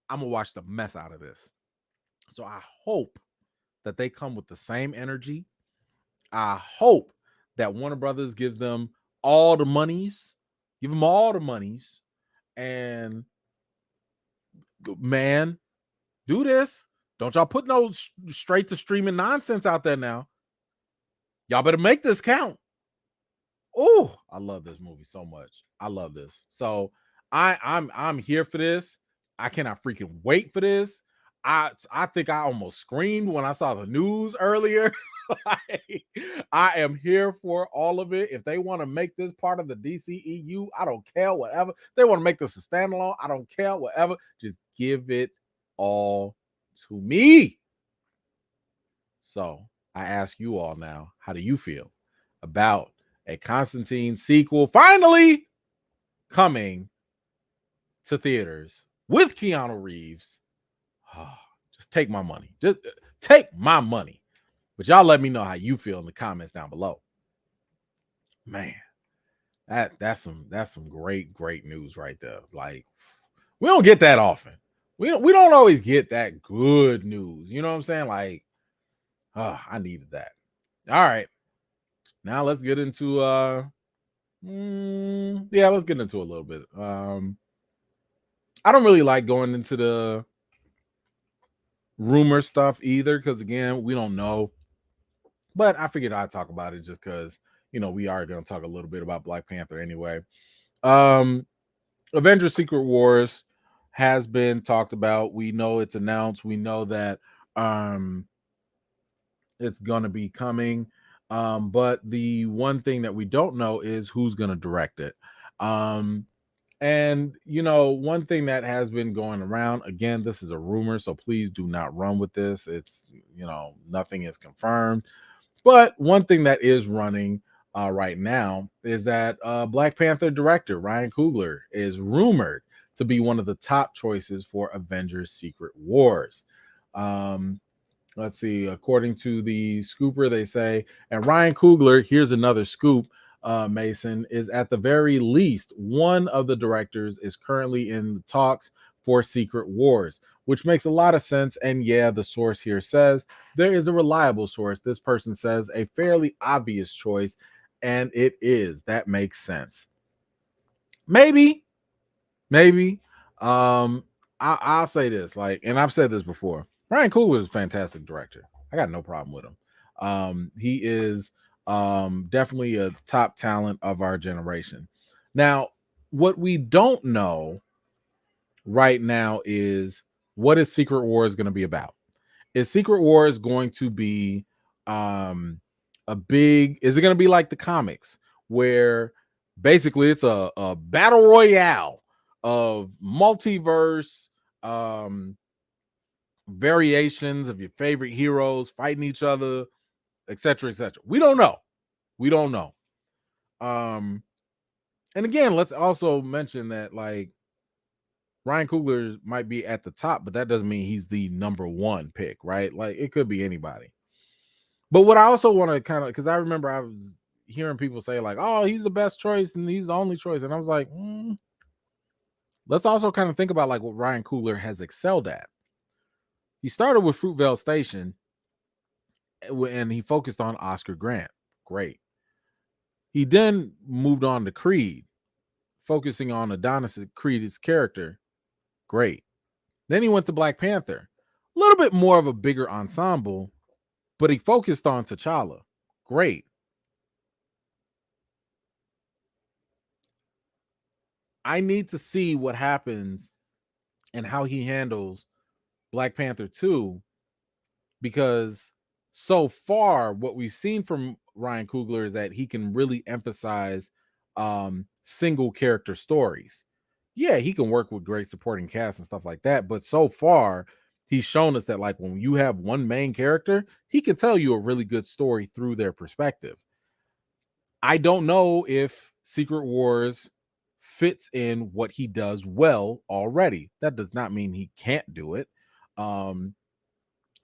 Speaker 2: I'm gonna watch the mess out of this. So I hope that they come with the same energy. I hope that Warner Brothers gives them all the monies. Give them all the monies. And man, do this. Don't y'all put no straight to streaming nonsense out there now. Y'all better make this count. Oh, I love this movie so much. I love this. So I'm here for this. I cannot freaking wait for this. I think I almost screamed when I saw the news earlier. I am here for all of it. If they want to make this part of the DCEU, I don't care, whatever. They want to make this a standalone, I don't care, whatever. Just give it all to me. So I ask you all now, how do you feel about a Constantine sequel finally coming to theaters with Keanu Reeves? Just take my money. Just take my money. But y'all let me know how you feel in the comments down below. Man, that's some great news right there. Like, we don't get that often. We don't always get that good news. You know what I'm saying? Like, I needed that. All right. Now let's get into let's get into a little bit. I don't really like going into the rumor stuff either, because again, we don't know. But I figured I'd talk about it just because, we are going to talk a little bit about Black Panther anyway. Avengers Secret Wars has been talked about. We know it's announced. We know that it's going to be coming. But the one thing that we don't know is who's going to direct it. And, one thing that has been going around, again, this is a rumor, so please do not run with this. It's, nothing is confirmed. But one thing that is running right now is that Black Panther director Ryan Coogler is rumored to be one of the top choices for Avengers Secret Wars. Let's see. According to the Scooper, they say, and Ryan Coogler, here's another scoop, Mason, is at the very least one of the directors is currently in the talks for Secret Wars, which makes a lot of sense. And yeah, the source here says there is a reliable source. This person says a fairly obvious choice, and it is. That makes sense. Maybe. I'll say this, and I've said this before. Ryan Coogler is a fantastic director. I got no problem with him. He is definitely a top talent of our generation. Now, what we don't know right now is, what is Secret Wars going to be about? Is Secret Wars going to be is it going to be like the comics, where basically it's a battle royale of multiverse variations of your favorite heroes fighting each other, etc., etc.? We don't know. And again, let's also mention that, like, Ryan Coogler might be at the top, but that doesn't mean he's the number one pick, right? Like, it could be anybody. But what I also want to kind of, because I remember I was hearing people say, like, oh, he's the best choice and he's the only choice. And I was like, let's also kind of think about, like, what Ryan Coogler has excelled at. He started with Fruitvale Station and he focused on Oscar Grant. Great. He then moved on to Creed, focusing on Adonis Creed's character. Great. Then he went to Black Panther, a little bit more of a bigger ensemble, but he focused on T'Challa. Great. I need to see what happens and how he handles Black Panther 2, because so far what we've seen from Ryan Coogler is that he can really emphasize single character stories. Yeah, he can work with great supporting cast and stuff like that, but so far he's shown us that, like, when you have one main character, he can tell you a really good story through their perspective. I don't know if Secret Wars fits in what he does well already. That does not mean he can't do it.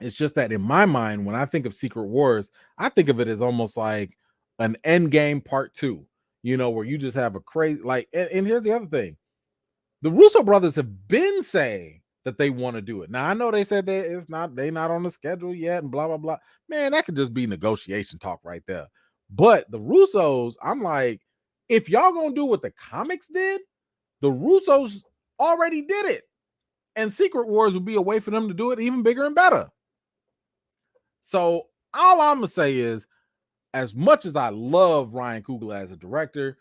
Speaker 2: It's just that in my mind, when I think of Secret Wars, I think of it as almost like an Endgame Part 2, where you just have a crazy, like, and here's the other thing. The Russo brothers have been saying that they want to do it. Now, I know they said they're not on the schedule yet and blah, blah, blah. Man, that could just be negotiation talk right there. But the Russos, I'm like, if y'all gonna do what the comics did, the Russos already did it. And Secret Wars would be a way for them to do it even bigger and better. So all I'm going to say is, as much as I love Ryan Coogler as a director,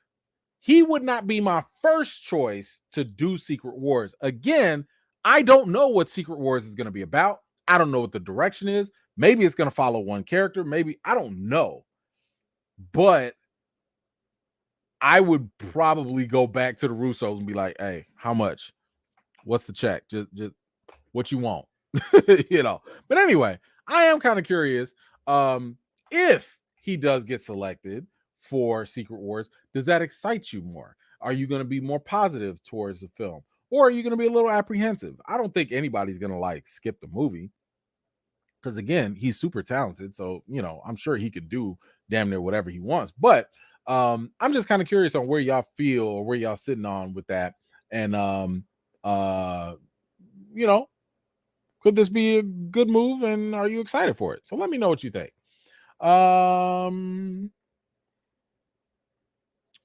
Speaker 2: he would not be my first choice to do Secret Wars. Again, I don't know what Secret Wars is going to be about. I don't know what the direction is. Maybe it's going to follow one character. Maybe, I don't know. But I would probably go back to the Russos and be like, hey, how much? What's the check? Just what you want. You know. But anyway, I am kind of curious if he does get selected for Secret Wars, does that excite you more? Are you going to be more positive towards the film, or are you going to be a little apprehensive? I don't think anybody's going to like skip the movie, because again, he's super talented, so you know, I'm sure he could do damn near whatever he wants. But I'm just kind of curious on where y'all feel, or where y'all sitting on with that. And you know, could this be a good move, and are you excited for it? So let me know what you think.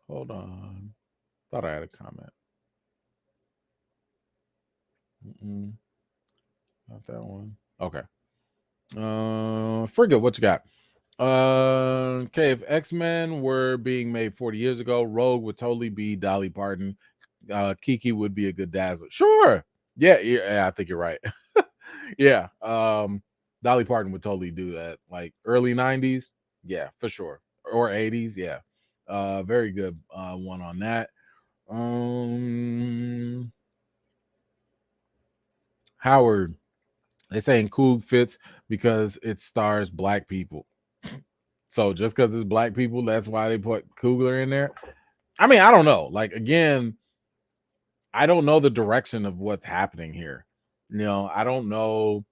Speaker 2: Hold on, thought I had a comment. Not that one. Okay. Frigga, what you got? Okay, if X-Men were being made 40 years ago, Rogue would totally be Dolly Parton. Keke would be a good Dazzler. Sure. Yeah, I think you're right. Yeah. Dolly Parton would totally do that. Like early 90s. Yeah, for sure. Or 80s. Yeah. Very good one on that. Howard, they saying Coog fits because it stars black people. So just because it's black people, that's why they put Coogler in there. I mean, I don't know. Like, again, I don't know the direction of what's happening here. You know, I don't know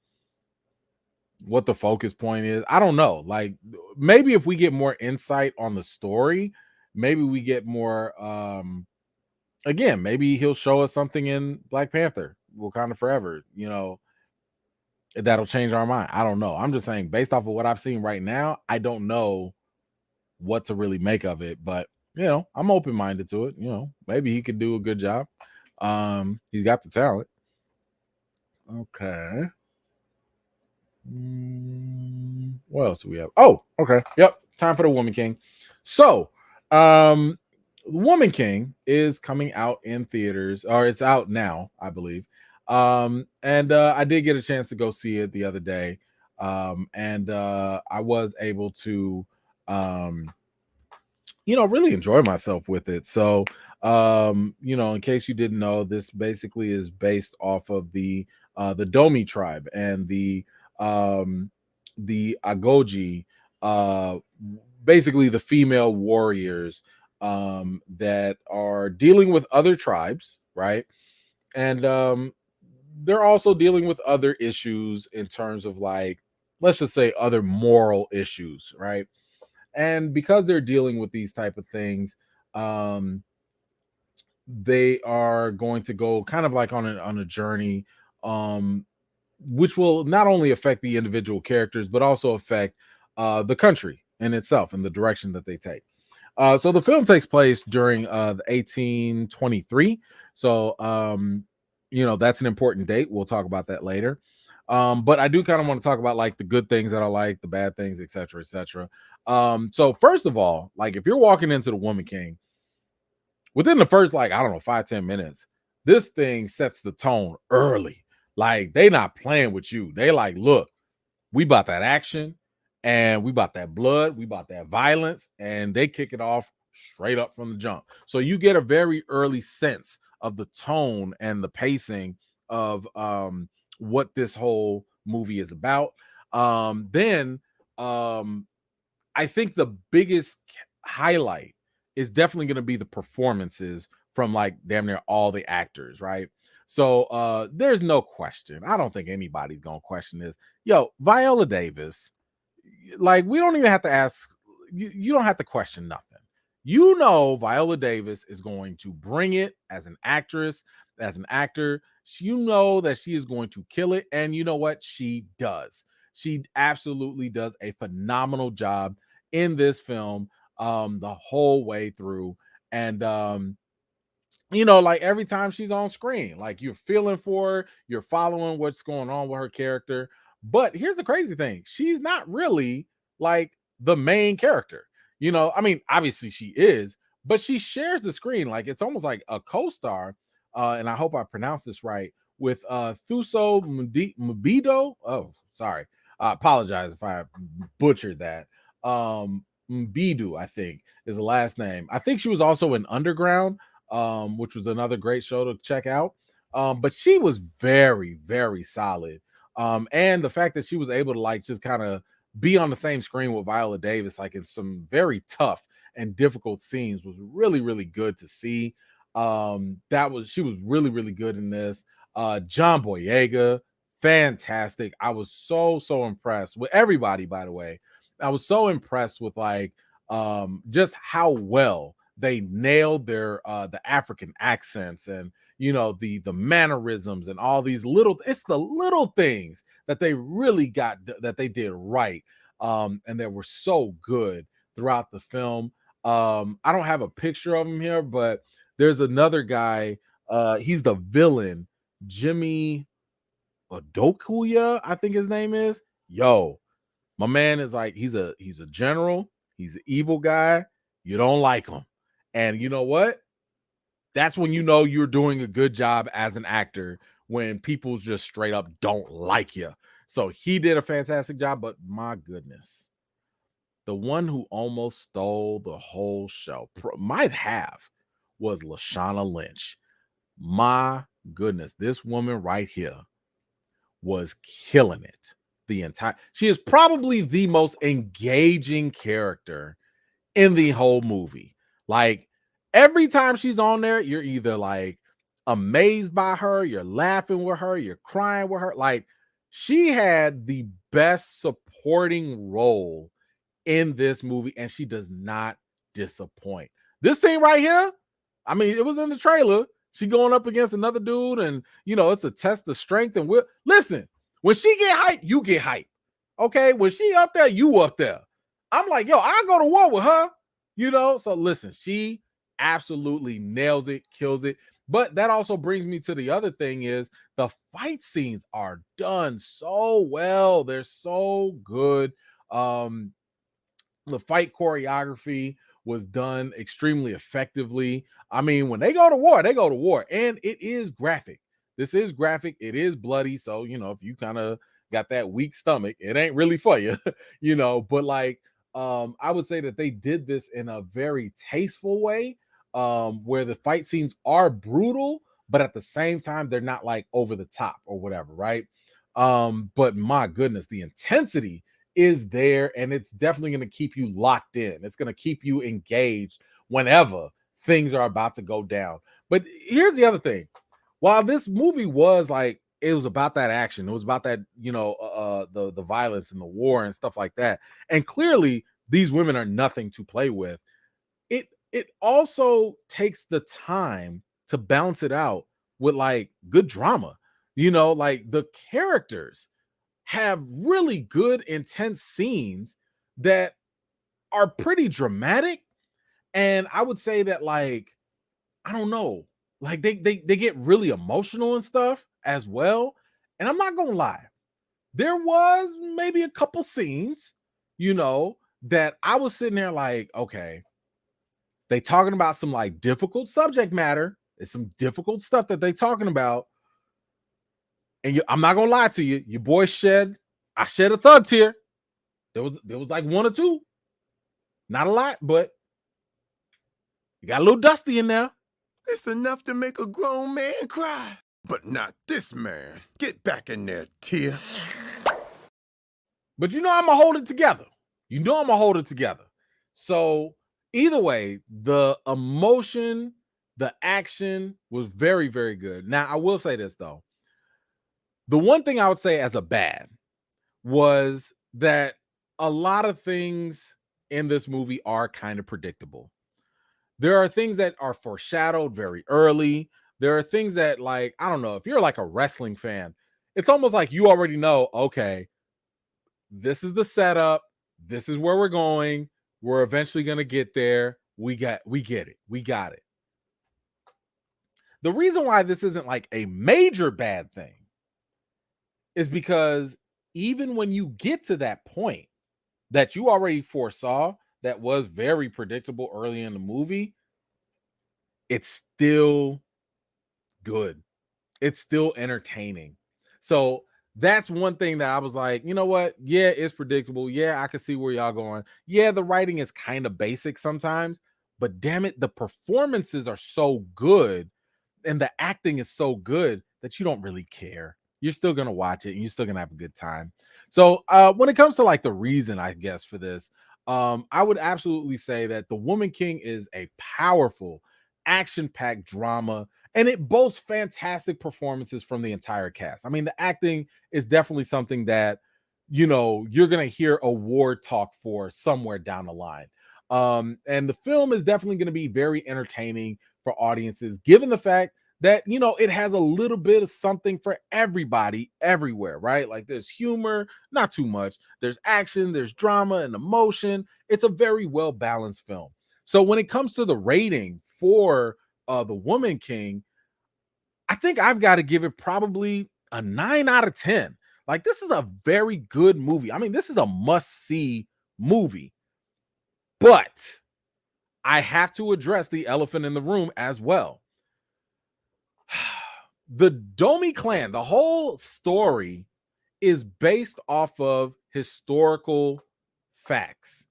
Speaker 2: what the focus point is. I don't know. Like, maybe if we get more insight on the story, maybe we get more again, maybe he'll show us something in Black Panther, Wakanda Forever, you know, that'll change our mind. I don't know. I'm just saying, based off of what I've seen right now, I don't know what to really make of it, but you know, I'm open-minded to it. You know, maybe he could do a good job. He's got the talent. Okay. What else do we have? Oh, okay. Yep. Time for the Woman King. So, Woman King is coming out in theaters, or it's out now, I believe. And I did get a chance to go see it the other day. And I was able to you know, really enjoy myself with it. So, you know, in case you didn't know, this basically is based off of the Domi tribe and the Agoji, basically the female warriors that are dealing with other tribes, right? And they're also dealing with other issues in terms of, like, let's just say other moral issues, right? And because they're dealing with these type of things, they are going to go kind of like on a journey, which will not only affect the individual characters but also affect the country in itself and the direction that they take. So the film takes place during the 1823. So you know, that's an important date. We'll talk about that later. But I do kind of want to talk about like the good things that I like, the bad things, etc., etc. So first of all, like if you're walking into the Woman King, within the first, like, I don't know, 5-10 minutes, this thing sets the tone early. Like, they not playing with you. They like, look, we bought that action and we bought that blood, we bought that violence, and they kick it off straight up from the jump. So you get a very early sense of the tone and the pacing of what this whole movie is about. Then I think the biggest highlight is definitely going to be the performances from like damn near all the actors, right? So there's no question. I don't think anybody's going to question this. Yo, Viola Davis, like, we don't even have to ask, you don't have to question nothing. You know, Viola Davis is going to bring it as an actress, as an actor. You know that she is going to kill it. And you know what? She does. She absolutely does a phenomenal job in this film the whole way through. And you know, like every time she's on screen, like you're feeling for her, you're following what's going on with her character. But here's the crazy thing: she's not really like the main character. You know, I mean, obviously she is, but she shares the screen. Like it's almost like a co-star. And I hope I pronounced this right, with Thuso Mbido. Oh, sorry. I apologize if I butchered that. Mbidu, I think, is the last name. I think she was also in Underground, which was another great show to check out. But she was very, very solid. And the fact that she was able to like just kind of be on the same screen with Viola Davis, like in some very tough and difficult scenes, was really, really good to see. She was really, really good in this. John Boyega, fantastic. I was so impressed with everybody, by the way. I was so impressed with like just how well they nailed their the African accents and the mannerisms and all these it's the little things that they really that they did right, and they were so good throughout the film. I don't have a picture of him here, but there's another guy, he's the villain, Jimmy Odokuya, I think his name is. Yo, my man is like, he's a general, he's an evil guy, you don't like him, and you know what, that's when you know you're doing a good job as an actor, when people just straight up don't like you. So he did a fantastic job, but my goodness, the one who almost stole the whole show, might have, was Lashana Lynch. My goodness, this woman right here was killing it. She is probably the most engaging character in the whole movie. Like, every time she's on there, you're either like amazed by her, you're laughing with her, you're crying with her. Like, she had the best supporting role in this movie, and she does not disappoint. This scene right here, I mean, it was in the trailer. She going up against another dude, and it's a test of strength and will. Listen, when she get hype, you get hype. Okay, when she up there, you up there. I'm like, yo, I go to war with her. So listen, she absolutely nails it, kills it. But that also brings me to the other thing, is the fight scenes are done so well. They're so good. The fight choreography was done extremely effectively. I mean, when they go to war, they go to war, and it is graphic. This is graphic. It is bloody. So, if you kind of got that weak stomach, it ain't really for you, but like, I would say that they did this in a very tasteful way, where the fight scenes are brutal, but at the same time, they're not like over the top or whatever, right? But my goodness, the intensity is there, and it's definitely going to keep you locked in. It's going to keep you engaged whenever things are about to go down. But here's the other thing. While this movie was like, it was about that action, it was about that, the violence and the war and stuff like that, and clearly these women are nothing to play with. It also takes the time to balance it out with like good drama. Like, the characters have really good, intense scenes that are pretty dramatic. And I would say that, like, I don't know, like they get really emotional and stuff as well. And I'm not gonna lie, there was maybe a couple scenes, that I was sitting there like, okay, they talking about some like difficult subject matter. It's some difficult stuff that they talking about. And I'm not gonna lie to you, your boy I shed a thug tear. There was like one or two, not a lot, but you got a little dusty in there.
Speaker 4: It's enough to make a grown man cry. But not this man. Get back in there, tear.
Speaker 2: But I'm gonna hold it together. I'm gonna hold it together. So either way, the emotion, the action was very, very good. Now, I will say this though. The one thing I would say as a bad was that a lot of things in this movie are kind of predictable. There are things that are foreshadowed very early. There are things that, like, I don't know, if you're like a wrestling fan, it's almost like you already know, okay, this is the setup. This is where we're going. We're eventually going to get there. We get it. We got it. The reason why this isn't like a major bad thing is because even when you get to that point that you already foresaw, that was very predictable early in the movie, it's still good. It's still entertaining. So that's one thing that I was like, you know what? Yeah, it's predictable. Yeah, I can see where y'all going. Yeah, the writing is kind of basic sometimes, but damn it, the performances are so good. the acting is so good that you don't really care. You're still gonna watch it and you're still gonna have a good time. So when it comes to like the reason, I guess, for this, I would absolutely say that The Woman King is a powerful, action-packed drama, and it boasts fantastic performances from the entire cast. I mean, the acting is definitely something that you're gonna hear award talk for somewhere down the line. And the film is definitely going to be very entertaining for audiences, given the fact that it has a little bit of something for everybody everywhere, right? Like there's humor, not too much, there's action, there's drama and emotion. It's a very well balanced film. So when it comes to the rating for The Woman King, I think I've got to give it probably a 9 out of 10. Like this is a very good movie. I mean, this is a must see movie. But I have to address the elephant in the room as well. The Domi clan, the whole story is based off of historical facts.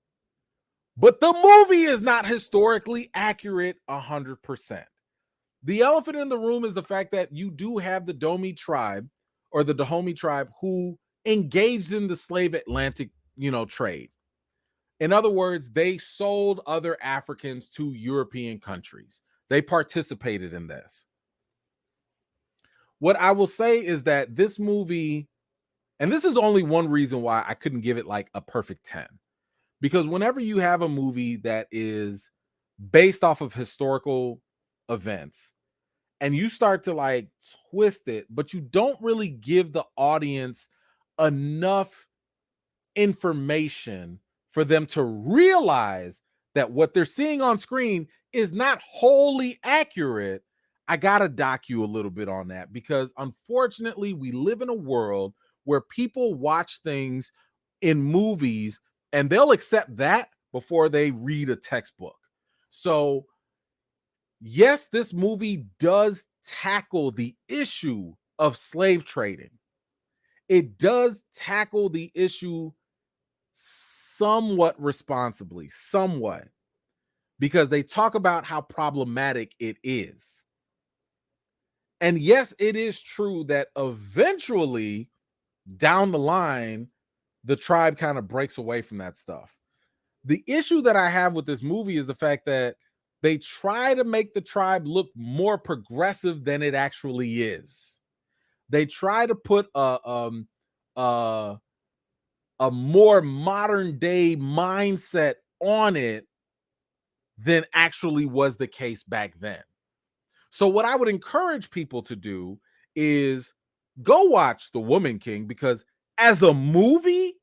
Speaker 2: But the movie is not historically accurate 100%. The elephant in the room is the fact that you do have the Domi tribe or the Dahomey tribe who engaged in the slave Atlantic, trade. In other words, they sold other Africans to European countries. They participated in this. What I will say is that this movie, and this is only one reason why I couldn't give it like a perfect 10, because whenever you have a movie that is based off of historical events and you start to like twist it, but you don't really give the audience enough information for them to realize that what they're seeing on screen is not wholly accurate, I gotta dock you a little bit on that, because unfortunately we live in a world where people watch things in movies and they'll accept that before they read a textbook. So yes, this movie does tackle the issue of slave trading. It does tackle the issue somewhat responsibly, because they talk about how problematic it is. And yes, it is true that eventually down the line, the tribe kind of breaks away from that stuff. The issue that I have with this movie is the fact that they try to make the tribe look more progressive than it actually is. They try to put a more modern day mindset on it than actually was the case back then. So what I would encourage people to do is go watch The Woman King, because as a movie,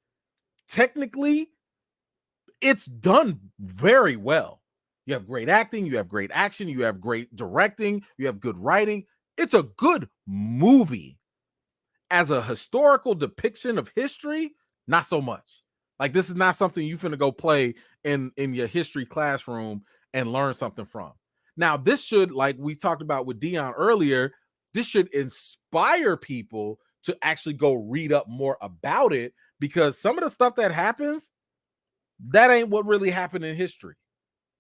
Speaker 2: technically, it's done very well. You have great acting, you have great action, you have great directing, you have good writing. It's a good movie. As a historical depiction of history, not so much. Like this is not something you finna go play in your history classroom and learn something from. Now, this should, like we talked about with Dion earlier, this should inspire people to actually go read up more about it, because some of the stuff that happens, that ain't what really happened in history,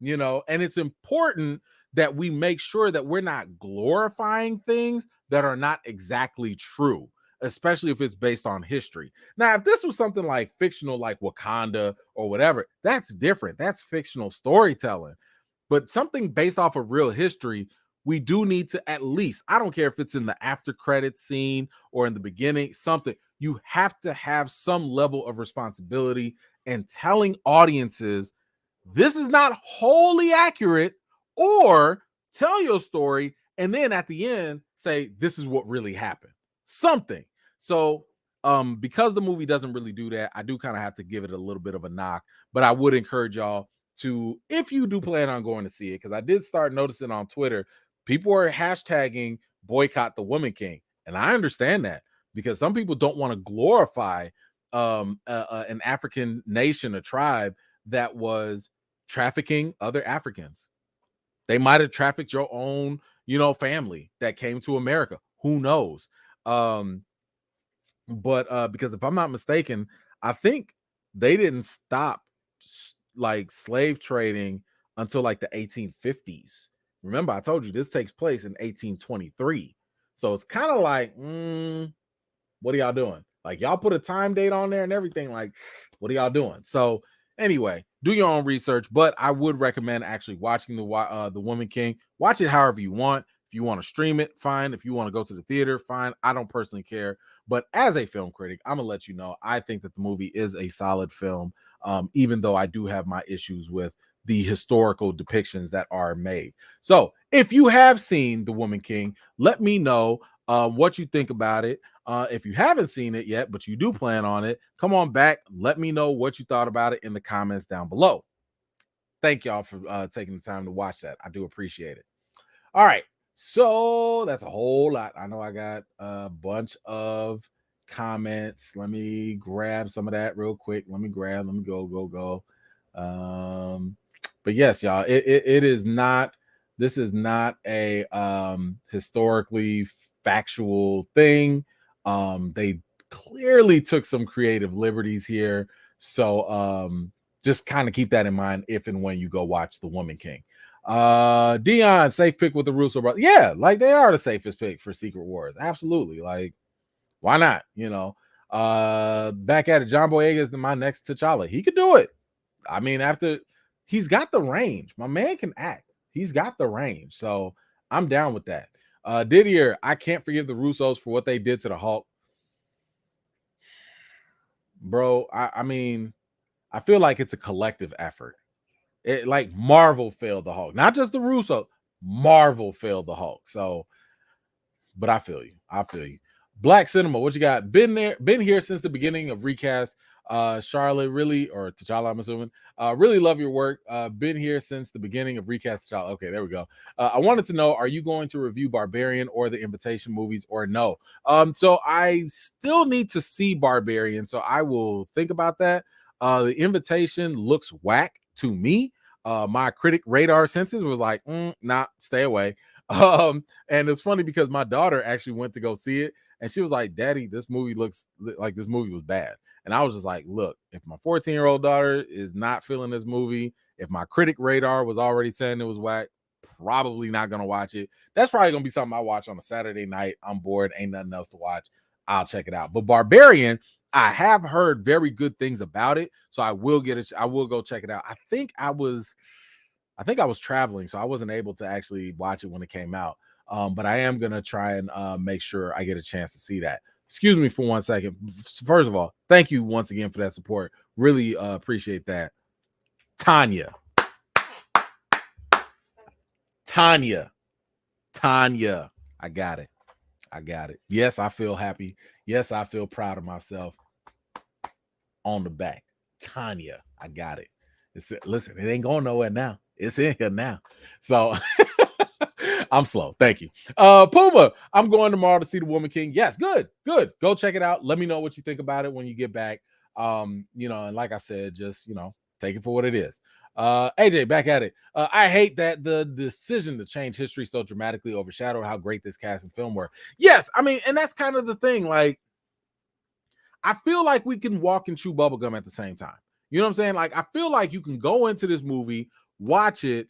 Speaker 2: and it's important that we make sure that we're not glorifying things that are not exactly true, especially if it's based on history. Now, if this was something like fictional, like Wakanda or whatever, that's different. That's fictional storytelling. But something based off of real history, we do need to at least, I don't care if it's in the after credit scene or in the beginning, something, you have to have some level of responsibility in telling audiences this is not wholly accurate, or tell your story and then at the end say this is what really happened. Something. So because the movie doesn't really do that, I do kind of have to give it a little bit of a knock. But I would encourage y'all to, if you do plan on going to see it, because I did start noticing on Twitter, people are hashtagging boycott The Woman King. And I understand that, because some people don't want to glorify an African nation, a tribe that was trafficking other Africans. They might have trafficked your own, family that came to America. Who knows? But because if I'm not mistaken, I think they didn't stop like slave trading until like the 1850s. Remember, I told you this takes place in 1823. So it's kind of like, what are y'all doing? Like, y'all put a time date on there and everything. Like, what are y'all doing? So anyway, do your own research, but I would recommend actually watching the Woman King. Watch it however you want. If you want to stream it, fine. If you want to go to the theater, fine. I don't personally care. But as a film critic, I'm gonna let you know I think that the movie is a solid film, even though I do have my issues with the historical depictions that are made. So if you have seen The Woman King, let me know what you think about it. If you haven't seen it yet, but you do plan on it, come on back. Let me know what you thought about it in the comments down below. Thank y'all for taking the time to watch that. I do appreciate it. All right. So that's a whole lot. I know I got a bunch of comments. Let me grab some of that real quick. Let me go. But yes, y'all, it is not, this is not a historically factual thing. They clearly took some creative liberties here. So just kind of keep that in mind if and when you go watch The Woman King. Dion, safe pick with the Russo brothers. Yeah, like they are the safest pick for Secret Wars. Absolutely. Like, why not? You know, back at it. John Boyega is my next T'Challa. He could do it. I mean, after he's got the range, my man can act. He's got the range. So I'm down with that. Didier, I can't forgive the Russos for what they did to the Hulk. Bro, I mean, I feel like it's a collective effort. It, like Marvel failed the Hulk, not just the Russo. Marvel failed the Hulk. So, but I feel you. I feel you. Black Cinema, what you got? Been here since the beginning of recast. Charlotte, really, or T'Challa, I'm assuming. Really love your work. Been here since the beginning of recast T'Challa. Okay, there we go. I wanted to know, are you going to review Barbarian or the Invitation movies or no? So I still need to see Barbarian, so I will think about that. The Invitation looks whack to me. My critic radar senses was like, nah, stay away. And it's funny because my daughter actually went to go see it, and she was like, Daddy, this movie looks like this movie was bad. And I was just like, look, if my 14-year-old daughter is not feeling this movie, if my critic radar was already saying it was whack, probably not going to watch it. That's probably going to be something I watch on a Saturday night. I'm bored. Ain't nothing else to watch. I'll check it out. But Barbarian, I have heard very good things about it. So I will get it. I will go check it out. I think I was traveling, so I wasn't able to actually watch it when it came out. But I am going to try and make sure I get a chance to see that. Excuse me for 1 second. First of all, thank you once again for that support. Really appreciate that. Tanya. I got it. Yes, I feel happy. Yes, I feel proud of myself. On the back. Tanya, I got it. Listen, it ain't going nowhere now. It's in here now. So I'm slow. Thank you. Puma, I'm going tomorrow to see The Woman King. Yes, good. Go check it out. Let me know what you think about it when you get back. And like I said, just, take it for what it is. AJ, back at it. I hate that the decision to change history so dramatically overshadowed how great this cast and film were. Yes, I mean, and that's kind of the thing. Like, I feel like we can walk and chew bubblegum at the same time. You know what I'm saying? Like, I feel like you can go into this movie, watch it,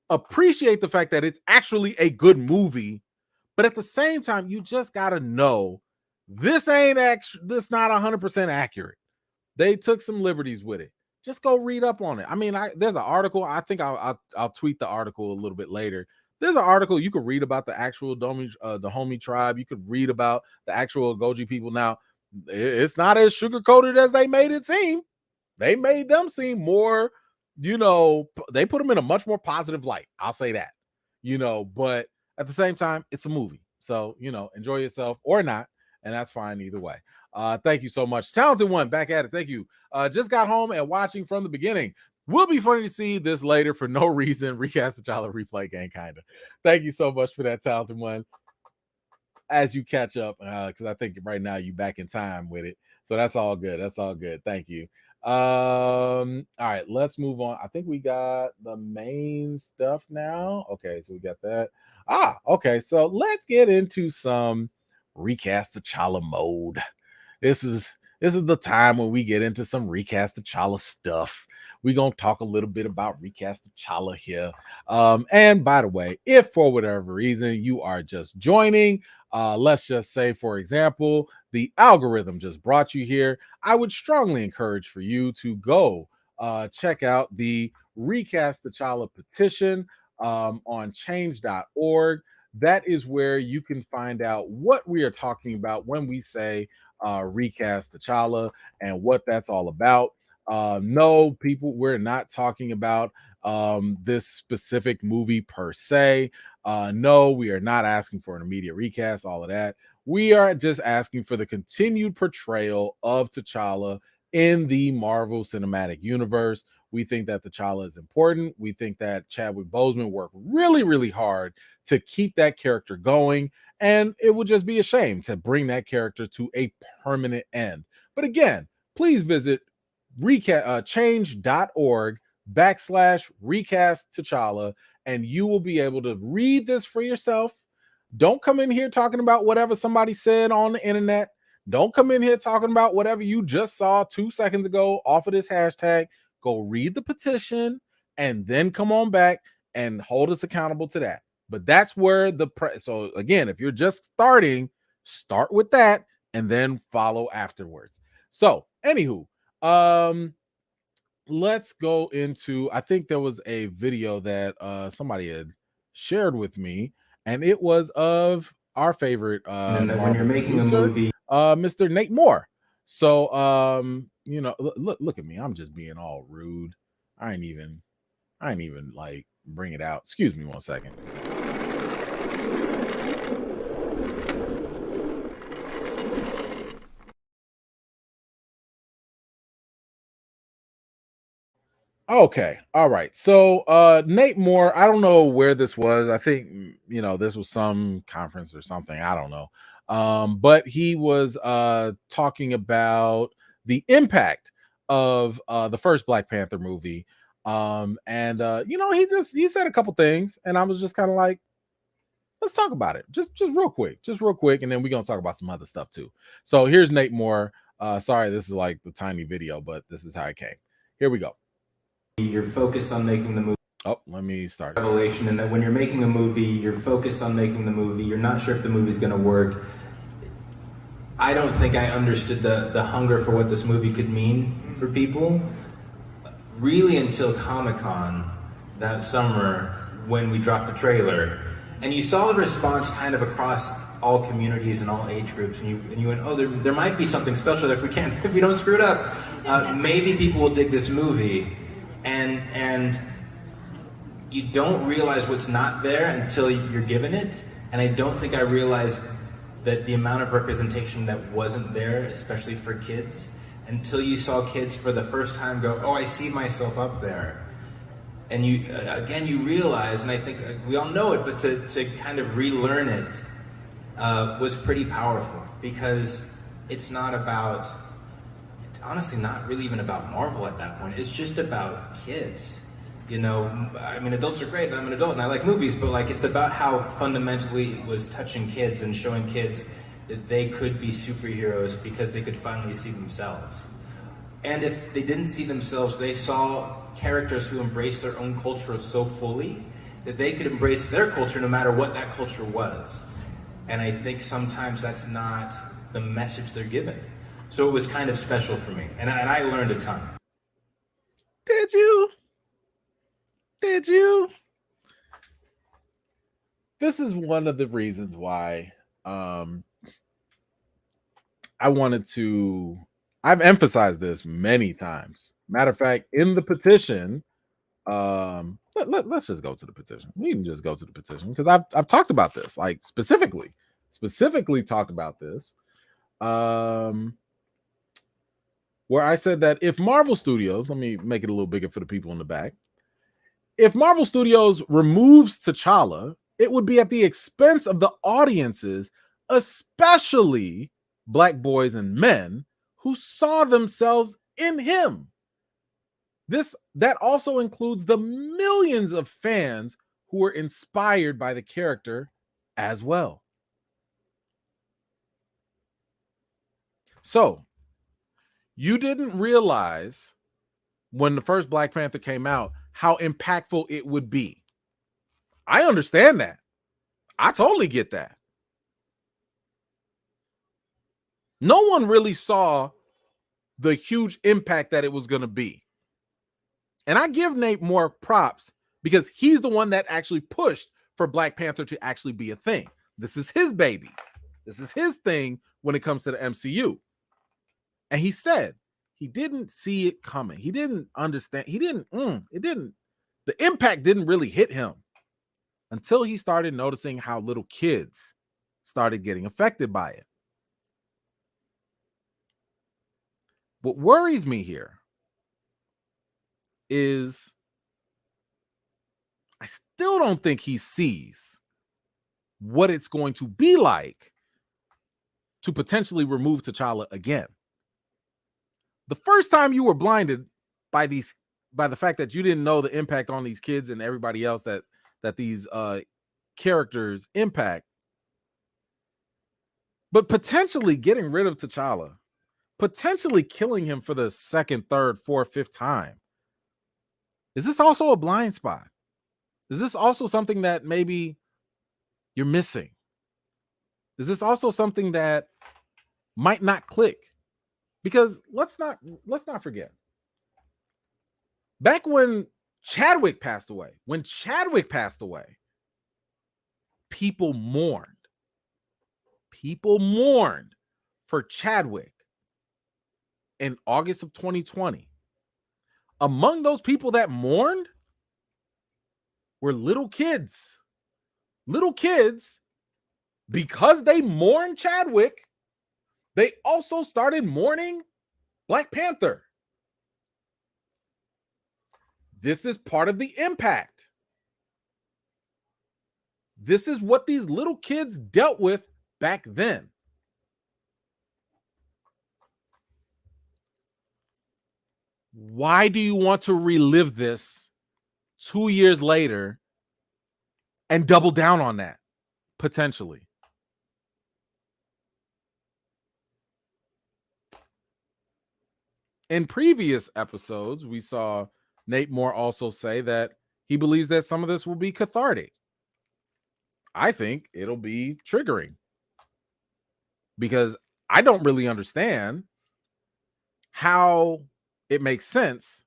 Speaker 2: appreciate the fact that it's actually a good movie, but at the same time, you just gotta know this not 100% accurate. They took some liberties with it. Just go read up on it. I mean, there's an article. I think I'll tweet the article a little bit later. There's an article you could read about the actual the Homie tribe. You could read about the actual Goji people. Now, it's not as sugar-coated as they made it seem. They made them seem more, they put them in a much more positive light. I'll say that, but at the same time, it's a movie. So, enjoy yourself or not. And that's fine either way. Thank you so much. Talented One, back at it. Thank you. Just got home and watching from the beginning. Will be funny to see this later for no reason. Recast T'Challa replay game, kind of. Thank you so much for that, Talented One. As you catch up, because I think right now you back in time with it. So that's all good. Thank you. All right, let's move on. I think we got the main stuff now. Okay, so we got that. Okay, so let's get into some recast T'Challa mode. This This is the time when we get into some recast T'Challa stuff. We're going to talk a little bit about recast T'Challa here. And by the way, if for whatever reason you are just joining, let's just say, for example, the algorithm just brought you here, I would strongly encourage for you to go check out the recast T'Challa petition on change.org. That is where you can find out what we are talking about when we say recast T'Challa and what that's all about. No, people, we're not talking about this specific movie per se. No, we are not asking for an immediate recast, all of that. We are just asking for the continued portrayal of T'Challa in the Marvel Cinematic Universe. We think that T'Challa is important. We think that Chadwick Boseman worked really, really hard to keep that character going. And it would just be a shame to bring that character to a permanent end. But again, please visit change.org/recast T'Challa, and you will be able to read this for yourself. Don't come in here talking about whatever somebody said on the internet. Don't come in here talking about whatever you just saw 2 seconds ago off of this hashtag. Go read the petition and then come on back and hold us accountable to that. But that's where so again, if you're just starting, start with that and then follow afterwards. So anywho, let's go into, I think there was a video that somebody had shared with me, and it was of our favorite
Speaker 7: and then when you're making
Speaker 2: producer,
Speaker 7: a movie,
Speaker 2: Mr. Nate Moore. So you know, look at me, I'm just being all rude. I ain't even like bring it out. Excuse me 1 second. Okay. All right. So Nate Moore, I don't know where this was. I think, you know, this was some conference or something. I don't know. But he was talking about the impact of the first Black Panther movie. And you know, he said a couple things, and I was just kind of like, let's talk about it. Just real quick. Just real quick, and then we're gonna talk about some other stuff too. So here's Nate Moore. Sorry, this is like the tiny video, but this is how it came. Here we go.
Speaker 7: you're focused on making the movie.
Speaker 2: Oh, let me start.
Speaker 7: Revelation, and that when you're making a movie, you're focused on making the movie. You're not sure if the movie's going to work. I don't think I understood the hunger for what this movie could mean for people, really until Comic-Con that summer when we dropped the trailer. And you saw the response kind of across all communities and all age groups, and you went, oh, there might be something special there if we don't screw it up. Maybe people will dig this movie. And you don't realize what's not there until you're given it. And I don't think I realized that the amount of representation that wasn't there, especially for kids, until you saw kids for the first time go, oh, I see myself up there. And you, again, you realize, and I think we all know it, but to kind of relearn it was pretty powerful, because it's honestly not really even about Marvel at that point. It's just about kids. You know, I mean, adults are great, and I'm an adult and I like movies, but like, it's about how fundamentally it was touching kids and showing kids that they could be superheroes because they could finally see themselves. And if they didn't see themselves, they saw characters who embraced their own culture so fully that they could embrace their culture no matter what that culture was. And I think sometimes that's not the message they're given. So it was kind of special for me, and I learned a ton.
Speaker 2: Did you? This is one of the reasons why I've emphasized this many times. Matter of fact, in the petition, let's just go to the petition. We can just go to the petition because I've talked about this, like specifically talked about this. Where I said that if Marvel Studios, let me make it a little bigger for the people in the back. If Marvel Studios removes T'Challa, it would be at the expense of the audiences, especially Black boys and men who saw themselves in him. That also includes the millions of fans who were inspired by the character as well. So, You didn't realize when the first Black Panther came out how impactful it would be. I understand that. I totally get that. No one really saw the huge impact that it was going to be. And I give Nate more props because he's the one that actually pushed for Black Panther to actually be a thing. This is his baby. This is his thing when it comes to the MCU. And he said he didn't see it coming. He didn't understand. The impact didn't really hit him until he started noticing how little kids started getting affected by it. What worries me here is I still don't think he sees what it's going to be like to potentially remove T'Challa again. The first time you were blinded by the fact that you didn't know the impact on these kids and everybody else that these characters impact, but potentially getting rid of T'Challa, potentially killing him for the second, third, fourth, fifth time. Is this also a blind spot? Is this also something that maybe you're missing? Is this also something that might not click? Because let's not forget. Back when Chadwick passed away, people mourned. People mourned for Chadwick in August of 2020. Among those people that mourned were little kids. Little kids, because they mourned Chadwick, they also started mourning Black Panther. This is part of the impact. This is what these little kids dealt with back then. Why do you want to relive this 2 years later and double down on that, potentially? In previous episodes, we saw Nate Moore also say that he believes that some of this will be cathartic. I think it'll be triggering because I don't really understand how it makes sense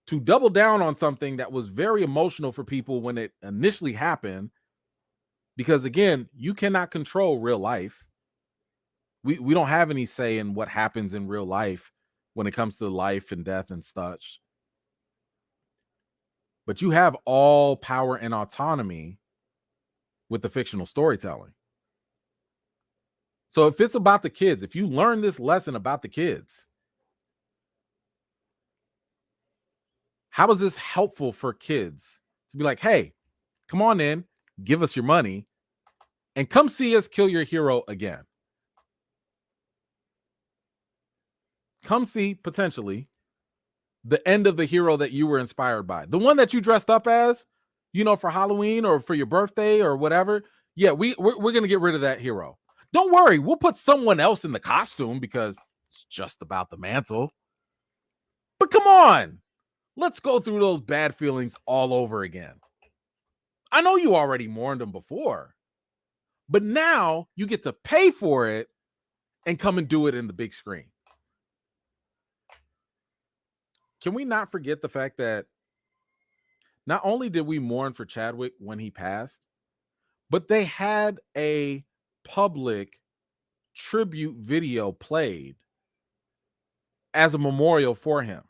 Speaker 2: to double down on something that was very emotional for people when it initially happened. Because again, you cannot control real life. We don't have any say in what happens in real life when it comes to life and death and such. But you have all power and autonomy with the fictional storytelling. So if it's about the kids, if you learn this lesson about the kids, how is this helpful for kids to be like, hey, come on in, give us your money, and come see us kill your hero again? Come see, potentially, the end of the hero that you were inspired by. The one that you dressed up as, for Halloween or for your birthday or whatever. Yeah, we're going to get rid of that hero. Don't worry, we'll put someone else in the costume because it's just about the mantle. But come on, let's go through those bad feelings all over again. I know you already mourned them before, but now you get to pay for it and come and do it in the big screen. Can we not forget the fact that not only did we mourn for Chadwick when he passed, but they had a public tribute video played as a memorial for him.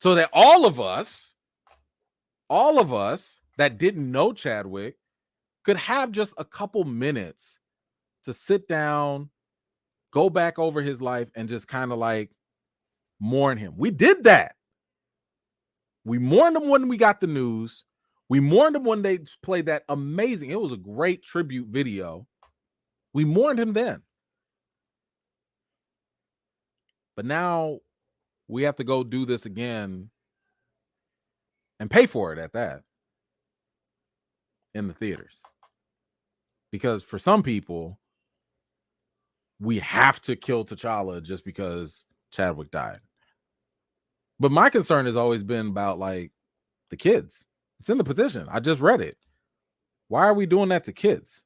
Speaker 2: So that all of us that didn't know Chadwick could have just a couple minutes to sit down, go back over his life, and just kind of like mourn him. We did that. We mourned him when we got the news. We mourned him when they played that amazing. It was a great tribute video. We mourned him then. But now we have to go do this again and pay for it at that in the theaters. Because for some people, we have to kill T'Challa just because Chadwick died. But my concern has always been about like the kids. It's in the petition. I just read it. Why are we doing that to kids?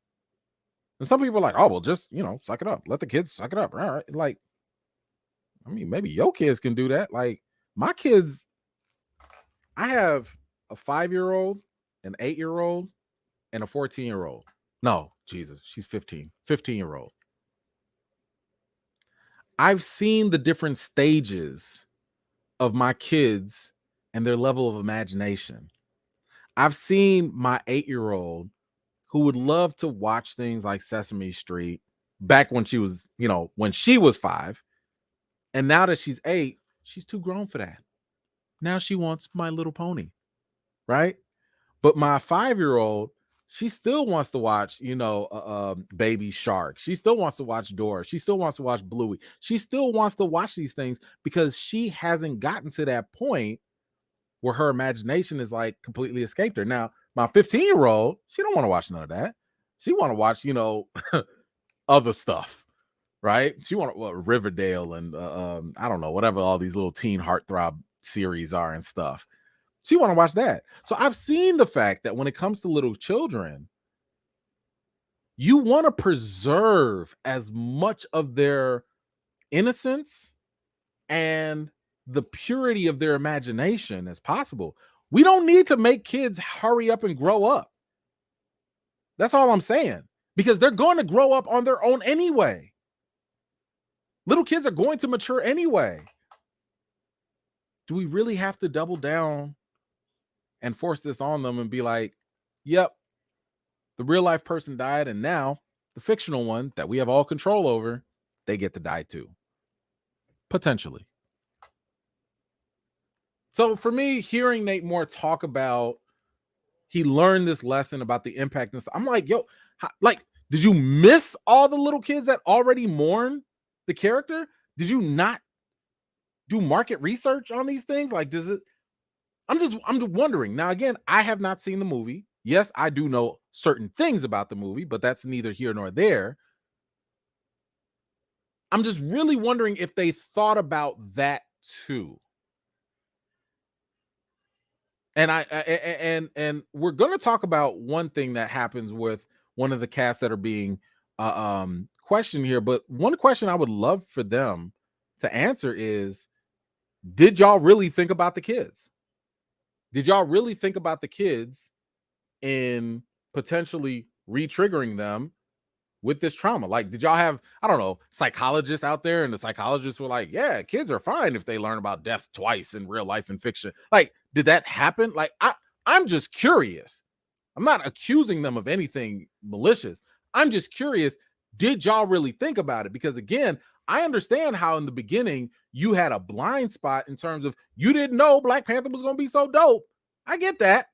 Speaker 2: And some people are like, oh, well, just, suck it up. Let the kids suck it up. All right. Like, I mean, maybe your kids can do that. Like, my kids, I have a 5-year-old, an 8-year-old, and a 14-year-old. No, Jesus, she's 15. 15-year-old. I've seen the different stages of my kids and their level of imagination. I've seen my 8-year-old who would love to watch things like Sesame Street back when she was, when she was 5. And now that she's 8, she's too grown for that. Now she wants My Little Pony, right? But my 5-year-old, she still wants to watch, Baby Shark. She still wants to watch Dora. She still wants to watch Bluey. She still wants to watch these things because she hasn't gotten to that point where her imagination is like completely escaped her. Now, my 15-year-old, she don't want to watch none of that. She want to watch, other stuff, right? She want Riverdale and I don't know, whatever all these little teen heartthrob series are and stuff. She want to watch that. So I've seen the fact that when it comes to little children, you want to preserve as much of their innocence and the purity of their imagination as possible. We don't need to make kids hurry up and grow up. That's all I'm saying, because they're going to grow up on their own anyway. Little kids are going to mature anyway. Do we really have to double down and force this on them and be like, yep, the real life person died, and now the fictional one that we have all control over, they get to die too? Potentially. So for me, hearing Nate Moore talk about he learned this lesson about the impact, I'm like, yo, did you miss all the little kids that already mourn the character? Did you not do market research on these things? Like, does it? I'm wondering. Now, again, I have not seen the movie. Yes, I do know certain things about the movie, but that's neither here nor there. I'm just really wondering if they thought about that too. And and we're going to talk about one thing that happens with one of the casts that are being questioned here. But one question I would love for them to answer is, did y'all really think about the kids? Did y'all really think about the kids in potentially re-triggering them with this trauma? Like, did y'all have, I don't know, psychologists out there, and the psychologists were like, yeah, kids are fine if they learn about death twice in real life and fiction? Like, did that happen? Like, I'm just curious. I'm not accusing them of anything malicious. I'm just curious, did y'all really think about it? Because again, I understand how in the beginning you had a blind spot in terms of you didn't know Black Panther was going to be so dope. I get that.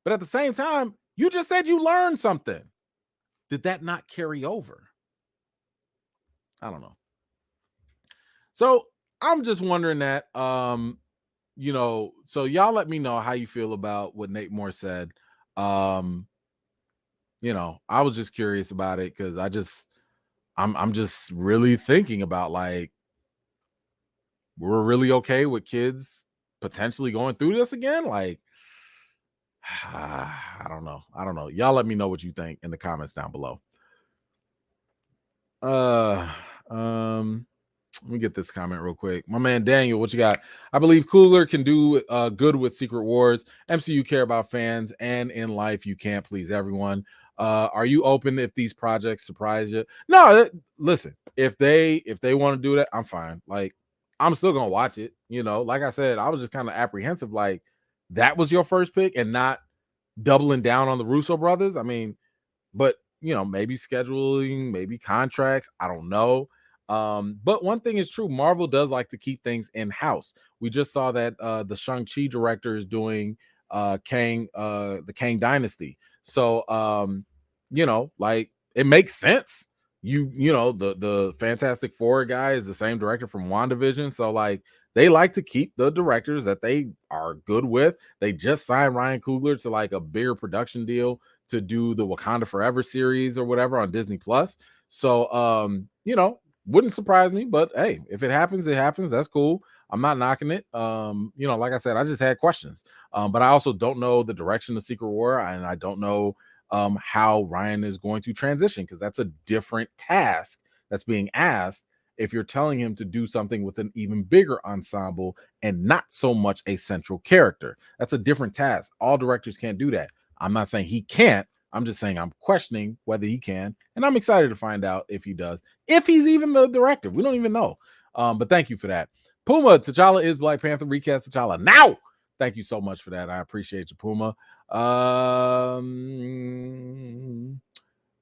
Speaker 2: But at the same time, you just said you learned something. Did that not carry over? I don't know. So I'm just wondering that, so y'all let me know how you feel about what Nate Moore said. I was just curious about it because I'm just really thinking about, like, we're really okay with kids potentially going through this again. Like, I don't know. Y'all let me know what you think in the comments down below. Let me get this comment real quick. My man Daniel, what you got? I believe Coogler can do good with Secret Wars. MCU care about fans, and in life you can't please everyone. Are you open if these projects surprise you? No, listen, if they want to do that, I'm fine. Like, I'm still gonna watch it. Like I said, I was just kind of apprehensive, like, that was your first pick and not doubling down on the Russo brothers. I mean, but maybe scheduling, maybe contracts, I don't know. But one thing is true, Marvel does like to keep things in-house. We just saw that the Shang-Chi director is doing the Kang Dynasty. So like, it makes sense. The Fantastic Four guy is the same director from WandaVision. So like, they like to keep the directors that they are good with. They just signed Ryan Coogler to like a bigger production deal to do the Wakanda Forever series or whatever on Disney Plus. So Wouldn't surprise me, but hey, if it happens, it happens. That's cool. I'm not knocking it. Like I said, I just had questions. But I also don't know the direction of Secret War, and I don't know how Ryan is going to transition, because that's a different task that's being asked if you're telling him to do something with an even bigger ensemble and not so much a central character. That's a different task. All directors can't do that. I'm not saying he can't. I'm just saying I'm questioning whether he can, and I'm excited to find out if he does, if he's even the director. We don't even know. But thank you for that. Puma, T'Challa is Black Panther. Recast T'Challa now. Thank you so much for that. I appreciate you, Puma.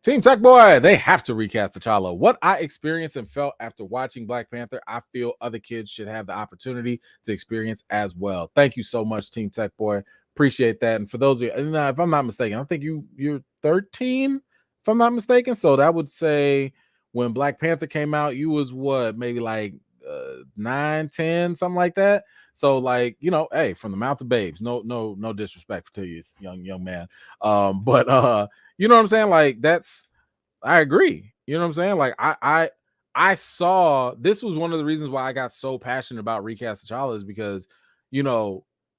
Speaker 2: Team Tech Boy, they have to recast T'Challa. What I experienced and felt after watching Black Panther, I feel other kids should have the opportunity to experience as well. Thank you so much, Team Tech Boy. Appreciate that. And for those of you, if I'm not mistaken, I think you're 13, if I'm not mistaken. So that would say when Black Panther came out, you was what, maybe like 9, 10, something like that. So like, hey, from the mouth of babes, no disrespect to you, young man. But you know what I'm saying? Like, I agree. You know what I'm saying? Like, I saw, this was one of the reasons why I got so passionate about recast T'Challa, is because,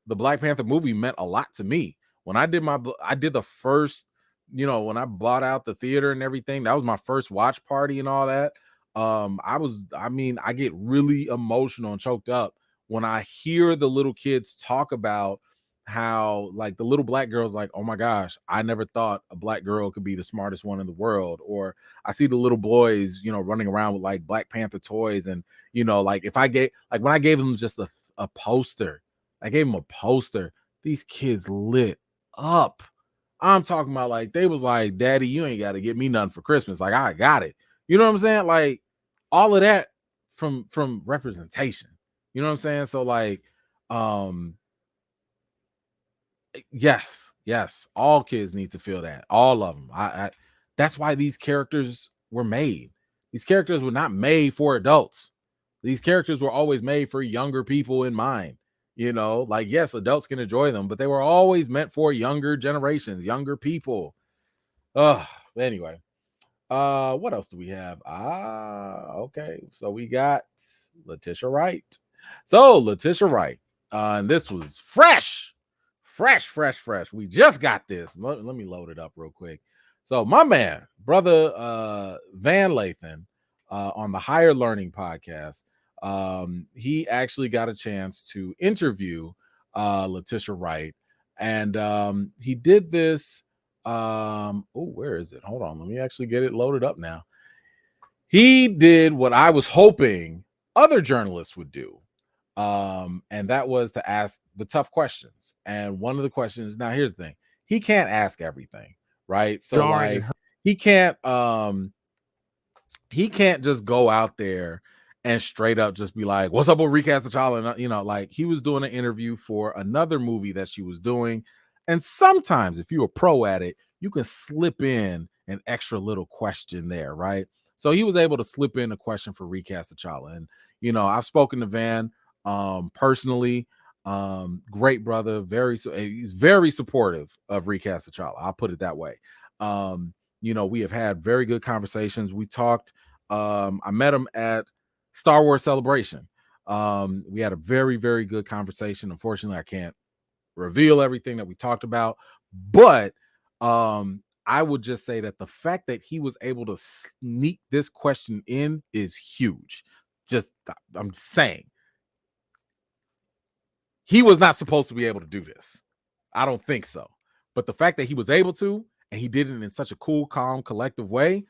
Speaker 2: the Black Panther movie meant a lot to me. When I did the first, when I bought out the theater and everything, that was my first watch party and all that. I get really emotional and choked up when I hear the little kids talk about how, like, the little black girl's like, oh my gosh, I never thought a black girl could be the smartest one in the world. Or I see the little boys, running around with like Black Panther toys. And, like, if I gave, like, when I gave them just a poster, I gave them a poster, these kids lit up. I'm talking about, like, they was like, Daddy, you ain't got to get me nothing for Christmas. Like, I got it. You know what I'm saying? Like, all of that from representation. You know what I'm saying? So like, yes, all kids need to feel that. All of them. I that's why these characters were made. These characters were not made for adults. These characters were always made for younger people in mind. Like, yes, adults can enjoy them, but they were always meant for younger generations, younger people. Anyway. What else do we have? Okay. So we got Letitia Wright. So Letitia Wright. And this was fresh. We just got this. Let me load it up real quick. So my man, brother Van Lathan, on the Higher Learning podcast, he actually got a chance to interview Letitia Wright. And he did this. Where is it? Hold on, let me actually get it loaded up now. He did what I was hoping other journalists would do, and that was to ask the tough questions. And one of the questions, now here's the thing, he can't ask everything, right? So like, he can't just go out there and straight up just be like, what's up with recast T'Challa? And like, he was doing an interview for another movie that she was doing. And sometimes if you're a pro at it, you can slip in an extra little question there, right? So he was able to slip in a question for recast T'Challa. And, I've spoken to Van personally. Great brother. He's very supportive of recast T'Challa. I'll put it that way. We have had very good conversations. We talked. I met him at Star Wars Celebration. We had a very, very good conversation. Unfortunately, I can't reveal everything that we talked about, but I would just say that the fact that he was able to sneak this question in is huge. I'm just saying, he was not supposed to be able to do this. I don't think so. But the fact that he was able to, and he did it in such a cool, calm, collective way,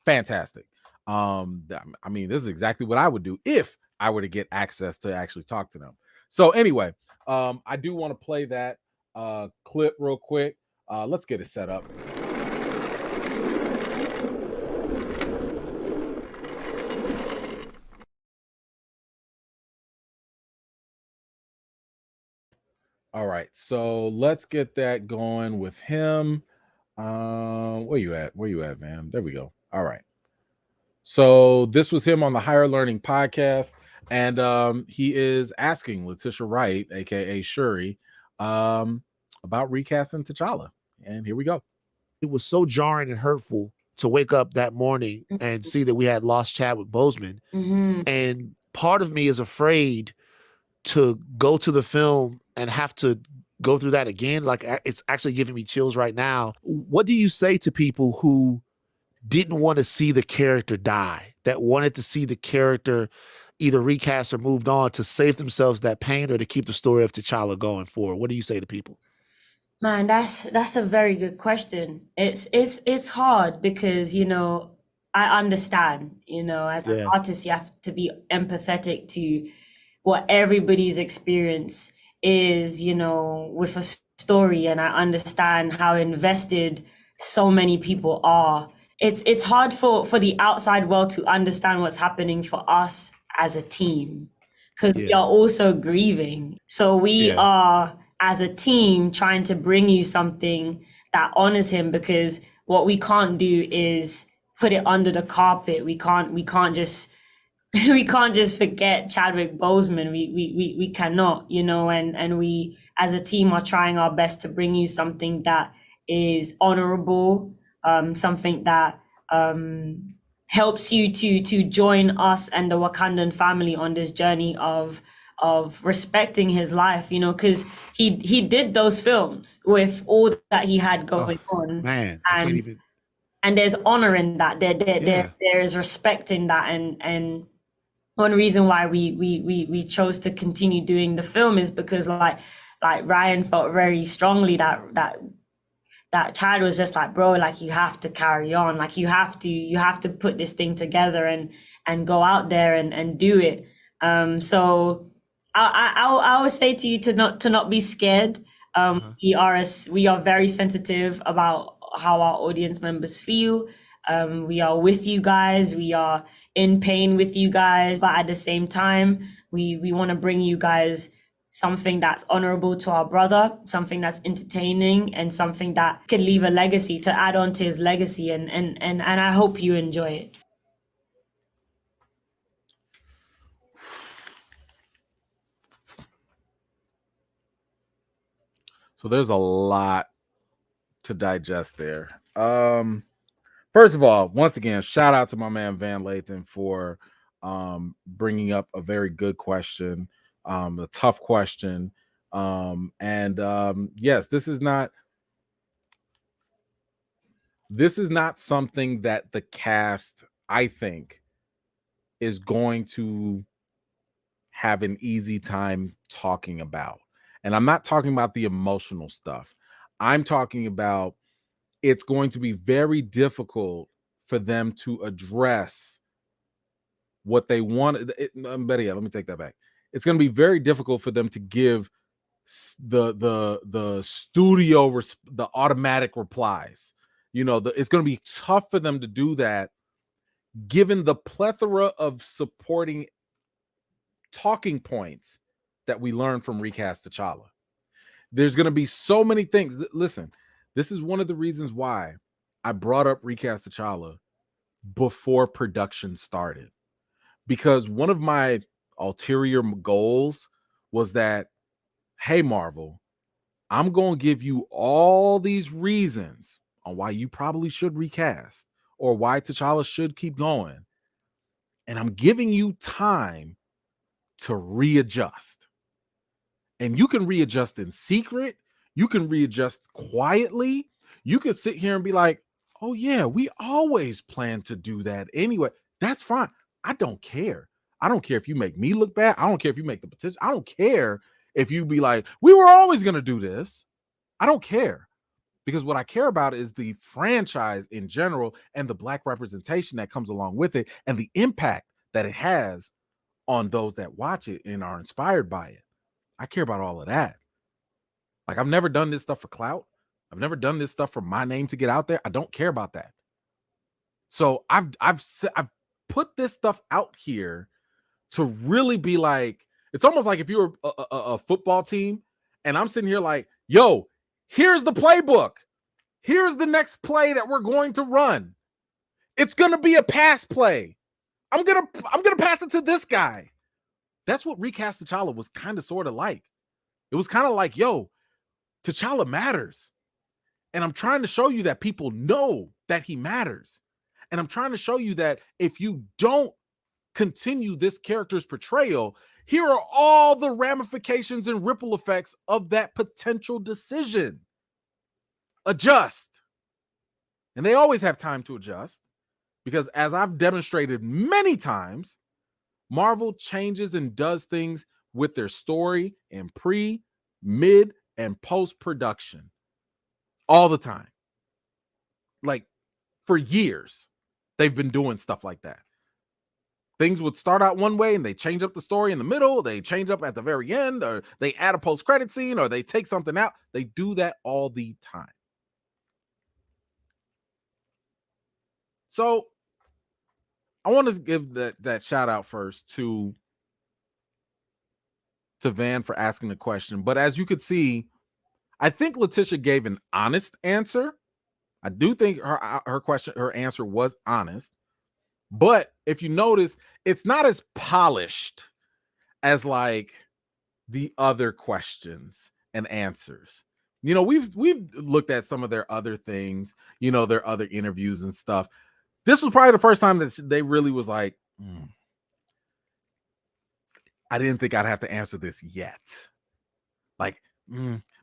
Speaker 2: fantastic. This is exactly what I would do if I were to get access to actually talk to them. So anyway, I do want to play that clip real quick. Let's get it set up. All right, so let's get that going with him. Where you at, man? There we go. All right. So this was him on the Higher Learning podcast, and he is asking Letitia Wright, aka Shuri, about recasting T'Challa. And here we go.
Speaker 8: It was so jarring and hurtful to wake up that morning and see that we had lost Chadwick Boseman. And part of me is afraid to go to the film and have to go through that again. Like, it's actually giving me chills right now. What do you say to people who didn't want to see the character die, that wanted to see the character either recast or moved on to save themselves that pain or to keep the story of T'Challa going forward? What do you say to people?
Speaker 9: Man, that's a very good question. It's hard because, you know, I understand, you know, as an artist, you have to be empathetic to what everybody's experience is, you know, with a story. And I understand how invested so many people are. It's hard for the outside world to understand what's happening for us as a team, because we are also grieving. So we are, as a team, trying to bring you something that honors him, because what we can't do is put it under the carpet. We can't just we can't just forget Chadwick Boseman. We cannot, you know, and we as a team are trying our best to bring you something that is honorable, something that helps you to join us and the Wakandan family on this journey of respecting his life, you know, because he did those films with all that he had going on.
Speaker 8: Man,
Speaker 9: and there's honor in that. There is respect in that, and one reason why we chose to continue doing the film is because like Ryan felt very strongly that Chad was just like, bro, like, you have to carry on, like you have to put this thing together and go out there and do it. So I would say to you to not be scared. We are very sensitive about how our audience members feel. We are with you guys. We are in pain with you guys, but at the same time, we want to bring you guys something that's honorable to our brother, something that's entertaining, and something that could leave a legacy, to add on to his legacy. And I hope you enjoy it.
Speaker 2: So there's a lot to digest there. First of all, once again, shout out to my man Van Lathan for bringing up a very good question, a tough question. Yes, this is not something that the cast, I think, is going to have an easy time talking about. And I'm not talking about the emotional stuff. I'm talking about it's going to be very difficult for them to address what they want. Better yet, let me take that back. It's going to be very difficult for them to give the studio the automatic replies. You know, it's going to be tough for them to do that, given the plethora of supporting talking points that we learned from recast T'Challa. There's going to be so many things. Listen, this is one of the reasons why I brought up recast T'Challa before production started, because one of my ulterior goals was that, hey, Marvel, I'm going to give you all these reasons on why you probably should recast or why T'Challa should keep going. And I'm giving you time to readjust. And you can readjust in secret. You can readjust quietly. You could sit here and be like, oh yeah, we always plan to do that anyway. That's fine. I don't care. I don't care if you make me look bad. I don't care if you make the potential. I don't care if you be like, we were always going to do this. I don't care. Because what I care about is the franchise in general and the Black representation that comes along with it and the impact that it has on those that watch it and are inspired by it. I care about all of that. Like, I've never done this stuff for clout. I've never done this stuff for my name to get out there. I don't care about that. So I've put this stuff out here to really be like, it's almost like if you're a football team and I'm sitting here like, yo, here's the playbook. Here's the next play that we're going to run. It's going to be a pass play. I'm going to pass it to this guy. That's what recast T'Challa was kind of sort of like. It was kind of like, yo, T'Challa matters. And I'm trying to show you that people know that he matters. And I'm trying to show you that if you don't continue this character's portrayal, here are all the ramifications and ripple effects of that potential decision. Adjust. And they always have time to adjust because, as I've demonstrated many times, Marvel changes and does things with their story in pre, mid, and post-production all the time. Like, for years, they've been doing stuff like that. Things would start out one way and they change up the story in the middle, they change up at the very end, or they add a post-credit scene, or they take something out. They do that all the time. So I want to give that shout out first to Van for asking the question. But as you could see, I think Letitia gave an honest answer. I do think her answer was honest. But if you notice, it's not as polished as like the other questions and answers. You know, we've looked at some of their other things, you know, their other interviews and stuff. This was probably the first time that they really was like, I didn't think I'd have to answer this yet. Like,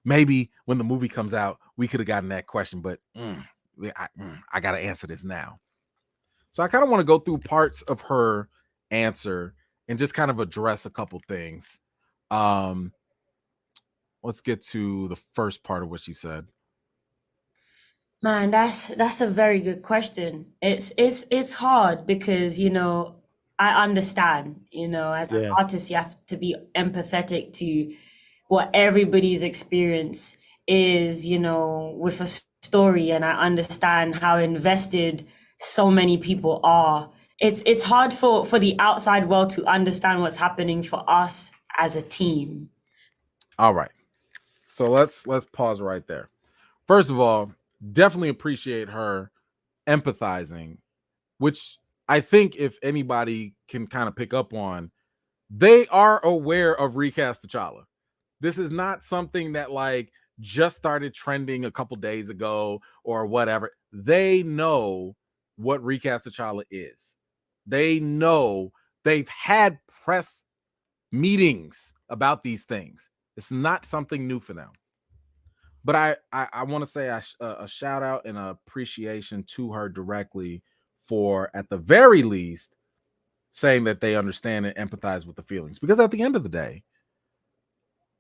Speaker 2: maybe when the movie comes out, we could have gotten that question, but I got to answer this now. So I kind of want to go through parts of her answer and just kind of address a couple things. Let's get to the first part of what she said.
Speaker 9: Man, that's a very good question. It's hard because, you know, I understand, you know, as an artist, you have to be empathetic to what everybody's experience is, you know, with a story. And I understand how invested so many people are. It's hard for the outside world to understand what's happening for us as a team.
Speaker 2: All right. So let's pause right there. First of all, definitely appreciate her empathizing, which I think if anybody can kind of pick up on, they are aware of recast T'Challa. This is not something that like just started trending a couple days ago or whatever. They know what recast T'Challa is. They know, they've had press meetings about these things. It's not something new for them. But I want to say a shout out and an appreciation to her directly for, at the very least, saying that they understand and empathize with the feelings. Because at the end of the day,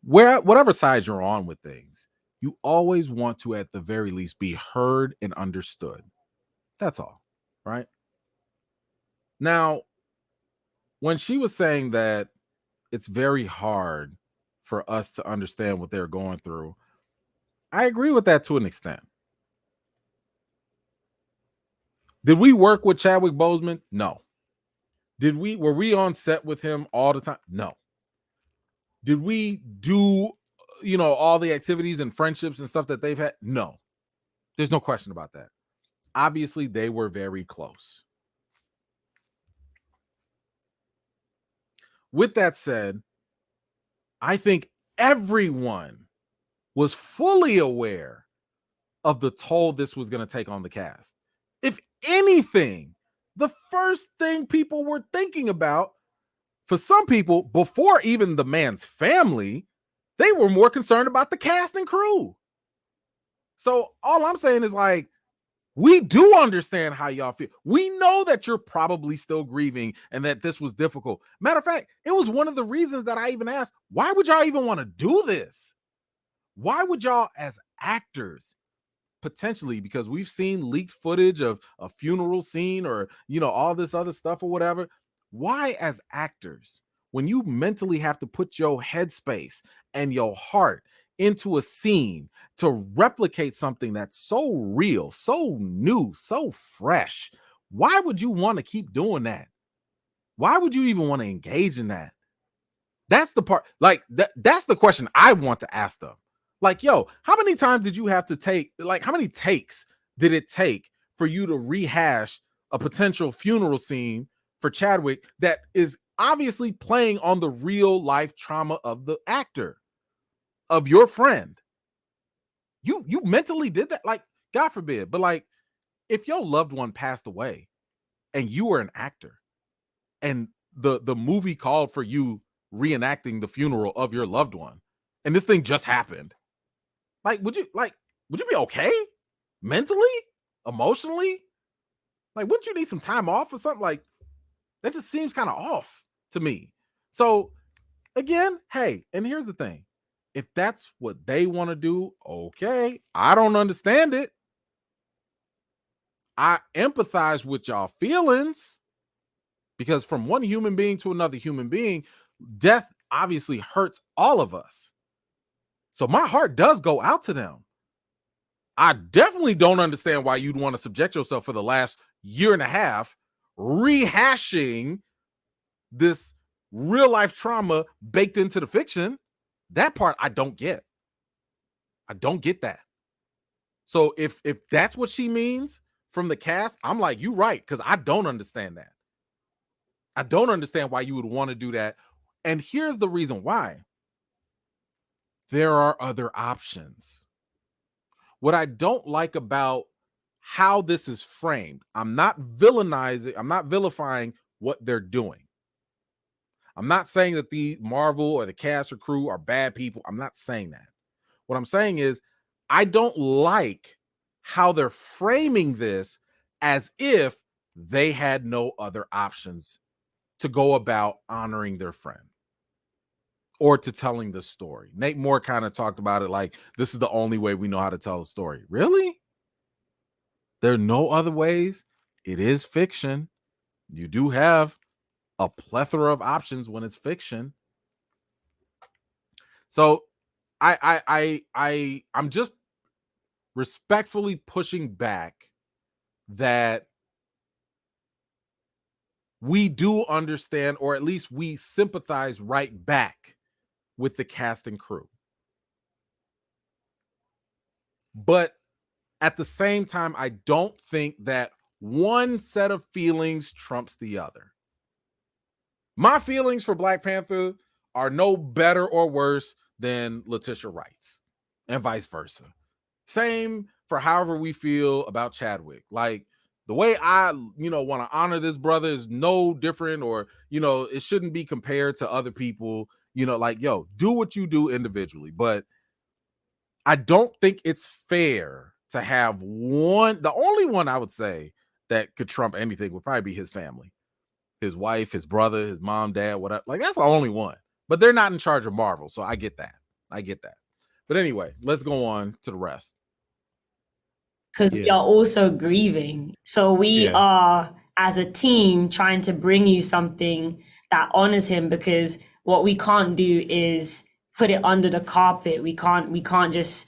Speaker 2: whatever side you're on with things, you always want to, at the very least, be heard and understood. That's all, right? Now, when she was saying that it's very hard for us to understand what they're going through, I agree with that to an extent. Did we work with Chadwick Boseman? No. Were we on set with him all the time? No. Did we do, you know, all the activities and friendships and stuff that they've had? No. There's no question about that. Obviously, they were very close. With that said, I think everyone was fully aware of the toll this was going to take on the cast. If anything, the first thing people were thinking about, for some people, before even the man's family, they were more concerned about the cast and crew. So all I'm saying is, like, we do understand how y'all feel. We know that you're probably still grieving and that this was difficult. Matter of fact, it was one of the reasons that I even asked, why would y'all even want to do this? Why would y'all, as actors, potentially, because we've seen leaked footage of a funeral scene or, you know, all this other stuff or whatever. Why, as actors, when you mentally have to put your headspace and your heart into a scene to replicate something that's so real, so new, so fresh, why would you want to keep doing that? Why would you even want to engage in that? That's the part, like, that's the question I want to ask them. Like, yo, how many times did you have to take, like, how many takes did it take for you to rehash a potential funeral scene for Chadwick that is obviously playing on the real life trauma of the actor, of your friend? You mentally did that? Like, God forbid, but like, if your loved one passed away, and you were an actor, and the movie called for you reenacting the funeral of your loved one, and this thing just happened. Would you be okay mentally, emotionally? Wouldn't you need some time off or something? That just seems kind of off to me. So again, hey, and here's the thing. If that's what they want to do, okay. I don't understand it. I empathize with y'all feelings, because from one human being to another human being, death obviously hurts all of us. So my heart does go out to them. I definitely don't understand why you'd want to subject yourself for the last year and a half rehashing this real life trauma baked into the fiction. That part I don't get. I don't get that. So if that's what she means from the cast, I'm like, you right, because I don't understand that. I don't understand why you would want to do that. And here's the reason why. There are other options. What I don't like about how this is framed, I'm not vilifying what they're doing. I'm not saying that the Marvel or the cast or crew are bad people. I'm not saying that. What I'm saying is I don't like how they're framing this as if they had no other options to go about honoring their friend or to telling the story. Nate Moore kind of talked about it like, this is the only way we know how to tell a story. Really? There are no other ways. It is fiction. You do have a plethora of options when it's fiction. So I'm just respectfully pushing back that we do understand, or at least we sympathize right back with the cast and crew. But at the same time, I don't think that one set of feelings trumps the other. My feelings for Black Panther are no better or worse than Letitia Wright's, and vice versa. Same for however we feel about Chadwick. The way I, want to honor this brother is no different, or, it shouldn't be compared to other people, do what you do individually. But I don't think it's fair to have the only one I would say that could trump anything would probably be his family, his wife, his brother, his mom, dad, whatever. That's the only one, but they're not in charge of Marvel. So I get that. But anyway, let's go on to the rest.
Speaker 9: Because we are also grieving. So we are, as a team, trying to bring you something that honors him, because what we can't do is put it under the carpet. We can't just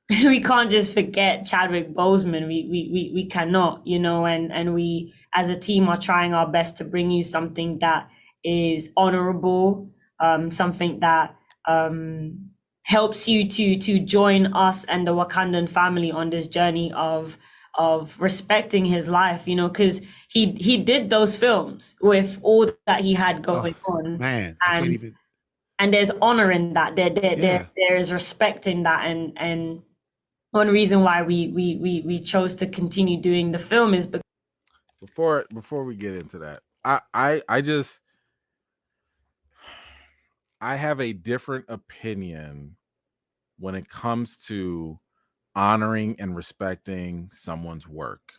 Speaker 9: forget Chadwick Boseman. We cannot, and we as a team are trying our best to bring you something that is honorable, something that helps you to join us and the Wakandan family on this journey of respecting his life, because he did those films with all that he had going on.
Speaker 8: Man,
Speaker 9: and there's honor in that. There is respect in that, and one reason why we chose to continue doing the film is because
Speaker 2: before we get into that, I have a different opinion when it comes to honoring and respecting someone's work.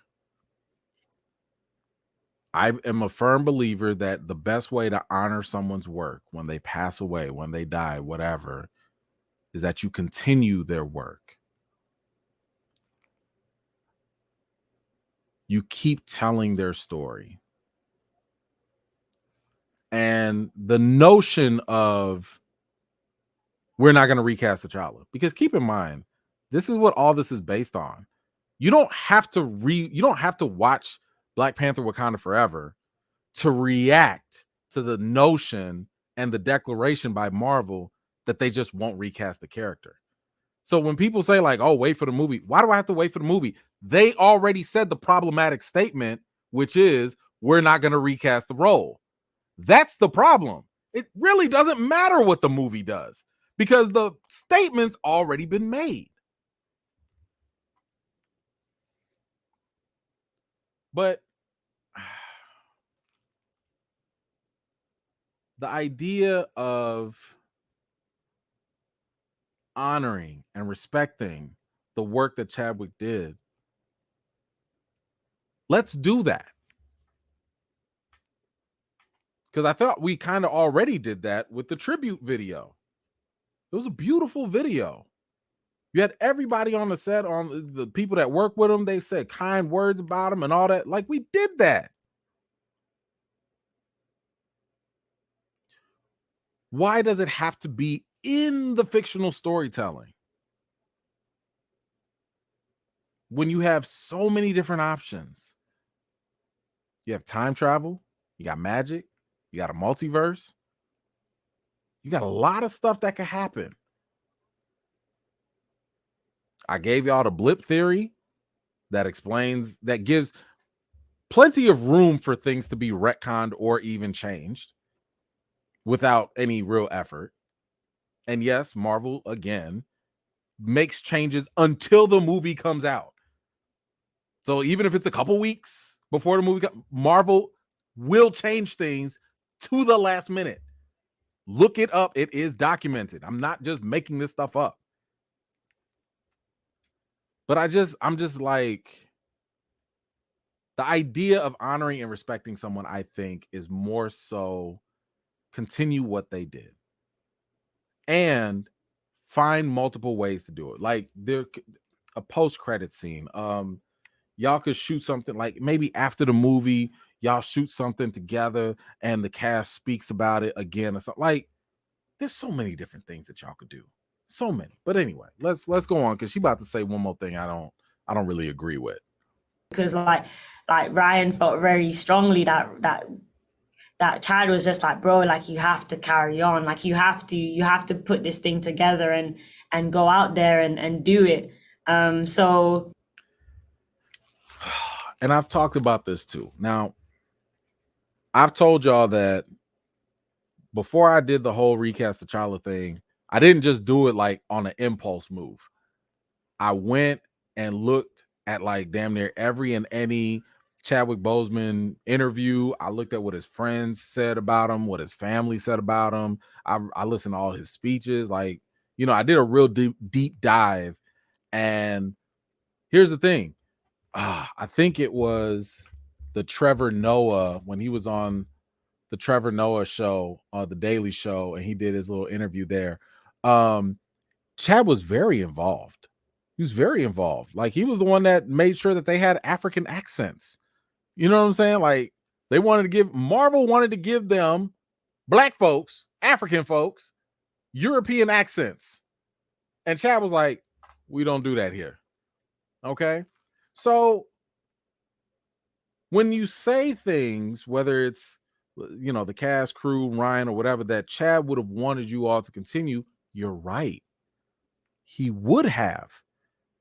Speaker 2: I am a firm believer that the best way to honor someone's work when they pass away, when they die, whatever, is that you continue their work. You keep telling their story. And the notion of we're not going to recast T'Challa, because keep in mind, this is what all this is based on. You don't have to watch Black Panther Wakanda Forever to react to the notion and the declaration by Marvel that they just won't recast the character. So when people say wait for the movie, why do I have to wait for the movie? They already said the problematic statement, which is we're not going to recast the role. That's the problem. It really doesn't matter what the movie does because the statement's already been made. But the idea of honoring and respecting the work that Chadwick did, let's do that. Because I thought we kind of already did that with the tribute video. It was a beautiful video. You had everybody on the set, on the people that work with him. They said kind words about him and all that. Like, we did that. Why does it have to be in the fictional storytelling when you have so many different options? You have time travel, you got magic, you got a multiverse, you got a lot of stuff that could happen. I gave y'all the blip theory that explains, that gives plenty of room for things to be retconned or even changed without any real effort. And yes, Marvel again makes changes until the movie comes out. So even if it's a couple weeks before the movie, Marvel will change things to the last minute. Look it up. It is documented. I'm not just making this stuff up. But I'm just like, the idea of honoring and respecting someone, I think, is more so continue what they did and find multiple ways to do it. Like a post-credit scene. Y'all could shoot something like maybe after the movie, y'all shoot something together and the cast speaks about it again or something. Like, there's so many different things that y'all could do. So many. But anyway, let's go on, because she about to say one more thing I don't really agree with.
Speaker 9: Because like Ryan felt very strongly that Chad was just like, bro, like, you have to carry on, like you have to put this thing together and go out there and do it. So,
Speaker 2: and I've talked about this too. Now, I've told y'all that before I did the whole recast T'Challa thing, I didn't just do it like on an impulse move. I went and looked at like damn near every and any Chadwick Boseman interview. I looked at what his friends said about him, what his family said about him. I listened to all his speeches. Like, you know, I did a real deep dive. And here's the thing. I think it was the Trevor Noah, when he was on the Trevor Noah show, the Daily Show, and he did his little interview there. Chad was very involved. He was very involved. Like, he was the one that made sure that they had African accents. You know what I'm saying? Like, Marvel wanted to give them, black folks, African folks, European accents. And Chad was like, we don't do that here. Okay? So when you say things, whether it's, you know, the cast, crew, Ryan, or whatever, that Chad would have wanted you all to continue, you're right. He would have,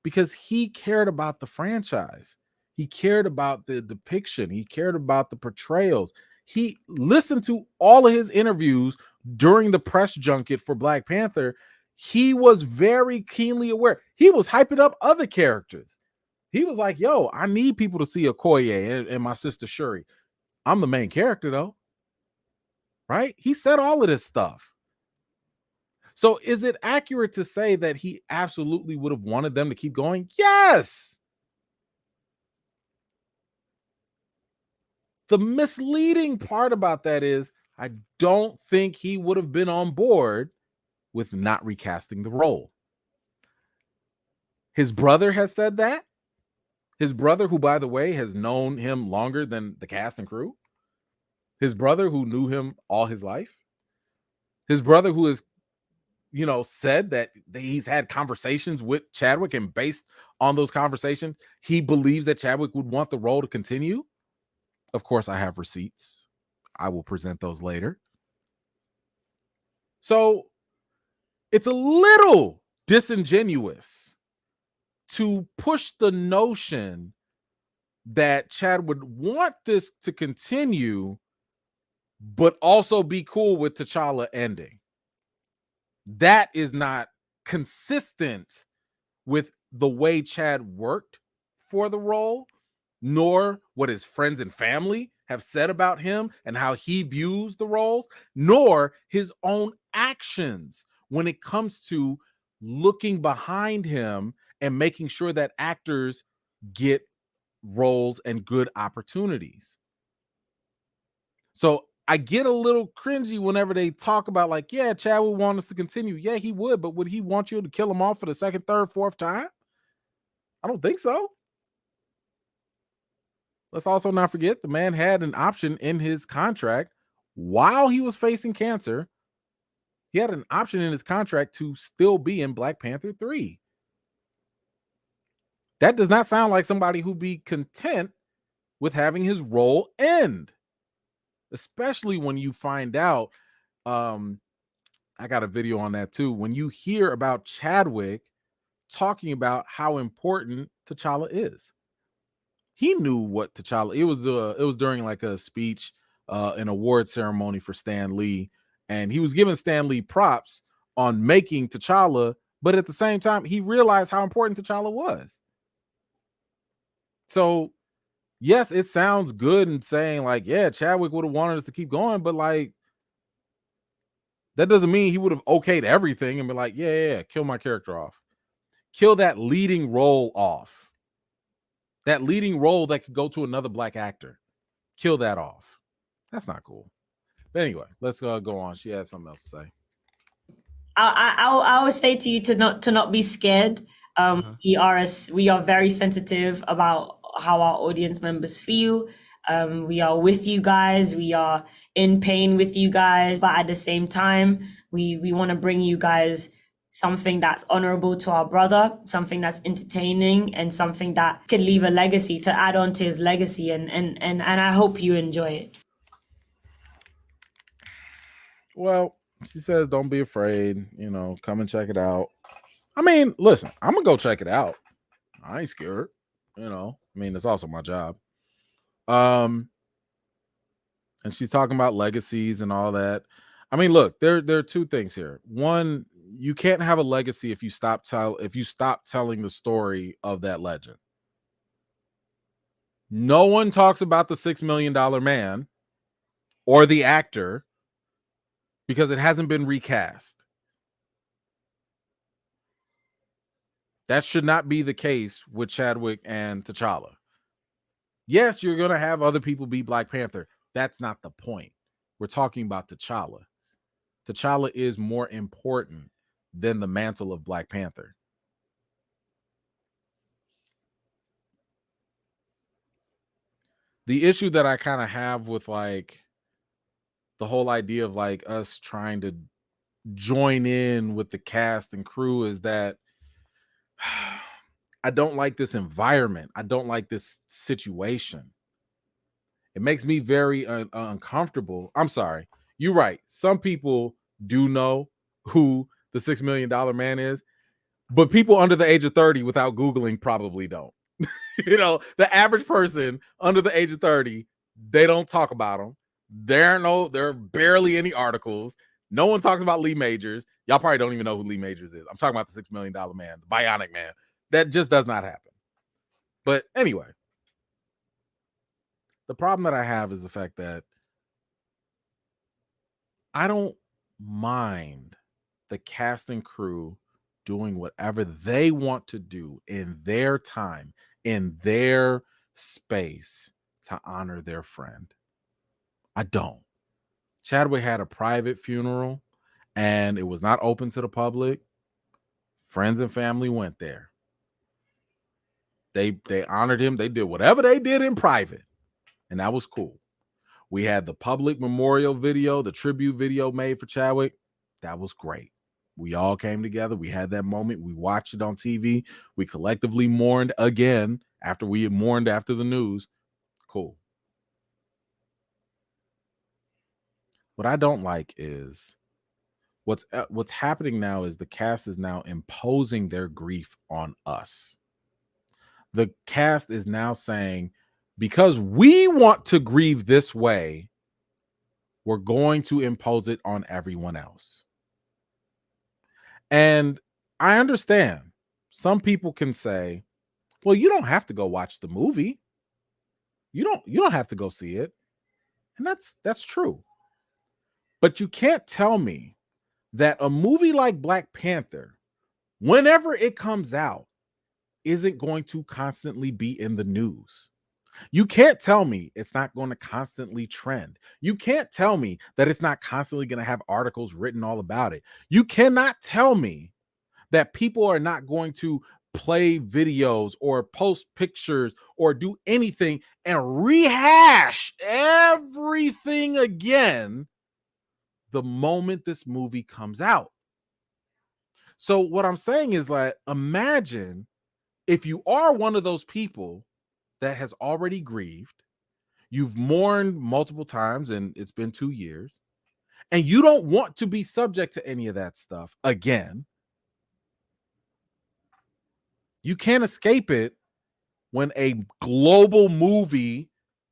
Speaker 2: because he cared about the franchise. He cared about the depiction. He cared about the portrayals. He listened to all of his interviews during the press junket for Black Panther. He was very keenly aware. He was hyping up other characters. He was like, yo, I need people to see Okoye and my sister Shuri. I'm the main character, though. Right? He said all of this stuff. So is it accurate to say that he absolutely would have wanted them to keep going? Yes. The misleading part about that is I don't think he would have been on board with not recasting the role. His brother has said that. His brother, who, by the way, has known him longer than the cast and crew. His brother, who knew him all his life. His brother, who has, you know, said that he's had conversations with Chadwick, and based on those conversations, he believes that Chadwick would want the role to continue. Of course, I have receipts. I will present those later. So it's a little disingenuous to push the notion that Chad would want this to continue, but also be cool with T'Challa ending. That is not consistent with the way Chad worked for the role, nor what his friends and family have said about him and how he views the roles, nor his own actions when it comes to looking behind him and making sure that actors get roles and good opportunities. So I get a little cringy whenever they talk about like, yeah, Chad would want us to continue. Yeah, he would, but would he want you to kill him off for the second, third, fourth time? I don't think so. Let's also not forget the man had an option in his contract while he was facing cancer. He had an option in his contract to still be in Black Panther 3. That does not sound like somebody who'd be content with having his role end, especially when you find out. I got a video on that too. When you hear about Chadwick talking about how important T'Challa is, he knew what T'Challa. It was during like a speech, an award ceremony for Stan Lee, and he was giving Stan Lee props on making T'Challa, but at the same time, he realized how important T'Challa was. So, yes, it sounds good and saying like, yeah, Chadwick would have wanted us to keep going, but like, that doesn't mean he would have okayed everything and be like, yeah, kill my character off. Kill that leading role off. That leading role that could go to another Black actor. Kill that off. That's not cool. But anyway, let's go on. She had something else to say.
Speaker 9: I would say to you to not be scared. We are very sensitive about how our audience members feel. We are with you guys. We are in pain with you guys, but at the same time, we want to bring you guys something that's honorable to our brother, something that's entertaining, and something that could leave a legacy to add on to his legacy. And I hope you enjoy it.
Speaker 2: Well, she says, don't be afraid, come and check it out. I mean, listen, I'm gonna go check it out. I ain't scared, it's also my job. And she's talking about legacies and all that. I mean, look, there are two things here. One, you can't have a legacy if you stop telling the story of that legend. No one talks about the $6 million man or the actor because it hasn't been recast. That should not be the case with Chadwick and T'Challa. Yes, you're going to have other people be Black Panther. That's not the point. We're talking about T'Challa. T'Challa is more important than the mantle of Black Panther. The issue that I kind of have with like the whole idea of like us trying to join in with the cast and crew is that I don't like this environment. I don't like this situation. It makes me very uncomfortable. I'm sorry. You're right. Some people do know who the $6 million man is, but people under the age of 30 without Googling probably don't. The average person under the age of 30, they don't talk about them. There are barely any articles. No one talks about Lee Majors. Y'all probably don't even know who Lee Majors is. I'm talking about the $6 million man, the Bionic Man. That just does not happen. But anyway, the problem that I have is the fact that I don't mind the cast and crew doing whatever they want to do in their time, in their space to honor their friend. I don't. Chadwick had a private funeral and it was not open to the public. Friends and family went there. They honored him. They did whatever they did in private, and that was cool. We had the public memorial video, the tribute video made for Chadwick. That was great. We all came together. We had that moment. We watched it on TV. We collectively mourned again after we had mourned after the news. Cool. What I don't like is what's happening now is the cast is now imposing their grief on us. The cast is now saying, because we want to grieve this way, we're going to impose it on everyone else. And I understand some people can say, well, you don't have to go watch the movie. You don't have to go see it. And that's true. But you can't tell me that a movie like Black Panther, whenever it comes out, isn't going to constantly be in the news. You can't tell me it's not going to constantly trend. You can't tell me that it's not constantly going to have articles written all about it. You cannot tell me that people are not going to play videos or post pictures or do anything and rehash everything again the moment this movie comes out. So what I'm saying is, like, imagine if you are one of those people that has already grieved, you've mourned multiple times and it's been 2 years, and you don't want to be subject to any of that stuff again. You can't escape it when a global movie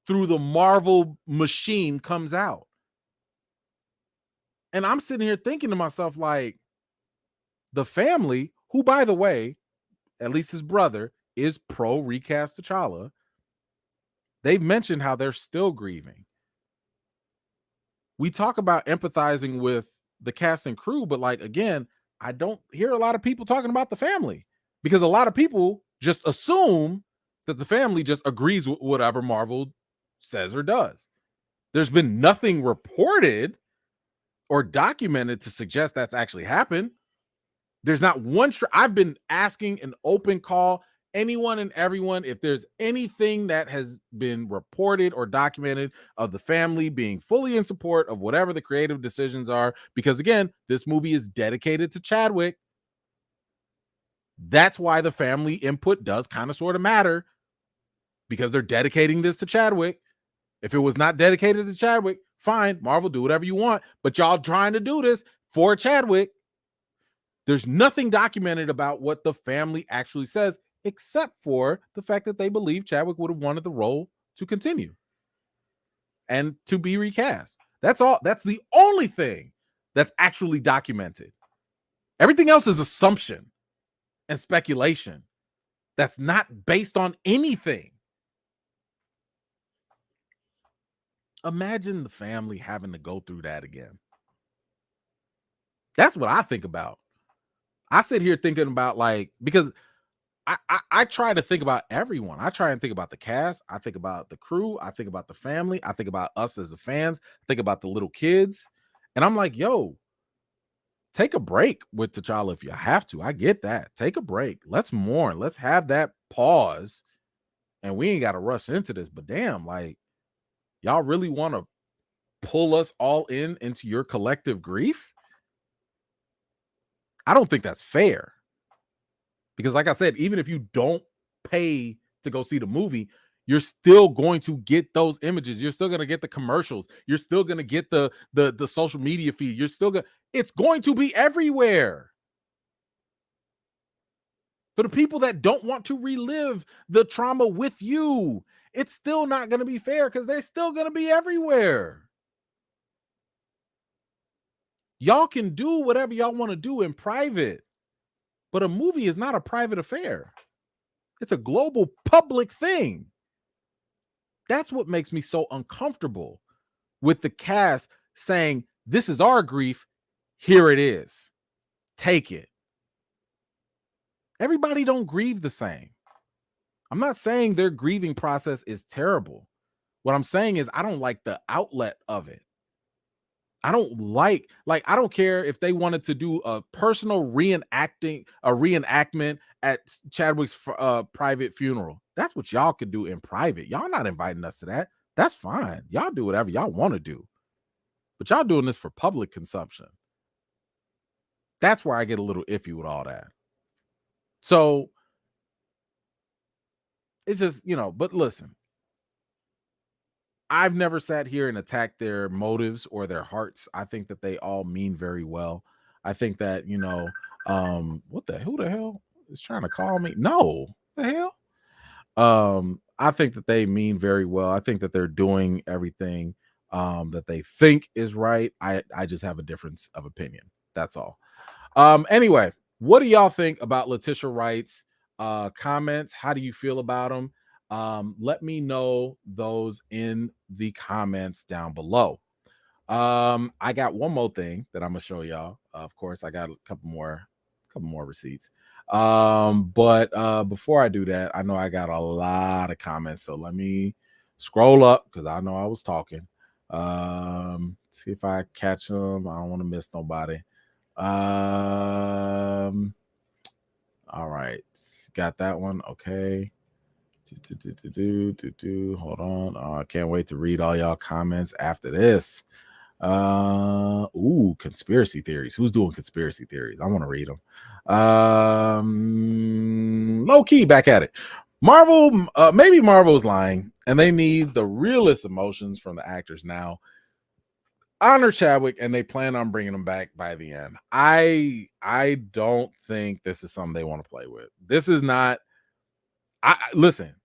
Speaker 2: through the Marvel machine comes out. And I'm sitting here thinking to myself, like, the family, who, by the way, at least his brother, is pro recast T'Challa. They've mentioned how they're still grieving. We talk about empathizing with the cast and crew, but, like, again, I don't hear a lot of people talking about the family, because a lot of people just assume that the family just agrees with whatever Marvel says or does. There's been nothing reported or documented to suggest that's actually happened. There's not one. I've been asking an open call, anyone and everyone, if there's anything that has been reported or documented of the family being fully in support of whatever the creative decisions are. Because again, this movie is dedicated to Chadwick. That's why the family input does kind of sort of matter, because they're dedicating this to Chadwick. If it was not dedicated to Chadwick, fine, Marvel, do whatever you want, but y'all trying to do this for Chadwick. There's nothing documented about what the family actually says, except for the fact that they believe Chadwick would have wanted the role to continue and to be recast. That's all. That's the only thing that's actually documented. Everything else is assumption and speculation that's not based on anything. Imagine the family having to go through that again. That's what I think about. I sit here thinking about, like, because I try to think about everyone. I try and think about the cast. I think about the crew. I think about the family. I think about us as the fans. I think about the little kids. And I'm like, yo, take a break with T'Challa if you have to. I get that. Take a break. Let's mourn. Let's have that pause. And we ain't got to rush into this. But damn, like, y'all really want to pull us all into your collective grief? I don't think that's fair. Because like I said, even if you don't pay to go see the movie, you're still going to get those images. You're still going to get the commercials. You're still going to get the social media feed. You're still going, it's going to be everywhere. For the people that don't want to relive the trauma with you, it's still not going to be fair, because they're still going to be everywhere. Y'all can do whatever y'all want to do in private, but a movie is not a private affair. It's a global public thing. That's what makes me so uncomfortable with the cast saying, this is our grief, here it is. Take it. Everybody don't grieve the same. I'm not saying their grieving process is terrible. What I'm saying is I don't like the outlet of it. I don't like I don't care if they wanted to do a personal reenactment at Chadwick's private funeral. That's what y'all could do in private. Y'all not inviting us to that. That's fine. Y'all do whatever y'all want to do. But y'all doing this for public consumption. That's where I get a little iffy with all that. So it's just, but listen, I've never sat here and attacked their motives or their hearts. I think that they all mean very well. I think that, who the hell is trying to call me? No, the hell? I think that they mean very well. I think that they're doing everything that they think is right. I just have a difference of opinion. That's all. Anyway, what do y'all think about Letitia Wright's comments? How do you feel about them? Let me know those in the comments down below. I got one more thing that I'm gonna show y'all. Of course, I got a couple more receipts. But before I do that, I know I got a lot of comments, so let me scroll up because I know I was talking. See if I catch them. I don't want to miss nobody. All right, got that one. Okay. Hold on. I can't wait to read all y'all comments after this. Conspiracy theories. Who's doing conspiracy theories? I want to read them. Low key back at it. Marvel, maybe Marvel's lying and they need the realest emotions from the actors now. Honor Chadwick and they plan on bringing him back by the end. I don't think this is something they want to play with. This is not. Listen,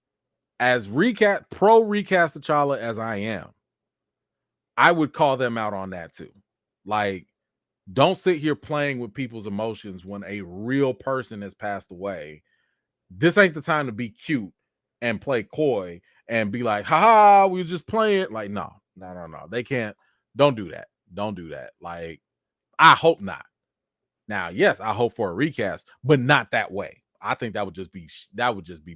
Speaker 2: as recast T'Challa as I am, I would call them out on that too. Like, don't sit here playing with people's emotions when a real person has passed away. This ain't the time to be cute and play coy and be like, haha, we was just playing. Like, no. They can't. Don't do that. Don't do that. Like, I hope not. Now, yes, I hope for a recast, but not that way. I think that would just be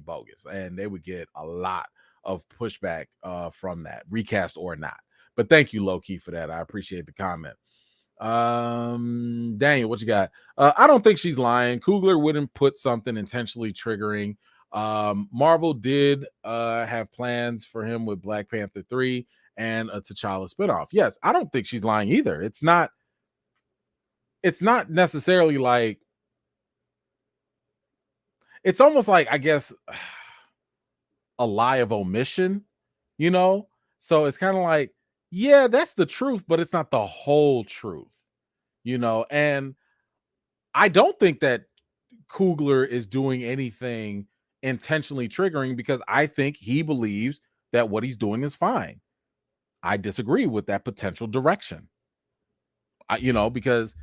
Speaker 2: bogus, and they would get a lot of pushback from that, recast or not. But thank you, low key, for that. I appreciate the comment. Daniel, what you got? I don't think she's lying. Coogler wouldn't put something intentionally triggering. Marvel did have plans for him with Black Panther 3 and a T'Challa spinoff. Yes, I don't think she's lying either. It's not necessarily like, it's almost like, I guess, a lie of omission, you know? So it's kind of like, yeah, that's the truth, but it's not the whole truth, you know? And I don't think that Coogler is doing anything intentionally triggering because I think he believes that what he's doing is fine. I disagree with that potential direction. Because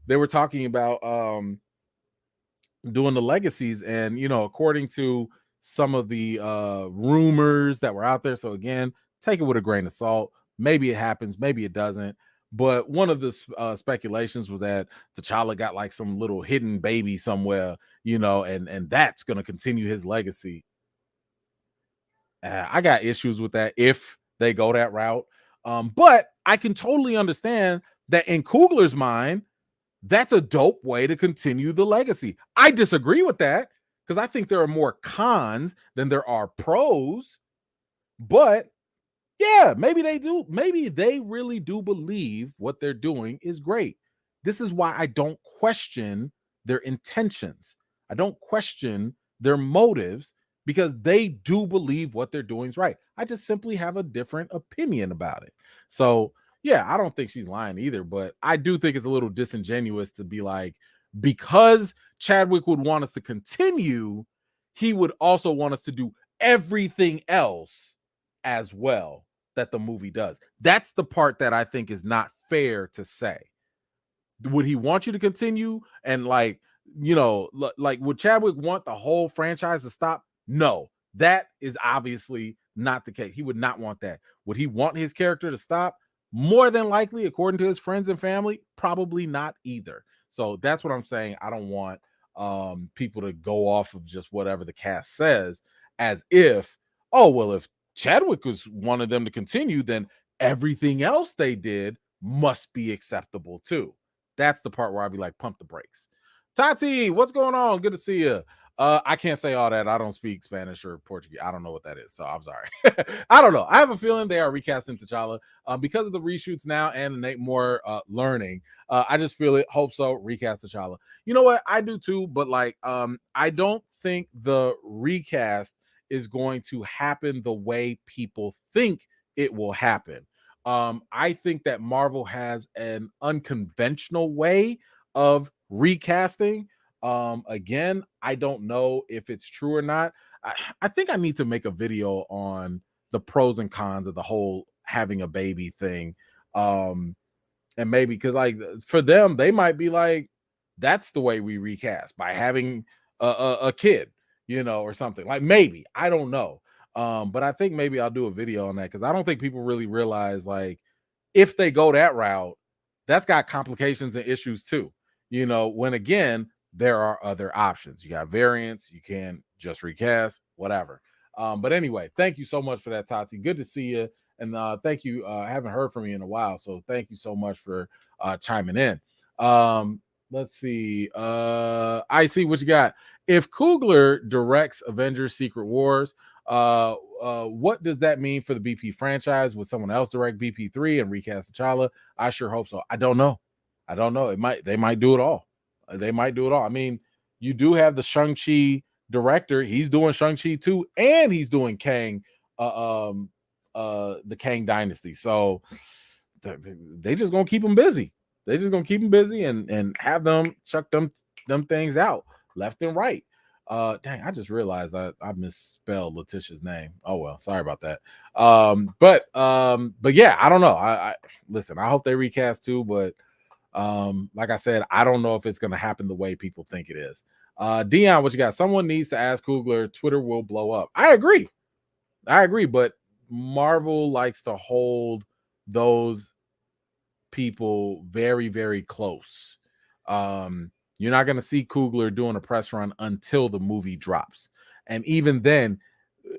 Speaker 2: they were talking about doing the legacies, and according to some of the rumors that were out there, so again, take it with a grain of salt. Maybe it happens, maybe it doesn't, but one of the speculations was that T'Challa got like some little hidden baby somewhere, and that's going to continue his legacy. I got issues with that if they go that route, but I can totally understand that in Coogler's mind, that's a dope way to continue the legacy. I disagree with that because I think there are more cons than there are pros. But yeah, maybe they do. Maybe they really do believe what they're doing is great. This is why I don't question their intentions. I don't question their motives because they do believe what they're doing is right. I just simply have a different opinion about it. So yeah, I don't think she's lying either, but I do think it's a little disingenuous to be like, because Chadwick would want us to continue, he would also want us to do everything else as well that the movie does. That's the part that I think is not fair to say. Would he want you to continue? And like, would Chadwick want the whole franchise to stop? No, that is obviously not the case. He would not want that. Would he want his character to stop? More than likely, according to his friends and family, probably not either. So that's what I'm saying. I don't want people to go off of just whatever the cast says as if, oh, well, if Chadwick was wanted them to continue, then everything else they did must be acceptable too. That's the part where I'd be like, pump the brakes. Tati, what's going on? Good to see you. I can't say all that. I don't speak Spanish or Portuguese. I don't know what that is, so I'm sorry. I don't know. I have a feeling they are recasting T'Challa because of the reshoots now and the more learning. I just feel it. Hope so. Recast T'Challa. You know what? I do too, but like, I don't think the recast is going to happen the way people think it will happen. I think that Marvel has an unconventional way of recasting. Again, I don't know if it's true or not. I think I need to make a video on the pros and cons of the whole having a baby thing. And maybe because like for them, they might be like, that's the way we recast by having a kid, or something like, maybe, I don't know. But I think maybe I'll do a video on that because I don't think people really realize, like, if they go that route, that's got complications and issues too. You know, when again, there are other options. You got variants, you can just recast, whatever. But anyway, thank you so much for that, Tati. Good to see you. And thank you. I haven't heard from you in a while. So thank you so much for chiming in. Let's see. I see what you got. If Coogler directs Avengers Secret Wars, what does that mean for the BP franchise? Would someone else direct BP3 and recast T'Challa? I sure hope so. I don't know. They might do it all. They might do it all. I mean, you do have the Shang-Chi director. He's doing Shang-Chi too, and he's doing Kang, the Kang Dynasty. So they just gonna keep him busy. They just gonna keep him busy and have them chuck them things out left and right. Dang, I just realized I misspelled Letitia's name. Oh well, sorry about that. But yeah, I don't know. I listen, I hope they recast too, but like I said, I don't know if it's gonna happen the way people think it is. Dion, what you got? Someone needs to ask Coogler, Twitter will blow up. I agree, but Marvel likes to hold those people very, very close. You're not going to see Coogler doing a press run until the movie drops. And even then,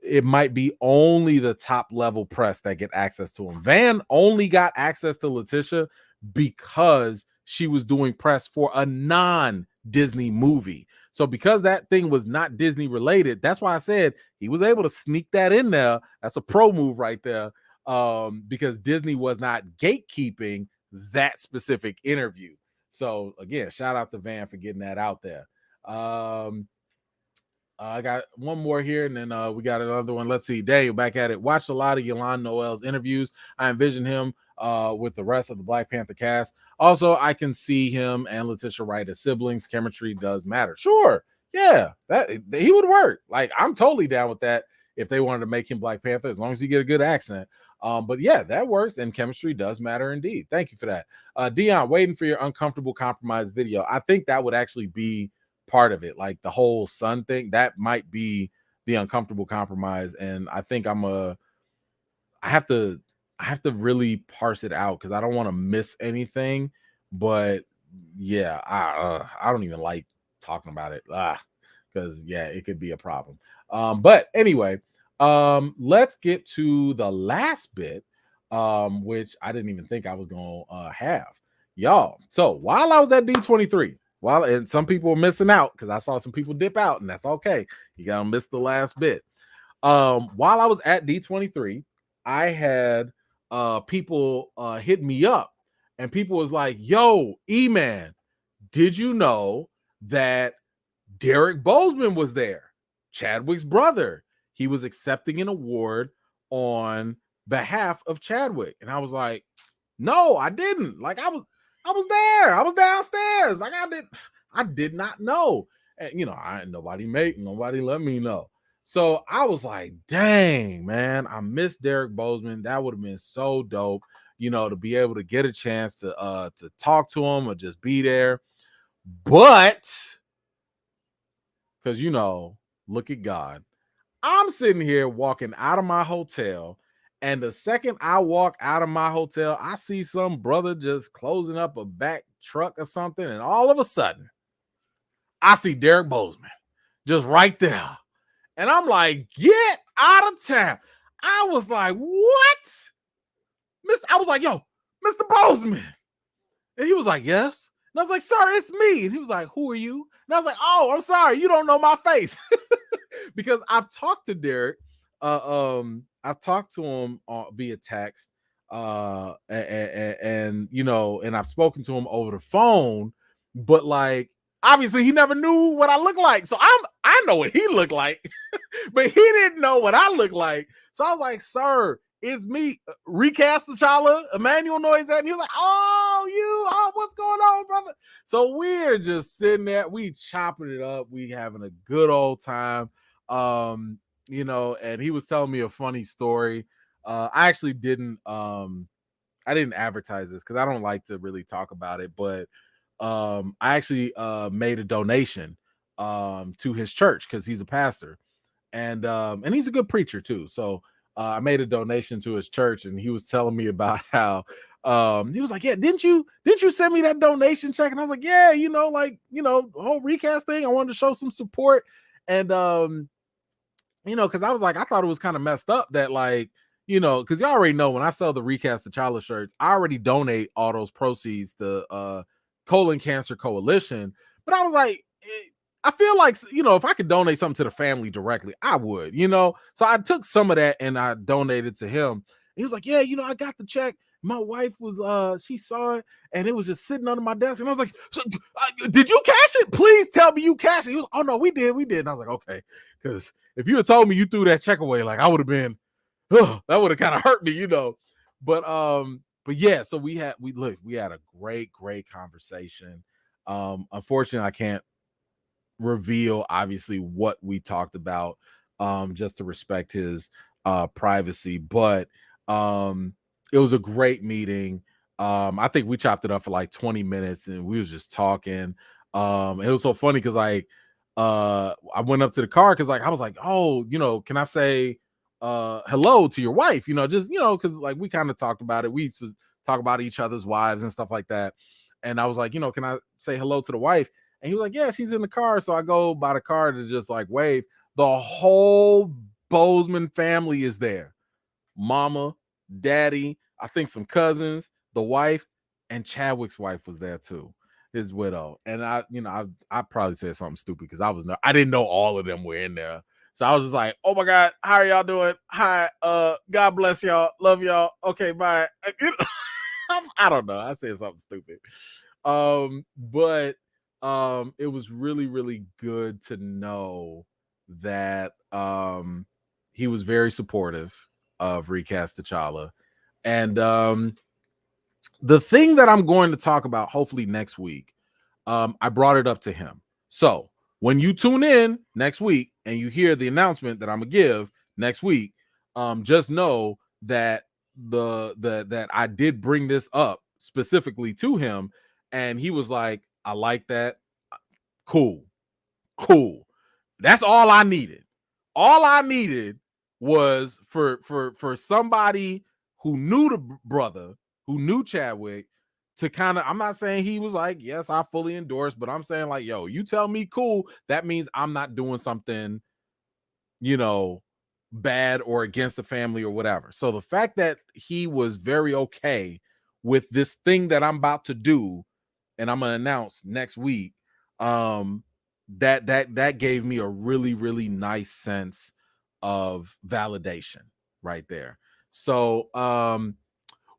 Speaker 2: it might be only the top level press that get access to him. Van only got access to Letitia because she was doing press for a non-Disney movie. So because that thing was not Disney related, that's why I said he was able to sneak that in there. That's a pro move right there. Because Disney was not gatekeeping that specific interview. So again, shout out to Van for getting that out there. I got one more here, and then we got another one. Let's see. Dave, back at it. Watched a lot of Yolande Noel's interviews. I envision him with the rest of the Black Panther cast. Also, I can see him and Letitia Wright as siblings. Chemistry does matter. Sure. Yeah, that he would work. Like, I'm totally down with that if they wanted to make him Black Panther, as long as you get a good accent. But yeah, that works, and chemistry does matter indeed. Thank you for that. Dion, waiting for your uncomfortable compromise video. I think that would actually be part of it, like the whole son thing. That might be the uncomfortable compromise, and I think I have to really parse it out because I don't want to miss anything. But yeah, I don't even like talking about it because yeah, it could be a problem. But anyway, let's get to the last bit, which I didn't even think I was gonna have, y'all. So while I was at D23, and some people were missing out because I saw some people dip out, and that's okay. You gotta miss the last bit. While I was at D23, I had people hit me up, and people was like, "Yo, E-Man, did you know that Derrick Boseman was there? Chadwick's brother. He was accepting an award on behalf of Chadwick." And I was like, "No, I didn't. Like, I was there. I was downstairs. Like, I did not know." And you know, nobody let me know. So I was like, dang, man, I miss Derrick Boseman. That would have been so dope, you know, to be able to get a chance to talk to him or just be there. But because, you know, look at God. I'm sitting here walking out of my hotel, and the second I walk out of my hotel, I see some brother just closing up a back truck or something, and all of a sudden, I see Derrick Boseman just right there. And I'm like, get out of town. I was like, what? I was like, yo, Mr. Boseman. And he was like, yes. And I was like, sir, it's me. And he was like, who are you? And I was like, oh, I'm sorry, you don't know my face. Because I've talked to Derrick. I've talked to him via text. And you know, and I've spoken to him over the phone, but like obviously he never knew what I look like. So I know what he looked like, but he didn't know what I look like. So I was like, sir, it's me, recast T'Challa, Emmanuel Noise. And he was like, oh, what's going on, brother? So we're just sitting there, we chopping it up, we having a good old time. You know, and he was telling me a funny story. I actually didn't advertise this because I don't like to really talk about it, but I actually made a donation to his church because he's a pastor. and he's a good preacher too. So I made a donation to his church, and he was telling me about how he was like, yeah, didn't you send me that donation check? And I was like, yeah, the whole recast thing, I wanted to show some support. And because I was like, I thought it was kind of messed up that, like, because you already know when I sell the recast T'Challa shirts, I already donate all those proceeds to Colon Cancer Coalition. But I was like, I feel like, if I could donate something to the family directly, I would, So I took some of that and I donated to him. And he was like, yeah, I got the check. My wife was, she saw it and it was just sitting under my desk. And I was like, did you cash it? Please tell me you cashed it. He was, oh no, we did. And I was like, okay. Because if you had told me you threw that check away, like I would have been, that would have kind of hurt me, But yeah, so we had a great conversation. Unfortunately, I can't reveal obviously what we talked about, just to respect his privacy, but it was a great meeting. I think we chopped it up for like 20 minutes and we was just talking. And it was so funny because like I went up to the car because like I was like, oh, can I say hello to your wife? Just because like we kind of talked about it. We used to talk about each other's wives and stuff like that. And I was like, can I say hello to the wife? And he was like, yeah, she's in the car. So I go by the car to just like wave. The whole Boseman family is there. Mama, daddy, I think some cousins, the wife, and Chadwick's wife was there too, his widow. And I probably said something stupid because I didn't know all of them were in there. So I was just like, oh my God, how are y'all doing? Hi, God bless y'all. Love y'all. Okay, bye. I don't know. I said something stupid. But it was really, really good to know that he was very supportive of recast T'Challa. And the thing that I'm going to talk about hopefully next week, I brought it up to him. So when you tune in next week and you hear the announcement that I'm gonna give next week, just know that that I did bring this up specifically to him, and he was like, I like that. Cool. That's all I needed. All I needed was for somebody who knew the brother, who knew Chadwick, to kind of, I'm not saying he was like, yes, I fully endorse, but I'm saying like, yo, you tell me cool, that means I'm not doing something, bad or against the family or whatever. So the fact that he was very okay with this thing that I'm about to do and I'm gonna announce next week, that gave me a really, really nice sense of validation right there. So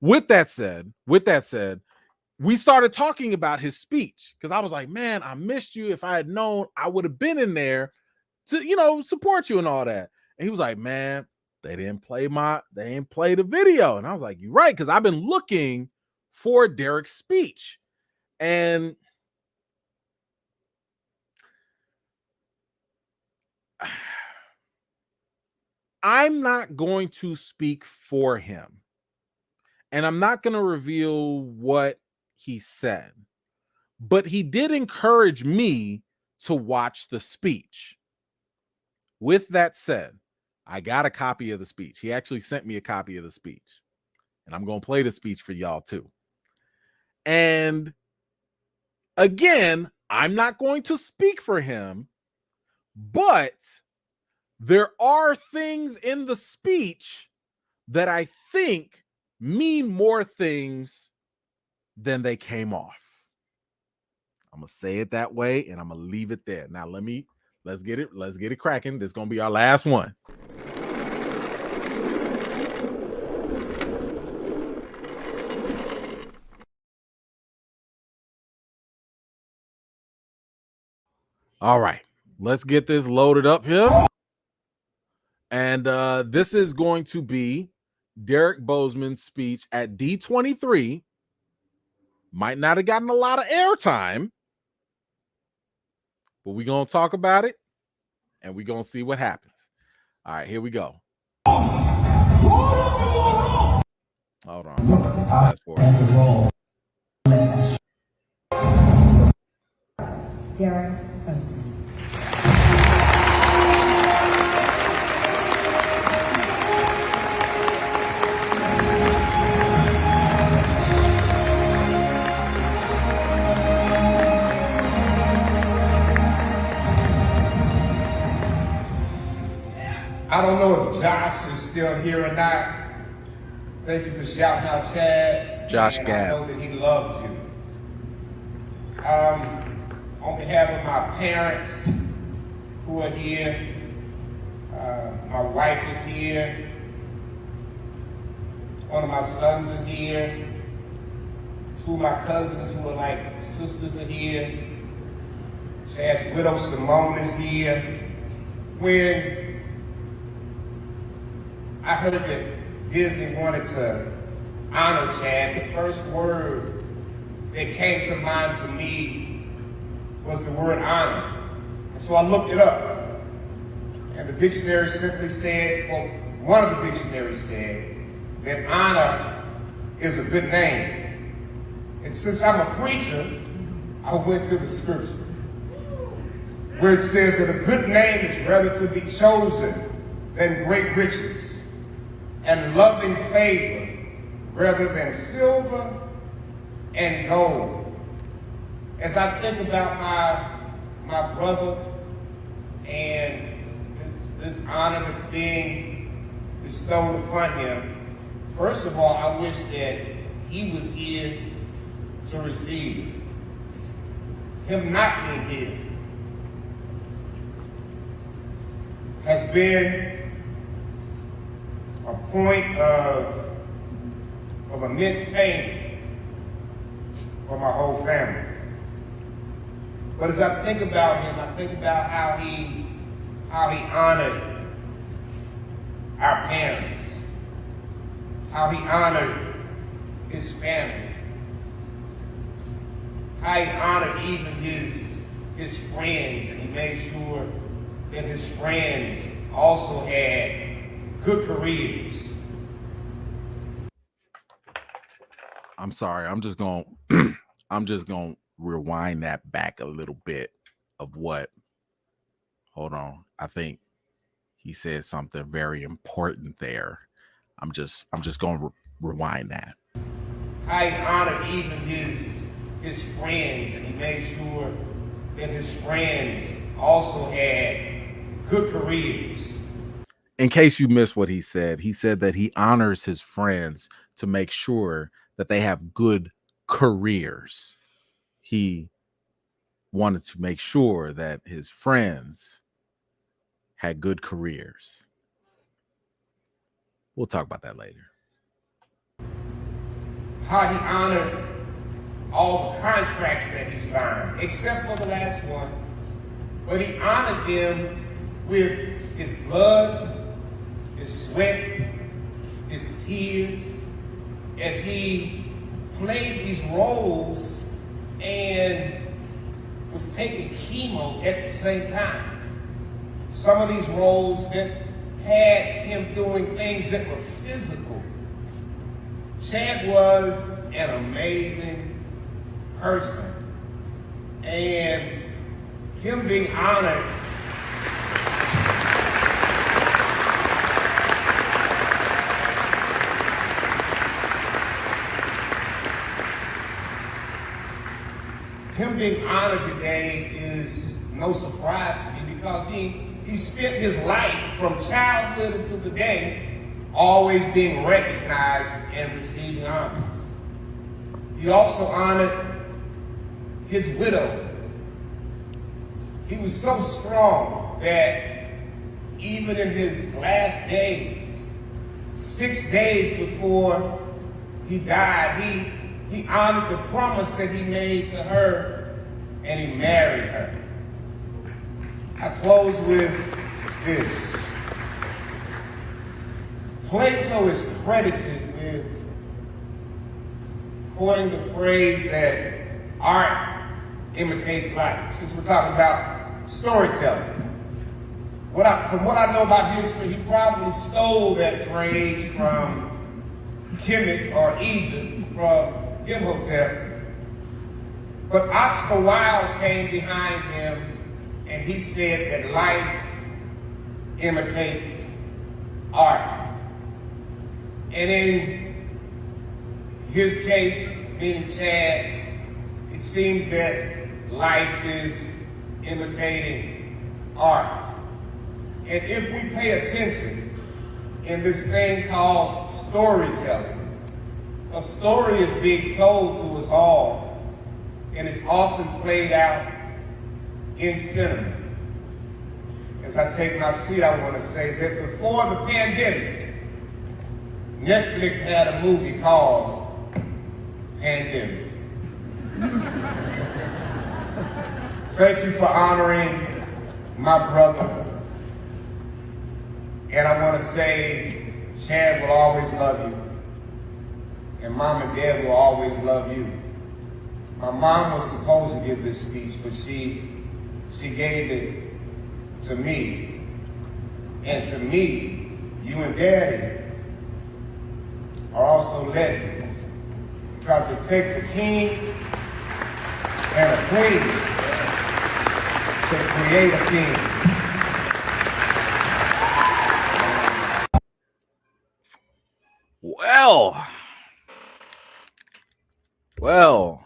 Speaker 2: with that said, we started talking about his speech because I was like, man, I missed you. If I had known, I would have been in there to support you and all that. And he was like, man, they didn't play the video. And I was like, you're right, because I've been looking for Derrick's speech. And I'm not going to speak for him. And I'm not going to reveal what he said. But he did encourage me to watch the speech. With that said, I got a copy of the speech. He actually sent me a copy of the speech. And I'm going to play the speech for y'all too. And again, I'm not going to speak for him, but there are things in the speech that I think mean more things than they came off. I'm gonna say it that way, and I'm gonna leave it there. Now let's get it cracking. This is gonna be our last one. All right, let's get this loaded up here. And this is going to be Derrick Boseman's speech at D23. Might not have gotten a lot of airtime, but we're going to talk about it, and we're going to see what happens. All right, here we go. Hold on. Fast forward.
Speaker 10: Derrick Boseman. I don't know if Josh is still here or not. Thank you for shouting out Chad.
Speaker 2: Josh
Speaker 10: and
Speaker 2: Gad.
Speaker 10: I know that he loves you. On behalf of my parents who are here, my wife is here, one of my sons is here, two of my cousins who are like sisters are here, Chad's widow Simone is here. When I heard that Disney wanted to honor Chad, the first word that came to mind for me was the word honor. And so I looked it up. And the dictionary simply said, well, one of the dictionaries said that honor is a good name. And since I'm a preacher, I went to the scripture where it says that a good name is rather to be chosen than great riches, and loving favor rather than silver and gold. As I think about my brother and this honor that's being bestowed upon him, first of all, I wish that he was here to receive it. Him not being here has been a point of immense pain for my whole family. But as I think about him, I think about how he honored our parents, how he honored his family, how he honored even his friends, and he made sure that his friends also had good careers.
Speaker 2: I'm sorry. I'm just going to rewind that back a little bit of what. Hold on. I think he said something very important there. I'm just going to rewind that.
Speaker 10: How he honored even his friends, and he made sure that his friends also had good careers.
Speaker 2: In case you missed what he said that he honors his friends to make sure that they have good careers. He wanted to make sure that his friends had good careers. We'll talk about that later.
Speaker 10: How he honored all the contracts that he signed, except for the last one. But he honored them with his blood, his sweat, his tears, as he played these roles and was taking chemo at the same time. Some of these roles that had him doing things that were physical. Chad was an amazing person, and him being honored today is no surprise to me, because he spent his life from childhood until today always being recognized and receiving honors. He also honored his widow. He was so strong that even in his last days, 6 days before he died, he honored the promise that he made to her, and he married her. I close with this. Plato is credited with coining the phrase that art imitates life, since we're talking about storytelling. From what I know about history, he probably stole that phrase from Kemet or Egypt, from Imhotep. But Oscar Wilde came behind him, and he said that life imitates art. And in his case, meaning Chad's, it seems that life is imitating art. And if we pay attention in this thing called storytelling, a story is being told to us all, and it's often played out in cinema. As I take my seat, I want to say that before the pandemic, Netflix had a movie called Pandemic. Thank you for honoring my brother. And I want to say, Chad will always love you. And Mom and Dad will always love you. My mom was supposed to give this speech, but she gave it to me. And to me, you and Daddy are also legends. Because it takes a king and a queen to create a king.
Speaker 2: Well,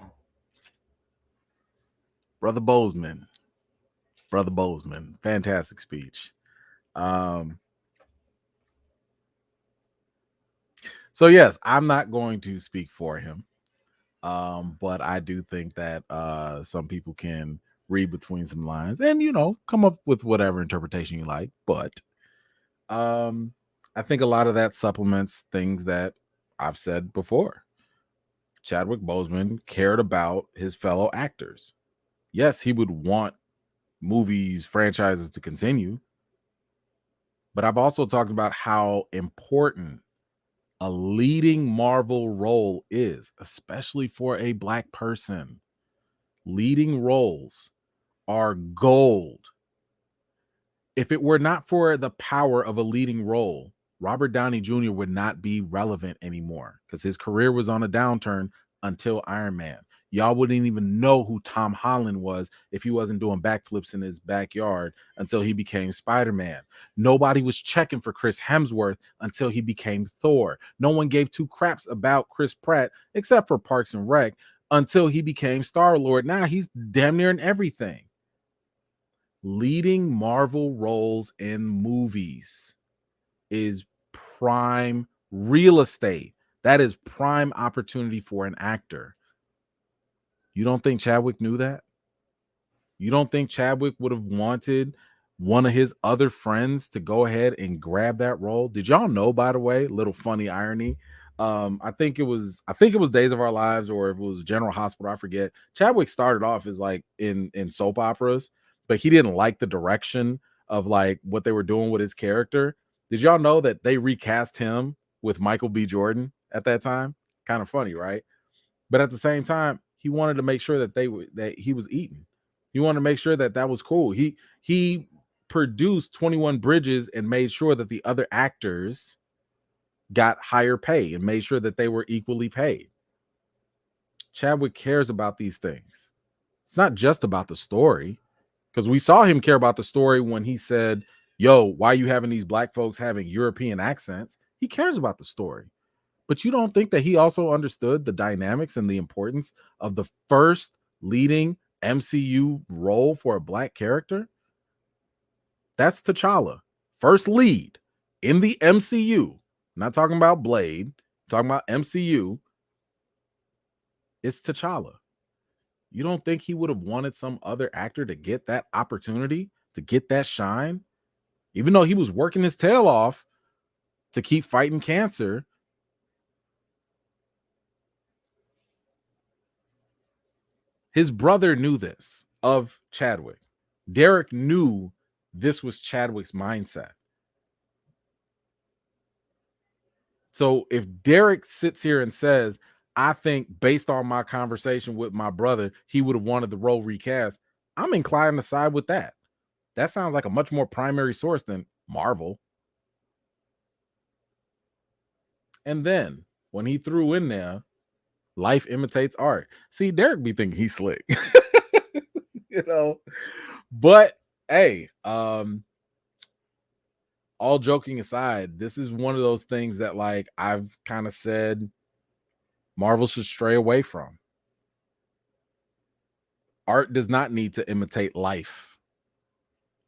Speaker 2: Brother Boseman, fantastic speech. So yes, I'm not going to speak for him, but I do think that some people can read between some lines and, you know, come up with whatever interpretation you like. But I think a lot of that supplements things that I've said before. Chadwick Boseman cared about his fellow actors. Yes, he would want movies, franchises to continue. But I've also talked about how important a leading Marvel role is, especially for a Black person. Leading roles are gold. If it were not for the power of a leading role, Robert Downey Jr. would not be relevant anymore because his career was on a downturn until Iron Man. Y'all wouldn't even know who Tom Holland was if he wasn't doing backflips in his backyard until he became Spider-Man. Nobody was checking for Chris Hemsworth until he became Thor. No one gave two craps about Chris Pratt except for Parks and Rec until he became Star-Lord. Now he's damn near in everything. Leading Marvel roles in movies is prime real estate. That is prime opportunity for an actor. You don't think Chadwick knew that? You don't think Chadwick would have wanted one of his other friends to go ahead and grab that role? Did y'all know, by the way, little funny irony? I think it was Days of Our Lives, or if it was General Hospital, I forget. Chadwick started off as like in soap operas, but he didn't like the direction of like what they were doing with his character. Did y'all know that they recast him with Michael B. Jordan at that time? Kind of funny, right? But at the same time, he wanted to make sure that he was eating. He wanted to make sure that was cool. He produced 21 Bridges and made sure that the other actors got higher pay and made sure that they were equally paid. Chadwick cares about these things. It's not just about the story, because we saw him care about the story when he said, yo, why are you having these Black folks having European accents? He cares about the story. But you don't think that he also understood the dynamics and the importance of the first leading MCU role for a Black character? That's T'Challa. First lead in the MCU. I'm not talking about Blade. I'm talking about MCU. It's T'Challa. You don't think he would have wanted some other actor to get that opportunity, to get that shine? Even though he was working his tail off to keep fighting cancer. His brother knew this of Chadwick. Derrick knew this was Chadwick's mindset. So if Derrick sits here and says, I think based on my conversation with my brother, he would have wanted the role recast, I'm inclined to side with that. That sounds like a much more primary source than Marvel. And then when he threw in there, life imitates art. See, Derrick be thinking he's slick. You know, but hey, all joking aside, this is one of those things that like I've kind of said Marvel should stray away from. Art does not need to imitate life.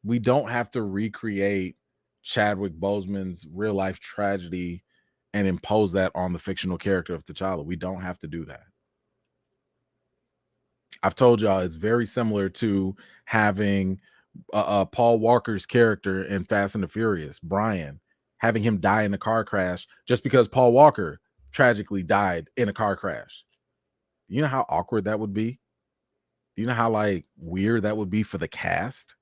Speaker 2: We don't have to recreate Chadwick Boseman's real life tragedy and impose that on the fictional character of T'Challa. We don't have to do that. I've told y'all it's very similar to having Paul Walker's character in Fast and the Furious, Brian, having him die in a car crash just because Paul Walker tragically died in a car crash. You know how awkward that would be? You know how like weird that would be for the cast,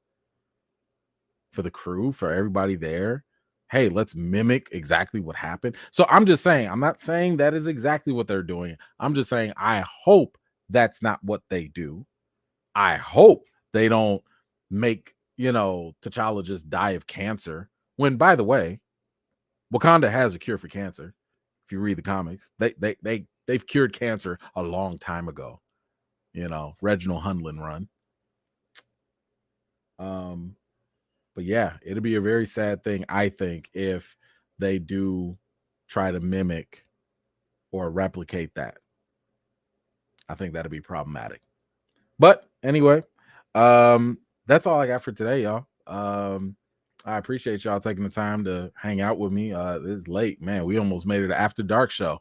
Speaker 2: for the crew, for everybody there? Hey, let's mimic exactly what happened. So I'm just saying, I'm not saying that is exactly what they're doing. I'm just saying, I hope that's not what they do. I hope they don't make, T'Challa just die of cancer. When, by the way, Wakanda has a cure for cancer. If you read the comics, they've cured cancer a long time ago. Reginald Hundlin run. But yeah, it'll be a very sad thing, I think, if they do try to mimic or replicate that. I think that'll be problematic. But anyway, that's all I got for today, y'all. I appreciate y'all taking the time to hang out with me. It's late, man. We almost made it an after dark show.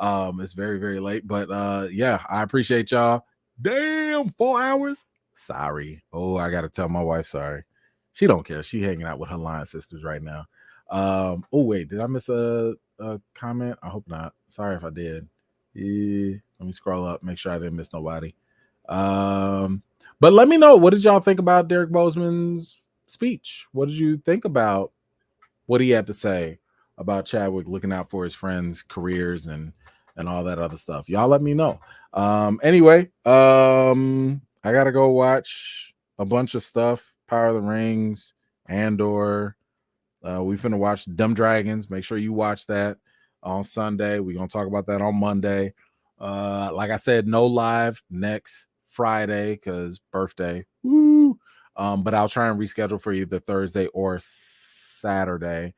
Speaker 2: It's very, very late, but yeah, I appreciate y'all. Damn, 4 hours. Sorry. Oh, I gotta tell my wife sorry. She don't care. She hanging out with her Lion sisters right now. Oh wait, did I miss a comment? I hope not. Sorry if I did. Let me scroll up, make sure I didn't miss nobody. But let me know, what did y'all think about Derrick Boseman's speech? What did you think about what he had to say about Chadwick looking out for his friends' careers and all that other stuff? Y'all let me know. Anyway, I gotta go watch a bunch of stuff. Power of the Rings, Andor. We finna watch Dumb Dragons. Make sure you watch that on Sunday. We're gonna talk about that on Monday. Like I said, no live next Friday because birthday. Woo! But I'll try and reschedule for either Thursday or Saturday.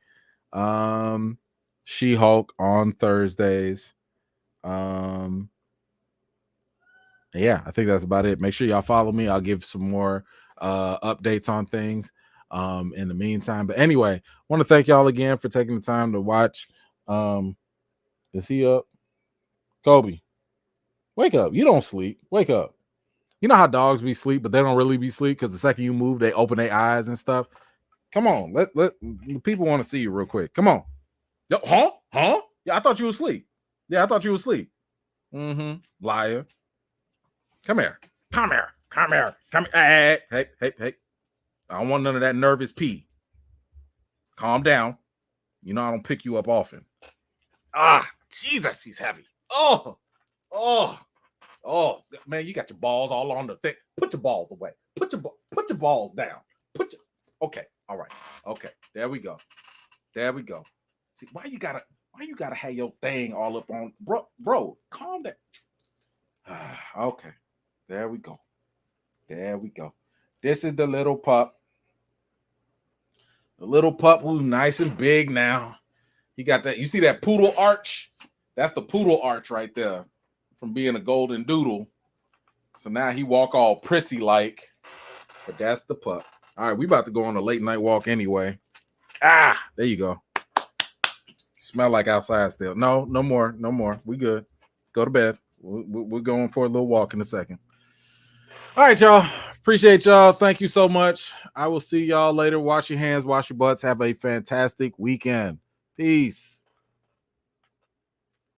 Speaker 2: She-Hulk on Thursdays. Yeah, I think that's about it. Make sure y'all follow me. I'll give some more updates on things in the meantime. But anyway, I want to thank y'all again for taking the time to watch. Is he up? Kobe, wake up. You don't sleep. Wake up. You know how dogs be sleep, but they don't really be sleep because the second you move, they open their eyes and stuff. Come on. Let people want to see you real quick. Come on. Yo, huh? Yeah, I thought you were asleep. Yeah, I thought you were asleep. Liar. Come here. Hey. I don't want none of that nervous pee. Calm down. You know I don't pick you up often. Ah, Jesus, he's heavy. Oh, man, you got your balls all on the thing. Put your balls away. Put your balls down. Okay, all right. Okay, there we go. See, why you gotta have your thing all up on, bro? Calm down. Okay, there we go. This is the little pup. The little pup who's nice and big now. He got that. You see that poodle arch? That's the poodle arch right there from being a golden doodle. So now he walk all prissy like. But that's the pup. All right, we about to go on a late night walk anyway. There you go. Smell like outside still. No more. We good. Go to bed. We're going for a little walk in a second. All right, y'all. Appreciate y'all. Thank you so much. I will see y'all later. Wash your hands, wash your butts. Have a fantastic weekend. Peace.